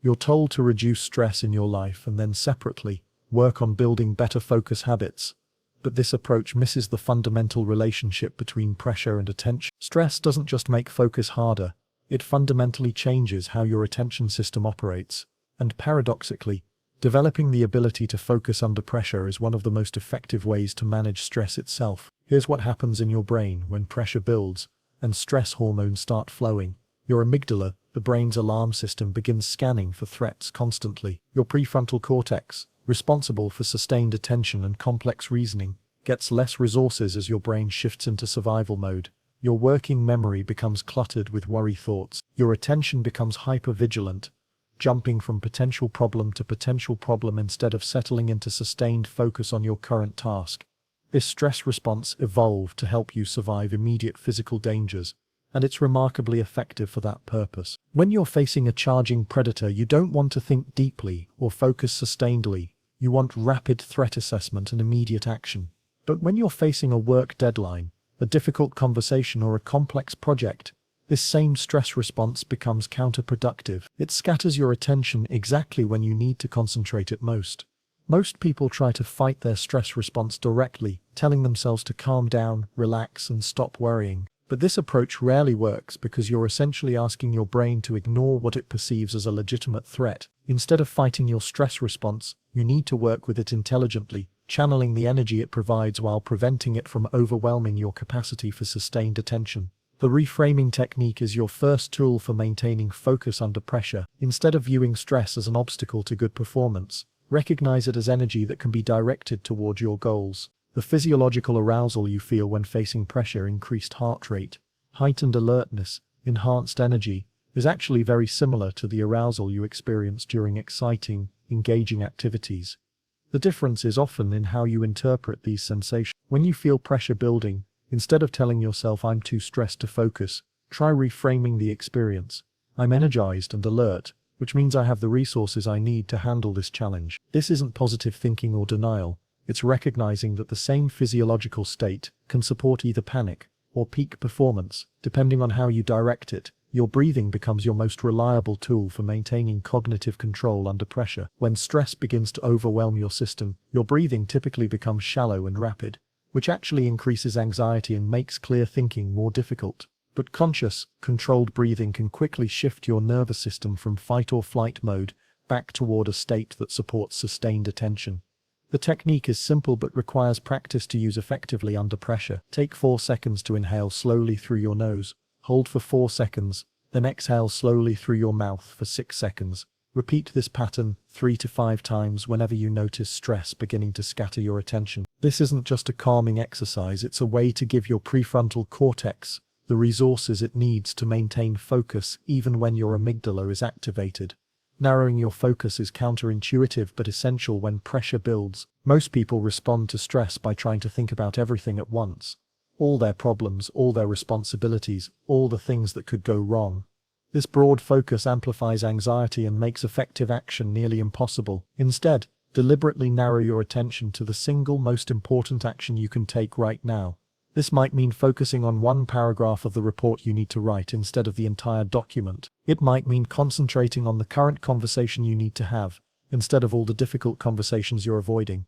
You're told to reduce stress in your life and then separately work on building better focus habits. But this approach misses the fundamental relationship between pressure and attention. Stress doesn't just make focus harder, it fundamentally changes how your attention system operates. And paradoxically, developing the ability to focus under pressure is one of the most effective ways to manage stress itself. Here's what happens in your brain when pressure builds and stress hormones start flowing. Your amygdala, the brain's alarm system, begins scanning for threats constantly. Your prefrontal cortex, responsible for sustained attention and complex reasoning, gets less resources as your brain shifts into survival mode. Your working memory becomes cluttered with worry thoughts. Your attention becomes hypervigilant, jumping from potential problem to potential problem instead of settling into sustained focus on your current task. This stress response evolved to help you survive immediate physical dangers, and it's remarkably effective for that purpose. When you're facing a charging predator, you don't want to think deeply or focus sustainedly. You want rapid threat assessment and immediate action. But when you're facing a work deadline, a difficult conversation, or a complex project, this same stress response becomes counterproductive. It scatters your attention exactly when you need to concentrate it most. Most people try to fight their stress response directly, telling themselves to calm down, relax, and stop worrying. But this approach rarely works because you're essentially asking your brain to ignore what it perceives as a legitimate threat. Instead of fighting your stress response, you need to work with it intelligently, channeling the energy it provides while preventing it from overwhelming your capacity for sustained attention. The reframing technique is your first tool for maintaining focus under pressure. Instead of viewing stress as an obstacle to good performance, recognize it as energy that can be directed toward your goals. The physiological arousal you feel when facing pressure, increased heart rate, heightened alertness, enhanced energy, is actually very similar to the arousal you experience during exciting, engaging activities. The difference is often in how you interpret these sensations. When you feel pressure building, instead of telling yourself "I'm too stressed to focus," Try reframing the experience. I'm energized and alert, which means I have the resources I need to handle this challenge. This isn't positive thinking or denial. It's recognizing that the same physiological state can support either panic or peak performance, depending on how you direct it. Your breathing becomes your most reliable tool for maintaining cognitive control under pressure. When stress begins to overwhelm your system, your breathing typically becomes shallow and rapid, which actually increases anxiety and makes clear thinking more difficult. But conscious, controlled breathing can quickly shift your nervous system from fight or flight mode back toward a state that supports sustained attention. The technique is simple but requires practice to use effectively under pressure. Take 4 seconds to inhale slowly through your nose. Hold for 4 seconds, then exhale slowly through your mouth for 6 seconds. Repeat this pattern 3 to 5 times whenever you notice stress beginning to scatter your attention. This isn't just a calming exercise, it's a way to give your prefrontal cortex the resources it needs to maintain focus even when your amygdala is activated. Narrowing your focus is counterintuitive but essential when pressure builds. Most people respond to stress by trying to think about everything at once. All their problems, all their responsibilities, all the things that could go wrong. This broad focus amplifies anxiety and makes effective action nearly impossible. Instead, deliberately narrow your attention to the single most important action you can take right now. This might mean focusing on one paragraph of the report you need to write instead of the entire document. It might mean concentrating on the current conversation you need to have, instead of all the difficult conversations you're avoiding.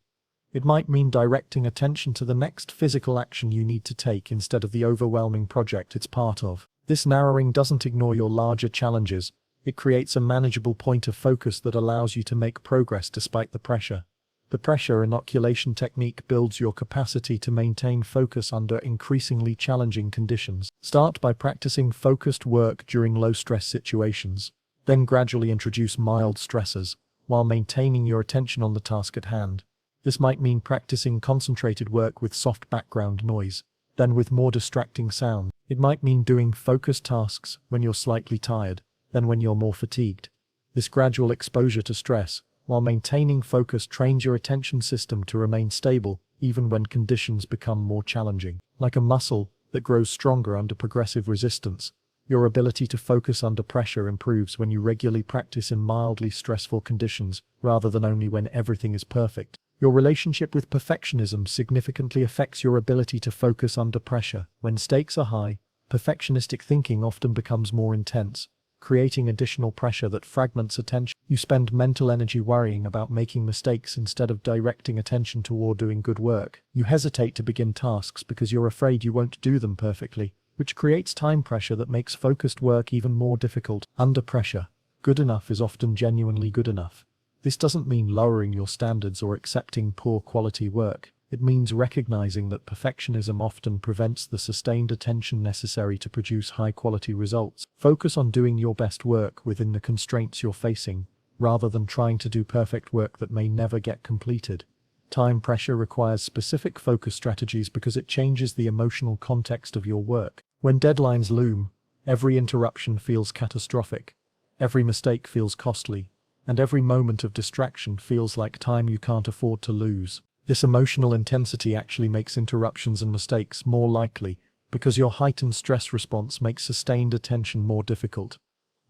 It might mean directing attention to the next physical action you need to take instead of the overwhelming project it's part of. This narrowing doesn't ignore your larger challenges. It creates a manageable point of focus that allows you to make progress despite the pressure. The pressure inoculation technique builds your capacity to maintain focus under increasingly challenging conditions. Start by practicing focused work during low-stress situations. Then gradually introduce mild stressors, while maintaining your attention on the task at hand. This might mean practicing concentrated work with soft background noise, then with more distracting sound. It might mean doing focused tasks when you're slightly tired, then when you're more fatigued. This gradual exposure to stress, while maintaining focus, trains your attention system to remain stable even when conditions become more challenging. Like a muscle that grows stronger under progressive resistance, your ability to focus under pressure improves when you regularly practice in mildly stressful conditions rather than only when everything is perfect. Your relationship with perfectionism significantly affects your ability to focus under pressure. When stakes are high, perfectionistic thinking often becomes more intense, creating additional pressure that fragments attention. You spend mental energy worrying about making mistakes instead of directing attention toward doing good work. You hesitate to begin tasks because you're afraid you won't do them perfectly, which creates time pressure that makes focused work even more difficult. Under pressure, good enough is often genuinely good enough. This doesn't mean lowering your standards or accepting poor quality work. It means recognizing that perfectionism often prevents the sustained attention necessary to produce high-quality results. Focus on doing your best work within the constraints you're facing, rather than trying to do perfect work that may never get completed. Time pressure requires specific focus strategies because it changes the emotional context of your work. When deadlines loom, every interruption feels catastrophic, every mistake feels costly, and every moment of distraction feels like time you can't afford to lose. This emotional intensity actually makes interruptions and mistakes more likely because your heightened stress response makes sustained attention more difficult.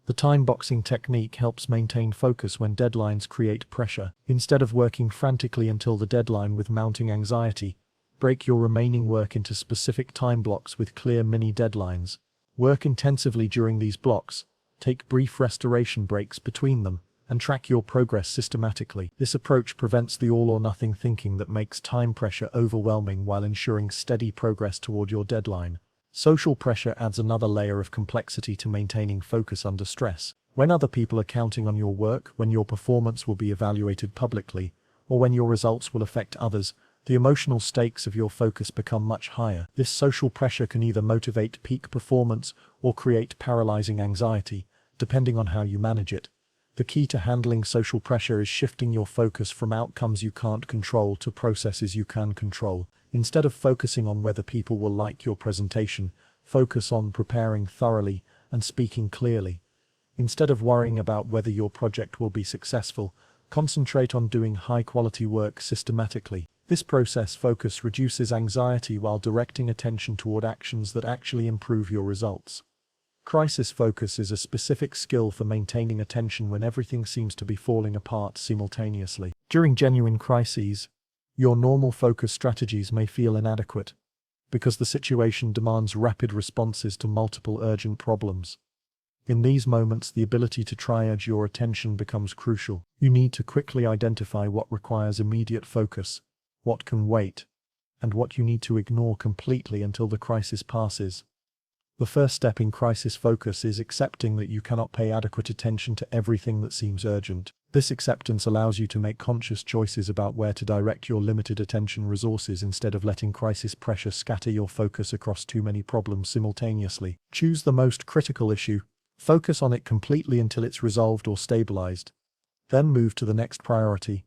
The time boxing technique helps maintain focus when deadlines create pressure. Instead of working frantically until the deadline with mounting anxiety, break your remaining work into specific time blocks with clear mini deadlines. Work intensively during these blocks, take brief restoration breaks between them, and track your progress systematically. This approach prevents the all-or-nothing thinking that makes time pressure overwhelming while ensuring steady progress toward your deadline. Social pressure adds another layer of complexity to maintaining focus under stress. When other people are counting on your work, when your performance will be evaluated publicly, or when your results will affect others, the emotional stakes of your focus become much higher. This social pressure can either motivate peak performance or create paralyzing anxiety, depending on how you manage it. The key to handling social pressure is shifting your focus from outcomes you can't control to processes you can control. Instead of focusing on whether people will like your presentation, focus on preparing thoroughly and speaking clearly. Instead of worrying about whether your project will be successful, concentrate on doing high-quality work systematically. This process focus reduces anxiety while directing attention toward actions that actually improve your results. Crisis focus is a specific skill for maintaining attention when everything seems to be falling apart simultaneously. During genuine crises, your normal focus strategies may feel inadequate because the situation demands rapid responses to multiple urgent problems. In these moments, the ability to triage your attention becomes crucial. You need to quickly identify what requires immediate focus, what can wait, and what you need to ignore completely until the crisis passes. The first step in crisis focus is accepting that you cannot pay adequate attention to everything that seems urgent. This acceptance allows you to make conscious choices about where to direct your limited attention resources instead of letting crisis pressure scatter your focus across too many problems simultaneously. Choose the most critical issue, focus on it completely until it's resolved or stabilized. Then move to the next priority.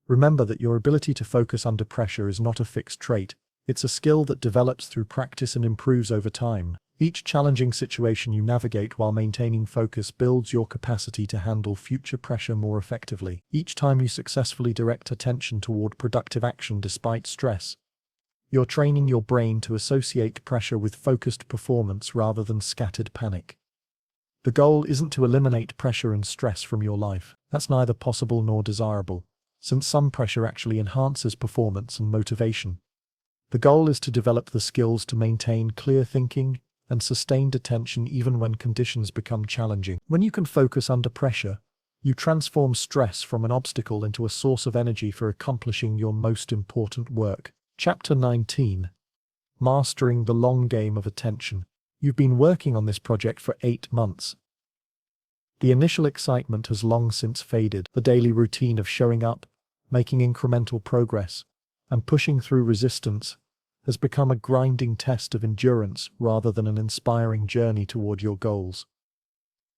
Remember that your ability to focus under pressure is not a fixed trait. It's a skill that develops through practice and improves over time. Each challenging situation you navigate while maintaining focus builds your capacity to handle future pressure more effectively. Each time you successfully direct attention toward productive action despite stress, you're training your brain to associate pressure with focused performance rather than scattered panic. The goal isn't to eliminate pressure and stress from your life. That's neither possible nor desirable, since some pressure actually enhances performance and motivation. The goal is to develop the skills to maintain clear thinking and sustained attention even when conditions become challenging. When you can focus under pressure, you transform stress from an obstacle into a source of energy for accomplishing your most important work. Chapter 19. Mastering the Long Game of Attention. You've been working on this project for 8 months. The initial excitement has long since faded. The daily routine of showing up, making incremental progress, and pushing through resistance has become a grinding test of endurance rather than an inspiring journey toward your goals.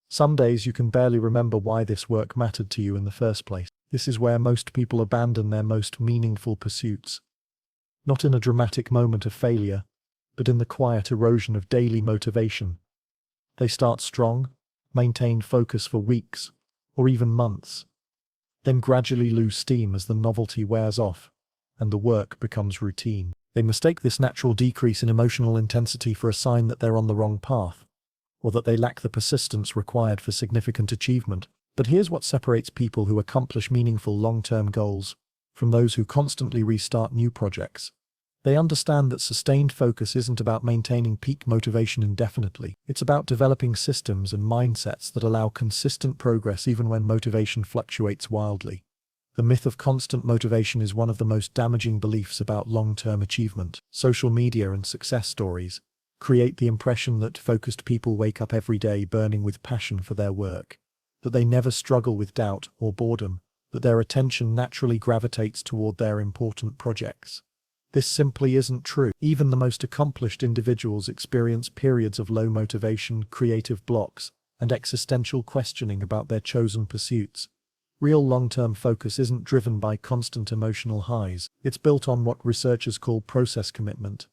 Some days you can barely remember why this work mattered to you in the first place. This is where most people abandon their most meaningful pursuits. Not in a dramatic moment of failure, but in the quiet erosion of daily motivation. They start strong, maintain focus for weeks, or even months, then gradually lose steam as the novelty wears off, and the work becomes routine. They mistake this natural decrease in emotional intensity for a sign that they're on the wrong path, or that they lack the persistence required for significant achievement. But here's what separates people who accomplish meaningful long-term goals from those who constantly restart new projects. They understand that sustained focus isn't about maintaining peak motivation indefinitely. It's about developing systems and mindsets that allow consistent progress even when motivation fluctuates wildly. The myth of constant motivation is one of the most damaging beliefs about long-term achievement. Social media and success stories create the impression that focused people wake up every day burning with passion for their work, that they never struggle with doubt or boredom, that their attention naturally gravitates toward their important projects. This simply isn't true. Even the most accomplished individuals experience periods of low motivation, creative blocks, and existential questioning about their chosen pursuits. Real long-term focus isn't driven by constant emotional highs. It's built on what researchers call process commitment,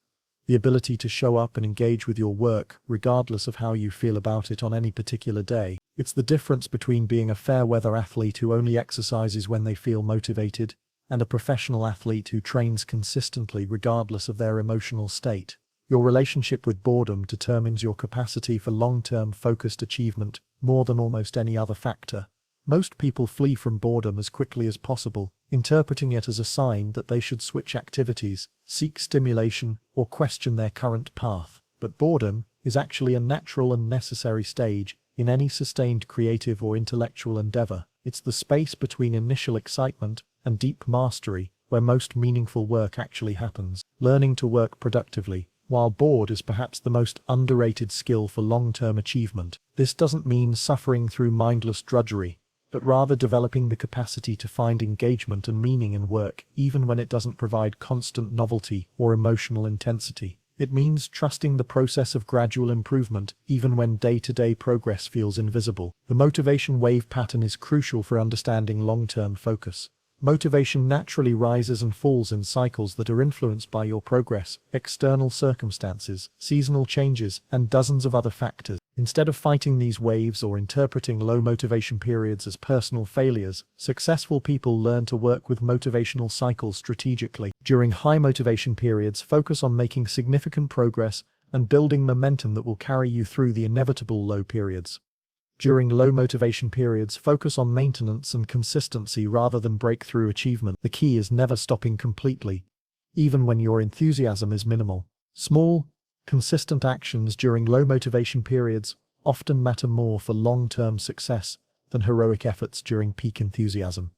the ability to show up and engage with your work regardless of how you feel about it on any particular day. It's the difference between being a fair-weather athlete who only exercises when they feel motivated and a professional athlete who trains consistently regardless of their emotional state. Your relationship with boredom determines your capacity for long-term focused achievement more than almost any other factor. Most people flee from boredom as quickly as possible, interpreting it as a sign that they should switch activities, seek stimulation, or question their current path. But boredom is actually a natural and necessary stage in any sustained creative or intellectual endeavor. It's the space between initial excitement and deep mastery where most meaningful work actually happens. Learning to work productively while bored is perhaps the most underrated skill for long-term achievement. This doesn't mean suffering through mindless drudgery, but rather developing the capacity to find engagement and meaning in work even when it doesn't provide constant novelty or emotional intensity. It means trusting the process of gradual improvement even when day-to-day progress feels invisible. The motivation wave pattern is crucial for understanding long-term focus. Motivation naturally rises and falls in cycles that are influenced by your progress, external circumstances, seasonal changes, and dozens of other factors. Instead of fighting these waves or interpreting low motivation periods as personal failures, successful people learn to work with motivational cycles strategically. During high motivation periods, focus on making significant progress and building momentum that will carry you through the inevitable low periods. During low motivation periods, focus on maintenance and consistency rather than breakthrough achievement. The key is never stopping completely, even when your enthusiasm is minimal. Small, consistent actions during low motivation periods often matter more for long-term success than heroic efforts during peak enthusiasm.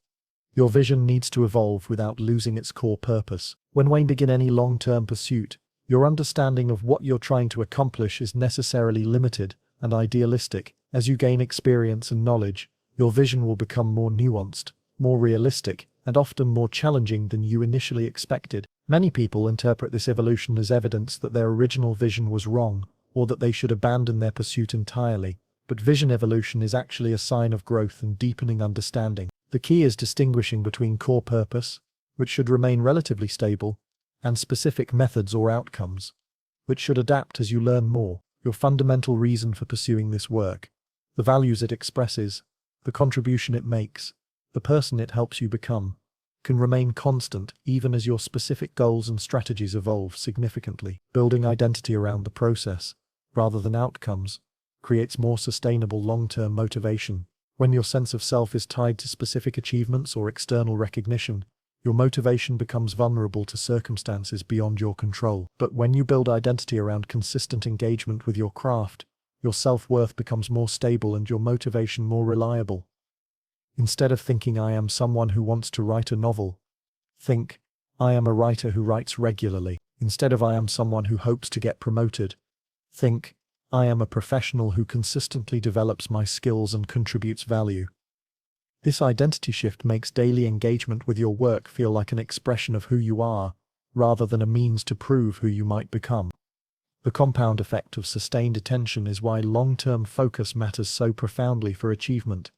Your vision needs to evolve without losing its core purpose. When we begin any long-term pursuit, your understanding of what you're trying to accomplish is necessarily limited and idealistic. As you gain experience and knowledge, your vision will become more nuanced, more realistic, and often more challenging than you initially expected. Many people interpret this evolution as evidence that their original vision was wrong, or that they should abandon their pursuit entirely. But vision evolution is actually a sign of growth and deepening understanding. The key is distinguishing between core purpose, which should remain relatively stable, and specific methods or outcomes, which should adapt as you learn more. Your fundamental reason for pursuing this work, the values it expresses, the contribution it makes, the person it helps you become, can remain constant even as your specific goals and strategies evolve significantly. Building identity around the process, rather than outcomes, creates more sustainable long-term motivation. When your sense of self is tied to specific achievements or external recognition, your motivation becomes vulnerable to circumstances beyond your control. But when you build identity around consistent engagement with your craft, your self-worth becomes more stable and your motivation more reliable. Instead of thinking I am someone who wants to write a novel, think, I am a writer who writes regularly. Instead of I am someone who hopes to get promoted, think, I am a professional who consistently develops my skills and contributes value. This identity shift makes daily engagement with your work feel like an expression of who you are, rather than a means to prove who you might become. The compound effect of sustained attention is why long-term focus matters so profoundly for achievement.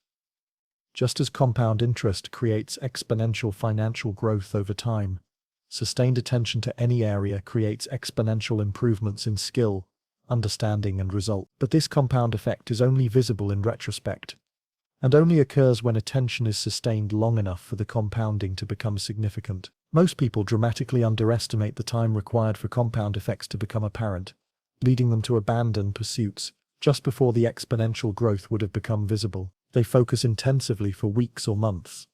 Just as compound interest creates exponential financial growth over time, sustained attention to any area creates exponential improvements in skill, understanding, and result. But this compound effect is only visible in retrospect, and only occurs when attention is sustained long enough for the compounding to become significant. Most people dramatically underestimate the time required for compound effects to become apparent, leading them to abandon pursuits just before the exponential growth would have become visible. They focus intensively for weeks or months,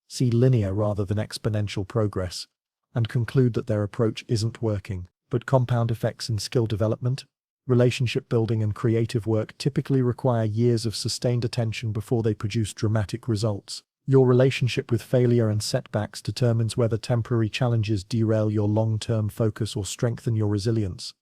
see linear rather than exponential progress, and conclude that their approach isn't working. But compound effects in skill development, relationship building, and creative work typically require years of sustained attention before they produce dramatic results. Your relationship with failure and setbacks determines whether temporary challenges derail your long-term focus or strengthen your resilience.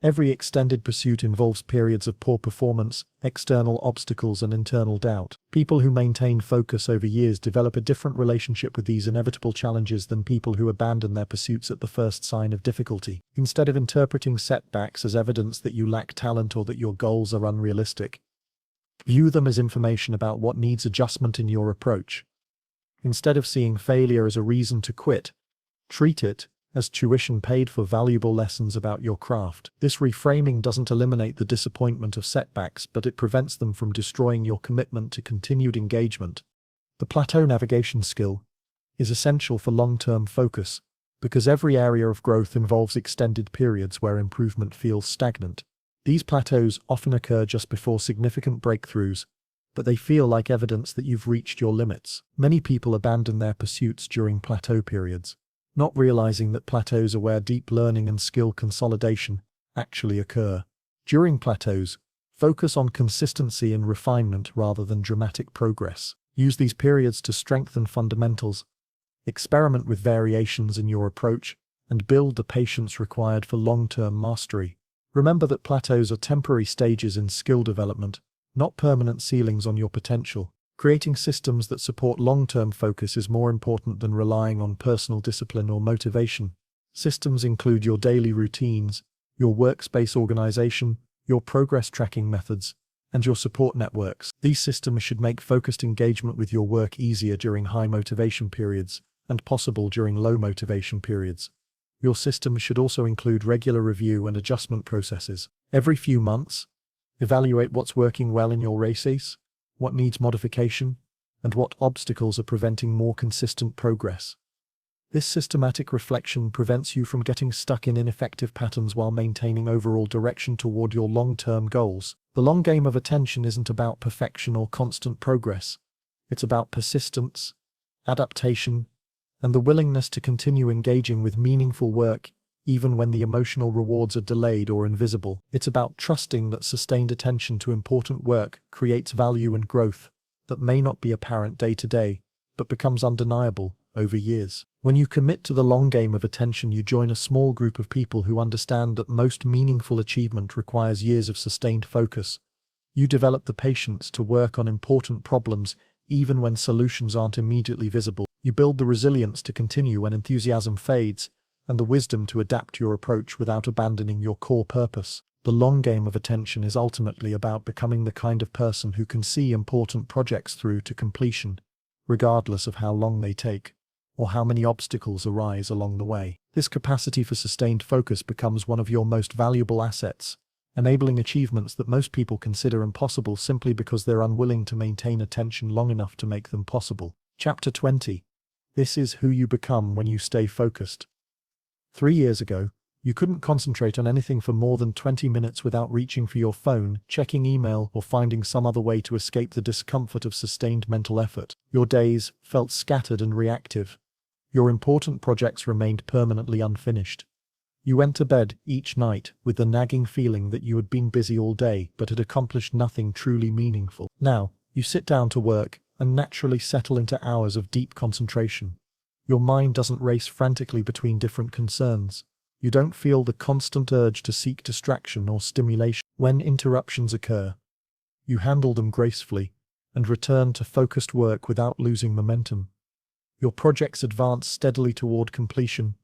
Every extended pursuit involves periods of poor performance, external obstacles, and internal doubt. People who maintain focus over years develop a different relationship with these inevitable challenges than people who abandon their pursuits at the first sign of difficulty. Instead of interpreting setbacks as evidence that you lack talent or that your goals are unrealistic, view them as information about what needs adjustment in your approach. Instead of seeing failure as a reason to quit, treat it as tuition paid for valuable lessons about your craft. This reframing doesn't eliminate the disappointment of setbacks, but it prevents them from destroying your commitment to continued engagement. The plateau navigation skill is essential for long-term focus, because every area of growth involves extended periods where improvement feels stagnant. These plateaus often occur just before significant breakthroughs, but they feel like evidence that you've reached your limits. Many people abandon their pursuits during plateau periods, not realizing that plateaus are where deep learning and skill consolidation actually occur. During plateaus, focus on consistency and refinement rather than dramatic progress. Use these periods to strengthen fundamentals, experiment with variations in your approach, and build the patience required for long-term mastery. Remember that plateaus are temporary stages in skill development, not permanent ceilings on your potential. Creating systems that support long-term focus is more important than relying on personal discipline or motivation. Systems include your daily routines, your workspace organization, your progress tracking methods, and your support networks. These systems should make focused engagement with your work easier during high motivation periods and possible during low motivation periods. Your system should also include regular review and adjustment processes. Every few months, evaluate what's working well in your races, what needs modification, and what obstacles are preventing more consistent progress. This systematic reflection prevents you from getting stuck in ineffective patterns while maintaining overall direction toward your long-term goals. The long game of attention isn't about perfection or constant progress. It's about persistence, adaptation, and the willingness to continue engaging with meaningful work even when the emotional rewards are delayed or invisible. It's about trusting that sustained attention to important work creates value and growth that may not be apparent day to day, but becomes undeniable over years. When you commit to the long game of attention, you join a small group of people who understand that most meaningful achievement requires years of sustained focus. You develop the patience to work on important problems even when solutions aren't immediately visible. You build the resilience to continue when enthusiasm fades, and the wisdom to adapt your approach without abandoning your core purpose. The long game of attention is ultimately about becoming the kind of person who can see important projects through to completion, regardless of how long they take, or how many obstacles arise along the way. This capacity for sustained focus becomes one of your most valuable assets, enabling achievements that most people consider impossible simply because they're unwilling to maintain attention long enough to make them possible. Chapter 20. This is who you become when you stay focused. 3 years ago, you couldn't concentrate on anything for more than 20 minutes without reaching for your phone, checking email, or finding some other way to escape the discomfort of sustained mental effort. Your days felt scattered and reactive. Your important projects remained permanently unfinished. You went to bed each night with the nagging feeling that you had been busy all day but had accomplished nothing truly meaningful. Now, you sit down to work and naturally settle into hours of deep concentration. Your mind doesn't race frantically between different concerns. You don't feel the constant urge to seek distraction or stimulation. When interruptions occur, you handle them gracefully and return to focused work without losing momentum. Your projects advance steadily toward completion.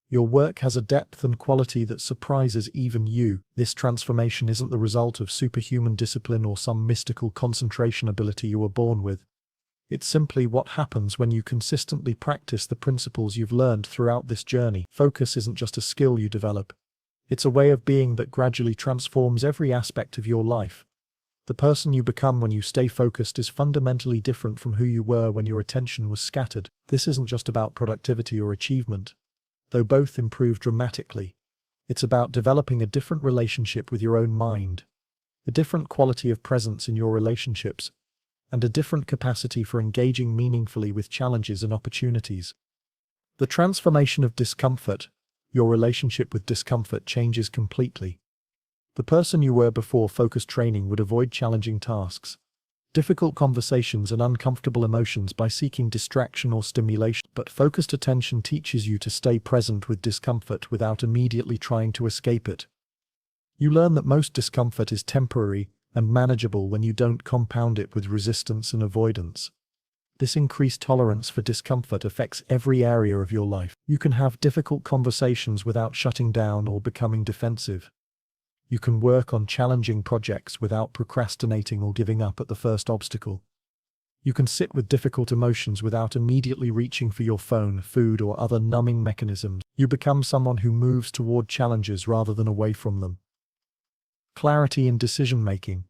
Your work has a depth and quality that surprises even you. This transformation isn't the result of superhuman discipline or some mystical concentration ability you were born with. It's simply what happens when you consistently practice the principles you've learned throughout this journey. Focus isn't just a skill you develop. It's a way of being that gradually transforms every aspect of your life. The person you become when you stay focused is fundamentally different from who you were when your attention was scattered. This isn't just about productivity or achievement, though both improve dramatically. It's about developing a different relationship with your own mind, a different quality of presence in your relationships, and a different capacity for engaging meaningfully with challenges and opportunities. The transformation of discomfort. Your relationship with discomfort changes completely. The person you were before focused training would avoid challenging tasks, difficult conversations, and uncomfortable emotions by seeking distraction or stimulation. But focused attention teaches you to stay present with discomfort without immediately trying to escape it. You learn that most discomfort is temporary and manageable when you don't compound it with resistance and avoidance. This increased tolerance for discomfort affects every area of your life. You can have difficult conversations without shutting down or becoming defensive. You can work on challenging projects without procrastinating or giving up at the first obstacle. You can sit with difficult emotions without immediately reaching for your phone, food, or other numbing mechanisms. You become someone who moves toward challenges rather than away from them. Clarity in decision-making.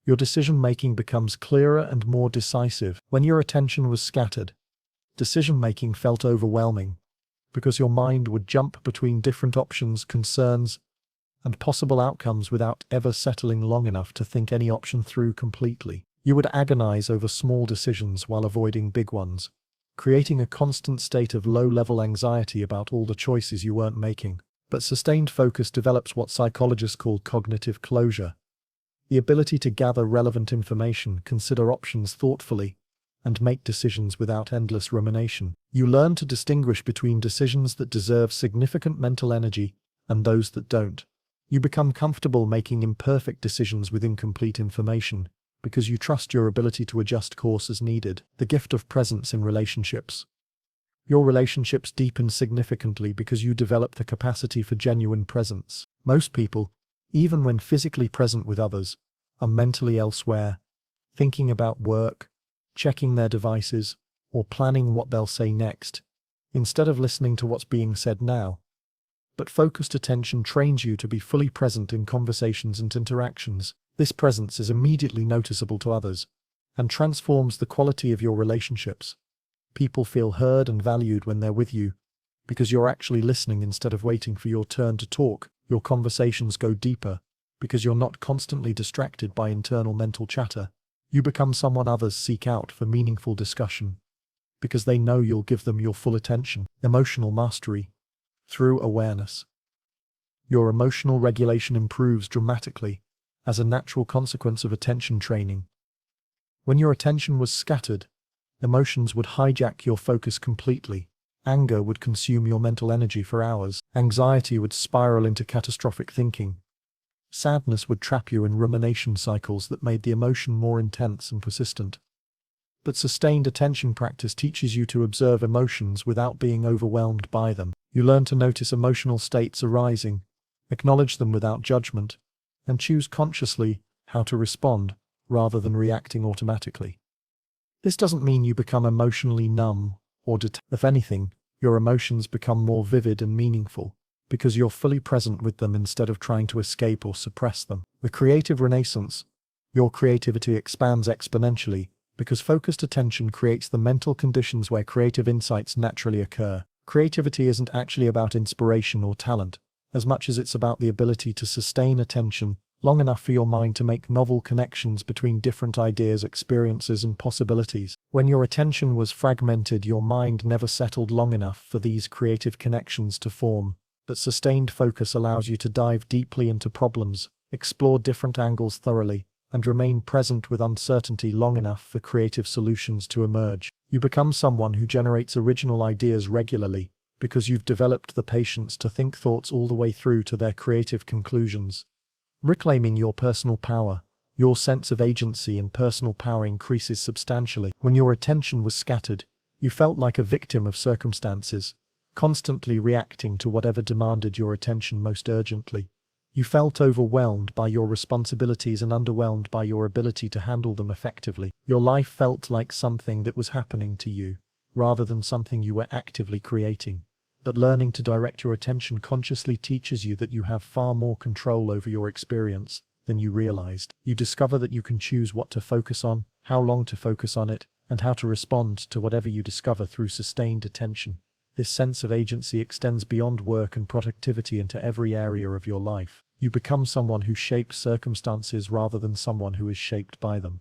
Your decision-making becomes clearer and more decisive. When your attention was scattered, decision-making felt overwhelming, because your mind would jump between different options, concerns, and possible outcomes without ever settling long enough to think any option through completely. You would agonize over small decisions while avoiding big ones, creating a constant state of low-level anxiety about all the choices you weren't making. But sustained focus develops what psychologists call cognitive closure, the ability to gather relevant information, consider options thoughtfully, and make decisions without endless rumination. You learn to distinguish between decisions that deserve significant mental energy and those that don't. You become comfortable making imperfect decisions with incomplete information because you trust your ability to adjust course as needed. The gift of presence in relationships. Your relationships deepen significantly because you develop the capacity for genuine presence. Most people, even when physically present with others, are mentally elsewhere, thinking about work, checking their devices, or planning what they'll say next, instead of listening to what's being said now. But focused attention trains you to be fully present in conversations and interactions. This presence is immediately noticeable to others and transforms the quality of your relationships. People feel heard and valued when they're with you, because you're actually listening instead of waiting for your turn to talk. Your conversations go deeper because you're not constantly distracted by internal mental chatter. You become someone others seek out for meaningful discussion because they know you'll give them your full attention. Emotional mastery through awareness. Your emotional regulation improves dramatically as a natural consequence of attention training. When your attention was scattered, emotions would hijack your focus completely. Anger would consume your mental energy for hours. Anxiety would spiral into catastrophic thinking. Sadness would trap you in rumination cycles that made the emotion more intense and persistent. But sustained attention practice teaches you to observe emotions without being overwhelmed by them. You learn to notice emotional states arising, acknowledge them without judgment, and choose consciously how to respond rather than reacting automatically. This doesn't mean you become emotionally numb or detached. If anything, your emotions become more vivid and meaningful because you're fully present with them instead of trying to escape or suppress them. The creative renaissance. Your creativity expands exponentially because focused attention creates the mental conditions where creative insights naturally occur. Creativity isn't actually about inspiration or talent, as much as it's about the ability to sustain attention long enough for your mind to make novel connections between different ideas, experiences, and possibilities. When your attention was fragmented, your mind never settled long enough for these creative connections to form. But sustained focus allows you to dive deeply into problems, explore different angles thoroughly, and remain present with uncertainty long enough for creative solutions to emerge. You become someone who generates original ideas regularly because you've developed the patience to think thoughts all the way through to their creative conclusions. Reclaiming your personal power. Your sense of agency and personal power increases substantially. When your attention was scattered, you felt like a victim of circumstances, constantly reacting to whatever demanded your attention most urgently. You felt overwhelmed by your responsibilities and underwhelmed by your ability to handle them effectively. Your life felt like something that was happening to you, rather than something you were actively creating. But learning to direct your attention consciously teaches you that you have far more control over your experience than you realized. You discover that you can choose what to focus on, how long to focus on it, and how to respond to whatever you discover through sustained attention. This sense of agency extends beyond work and productivity into every area of your life. You become someone who shapes circumstances rather than someone who is shaped by them.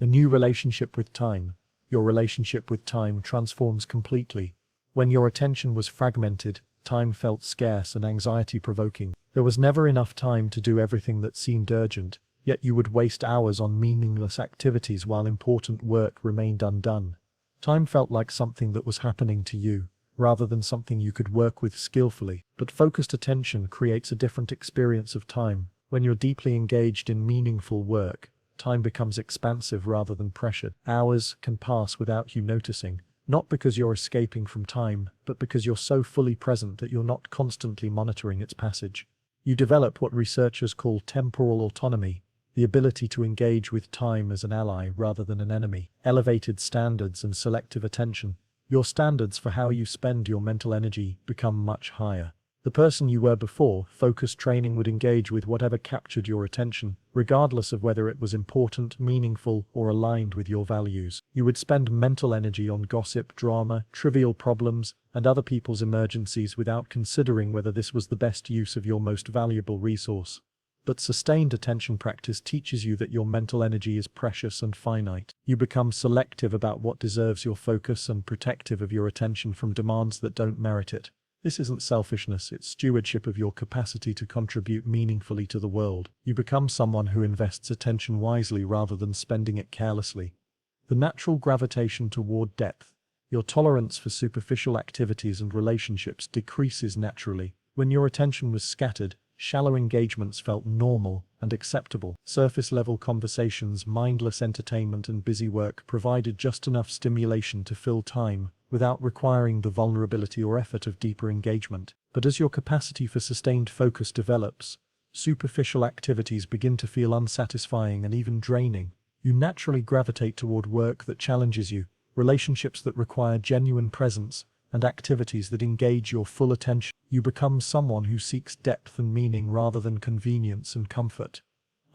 A new relationship with time. Your relationship with time transforms completely. When your attention was fragmented, time felt scarce and anxiety-provoking. There was never enough time to do everything that seemed urgent, yet you would waste hours on meaningless activities while important work remained undone. Time felt like something that was happening to you, rather than something you could work with skillfully. But focused attention creates a different experience of time. When you're deeply engaged in meaningful work, time becomes expansive rather than pressured. Hours can pass without you noticing. Not because you're escaping from time, but because you're so fully present that you're not constantly monitoring its passage. You develop what researchers call temporal autonomy, the ability to engage with time as an ally rather than an enemy. Elevated standards and selective attention. Your standards for how you spend your mental energy become much higher. The person you were before, focused training would engage with whatever captured your attention, regardless of whether it was important, meaningful, or aligned with your values. You would spend mental energy on gossip, drama, trivial problems, and other people's emergencies without considering whether this was the best use of your most valuable resource. But sustained attention practice teaches you that your mental energy is precious and finite. You become selective about what deserves your focus and protective of your attention from demands that don't merit it. This isn't selfishness, it's stewardship of your capacity to contribute meaningfully to the world. You become someone who invests attention wisely rather than spending it carelessly. The natural gravitation toward depth. Your tolerance for superficial activities and relationships decreases naturally. When your attention was scattered, shallow engagements felt normal and acceptable. Surface-level conversations, mindless entertainment, and busy work provided just enough stimulation to fill time, without requiring the vulnerability or effort of deeper engagement. But as your capacity for sustained focus develops, superficial activities begin to feel unsatisfying and even draining. You naturally gravitate toward work that challenges you, relationships that require genuine presence, and activities that engage your full attention. You become someone who seeks depth and meaning rather than convenience and comfort.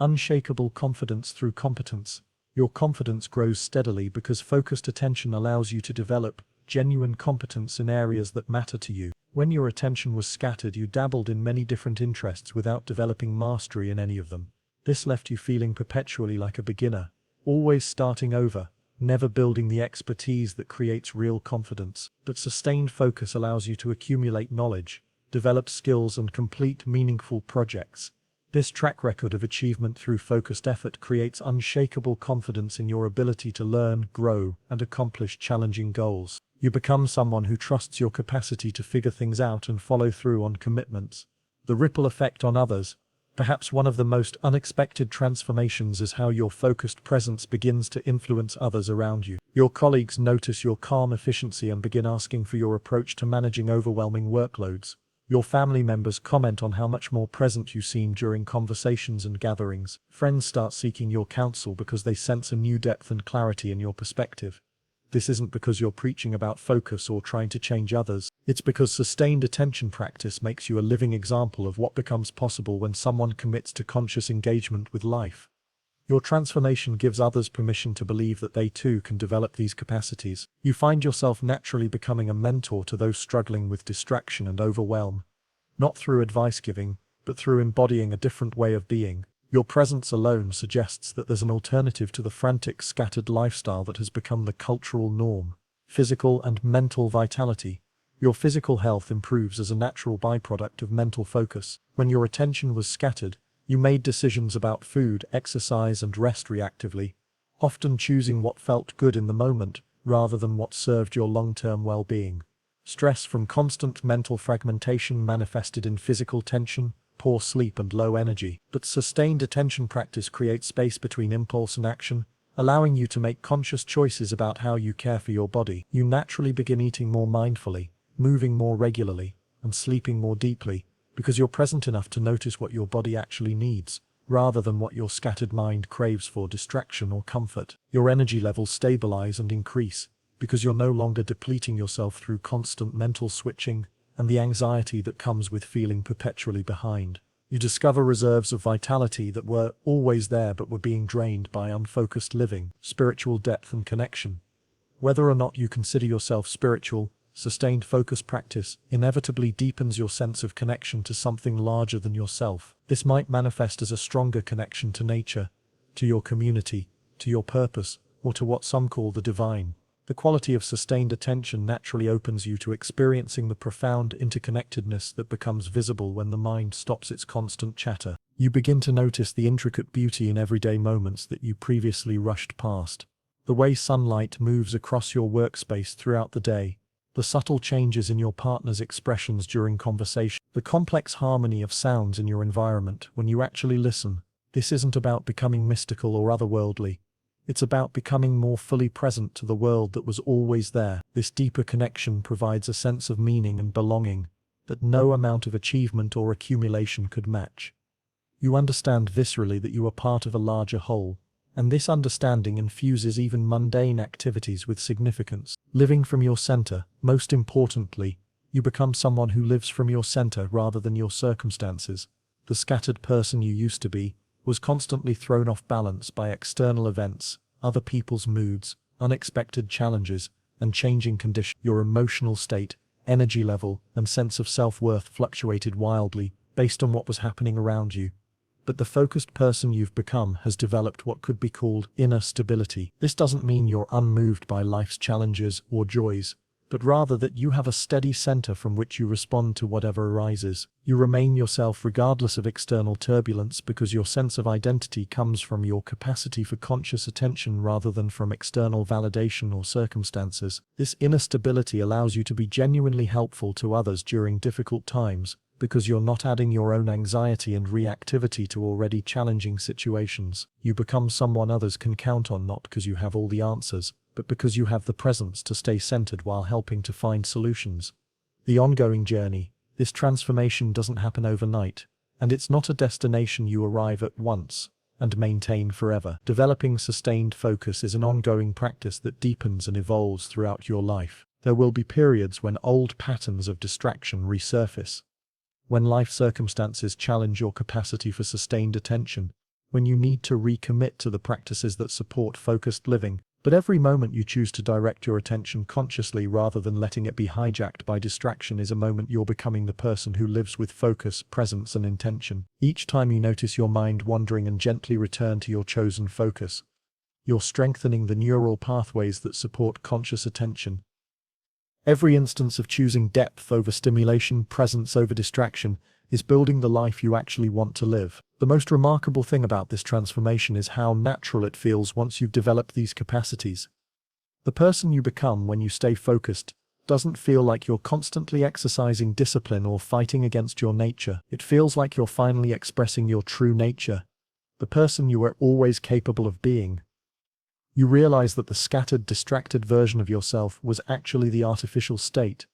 Unshakable confidence through competence. Your confidence grows steadily because focused attention allows you to develop genuine competence in areas that matter to you. When your attention was scattered, you dabbled in many different interests without developing mastery in any of them. This left you feeling perpetually like a beginner, always starting over, never building the expertise that creates real confidence. But sustained focus allows you to accumulate knowledge, develop skills, and complete meaningful projects. This track record of achievement through focused effort creates unshakable confidence in your ability to learn, grow, and accomplish challenging goals. You become someone who trusts your capacity to figure things out and follow through on commitments. The ripple effect on others. Perhaps one of the most unexpected transformations is how your focused presence begins to influence others around you. Your colleagues notice your calm efficiency and begin asking for your approach to managing overwhelming workloads. Your family members comment on how much more present you seem during conversations and gatherings. Friends start seeking your counsel because they sense a new depth and clarity in your perspective. This isn't because you're preaching about focus or trying to change others. It's because sustained attention practice makes you a living example of what becomes possible when someone commits to conscious engagement with life. Your transformation gives others permission to believe that they too can develop these capacities. You find yourself naturally becoming a mentor to those struggling with distraction and overwhelm. Not through advice giving, but through embodying a different way of being. Your presence alone suggests that there's an alternative to the frantic, scattered lifestyle that has become the cultural norm. Physical and mental vitality. Your physical health improves as a natural byproduct of mental focus. When your attention was scattered, you made decisions about food, exercise, and rest reactively, often choosing what felt good in the moment, rather than what served your long-term well-being. Stress from constant mental fragmentation manifested in physical tension, poor sleep, and low energy. But sustained attention practice creates space between impulse and action, allowing you to make conscious choices about how you care for your body. You naturally begin eating more mindfully, moving more regularly, and sleeping more deeply, because you're present enough to notice what your body actually needs, rather than what your scattered mind craves for distraction or comfort. Your energy levels stabilize and increase, because you're no longer depleting yourself through constant mental switching and the anxiety that comes with feeling perpetually behind. You discover reserves of vitality that were always there but were being drained by unfocused living. Spiritual depth and connection. Whether or not you consider yourself spiritual, sustained focus practice inevitably deepens your sense of connection to something larger than yourself. This might manifest as a stronger connection to nature, to your community, to your purpose, or to what some call the divine. The quality of sustained attention naturally opens you to experiencing the profound interconnectedness that becomes visible when the mind stops its constant chatter. You begin to notice the intricate beauty in everyday moments that you previously rushed past. The way sunlight moves across your workspace throughout the day, the subtle changes in your partner's expressions during conversation, the complex harmony of sounds in your environment when you actually listen. This isn't about becoming mystical or otherworldly. It's about becoming more fully present to the world that was always there. This deeper connection provides a sense of meaning and belonging that no amount of achievement or accumulation could match. You understand viscerally that you are part of a larger whole, and this understanding infuses even mundane activities with significance. Living from your center. Most importantly, you become someone who lives from your center rather than your circumstances. The scattered person you used to be was constantly thrown off balance by external events, other people's moods, unexpected challenges, and changing conditions. Your emotional state, energy level, and sense of self-worth fluctuated wildly based on what was happening around you. But the focused person you've become has developed what could be called inner stability. This doesn't mean you're unmoved by life's challenges or joys, but rather that you have a steady center from which you respond to whatever arises. You remain yourself regardless of external turbulence because your sense of identity comes from your capacity for conscious attention rather than from external validation or circumstances. This inner stability allows you to be genuinely helpful to others during difficult times, because you're not adding your own anxiety and reactivity to already challenging situations. You become someone others can count on not because you have all the answers, but because you have the presence to stay centered while helping to find solutions. The ongoing journey. This transformation doesn't happen overnight, and it's not a destination you arrive at once and maintain forever. Developing sustained focus is an ongoing practice that deepens and evolves throughout your life. There will be periods when old patterns of distraction resurface, when life circumstances challenge your capacity for sustained attention, when you need to recommit to the practices that support focused living. But every moment you choose to direct your attention consciously rather than letting it be hijacked by distraction is a moment you're becoming the person who lives with focus, presence, and intention. Each time you notice your mind wandering and gently return to your chosen focus, you're strengthening the neural pathways that support conscious attention. Every instance of choosing depth over stimulation, presence over distraction, is building the life you actually want to live. The most remarkable thing about this transformation is how natural it feels once you've developed these capacities. The person you become when you stay focused doesn't feel like you're constantly exercising discipline or fighting against your nature. It feels like you're finally expressing your true nature, the person you were always capable of being. You realize that the scattered, distracted version of yourself was actually the artificial state,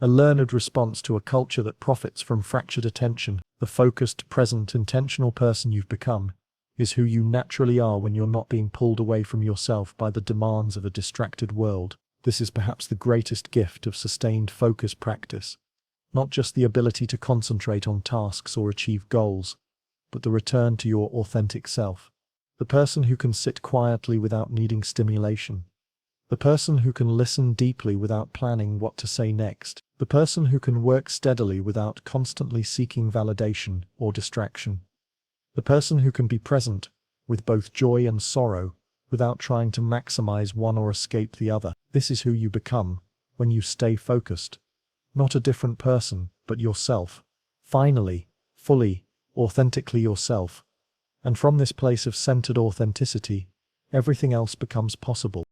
a learned response to a culture that profits from fractured attention. The focused, present, intentional person you've become is who you naturally are when you're not being pulled away from yourself by the demands of a distracted world. This is perhaps the greatest gift of sustained focus practice, not just the ability to concentrate on tasks or achieve goals, but the return to your authentic self. The person who can sit quietly without needing stimulation. The person who can listen deeply without planning what to say next. The person who can work steadily without constantly seeking validation or distraction. The person who can be present with both joy and sorrow without trying to maximize one or escape the other. This is who you become when you stay focused. Not a different person, but yourself. Finally, fully, authentically yourself. And from this place of centered authenticity, everything else becomes possible.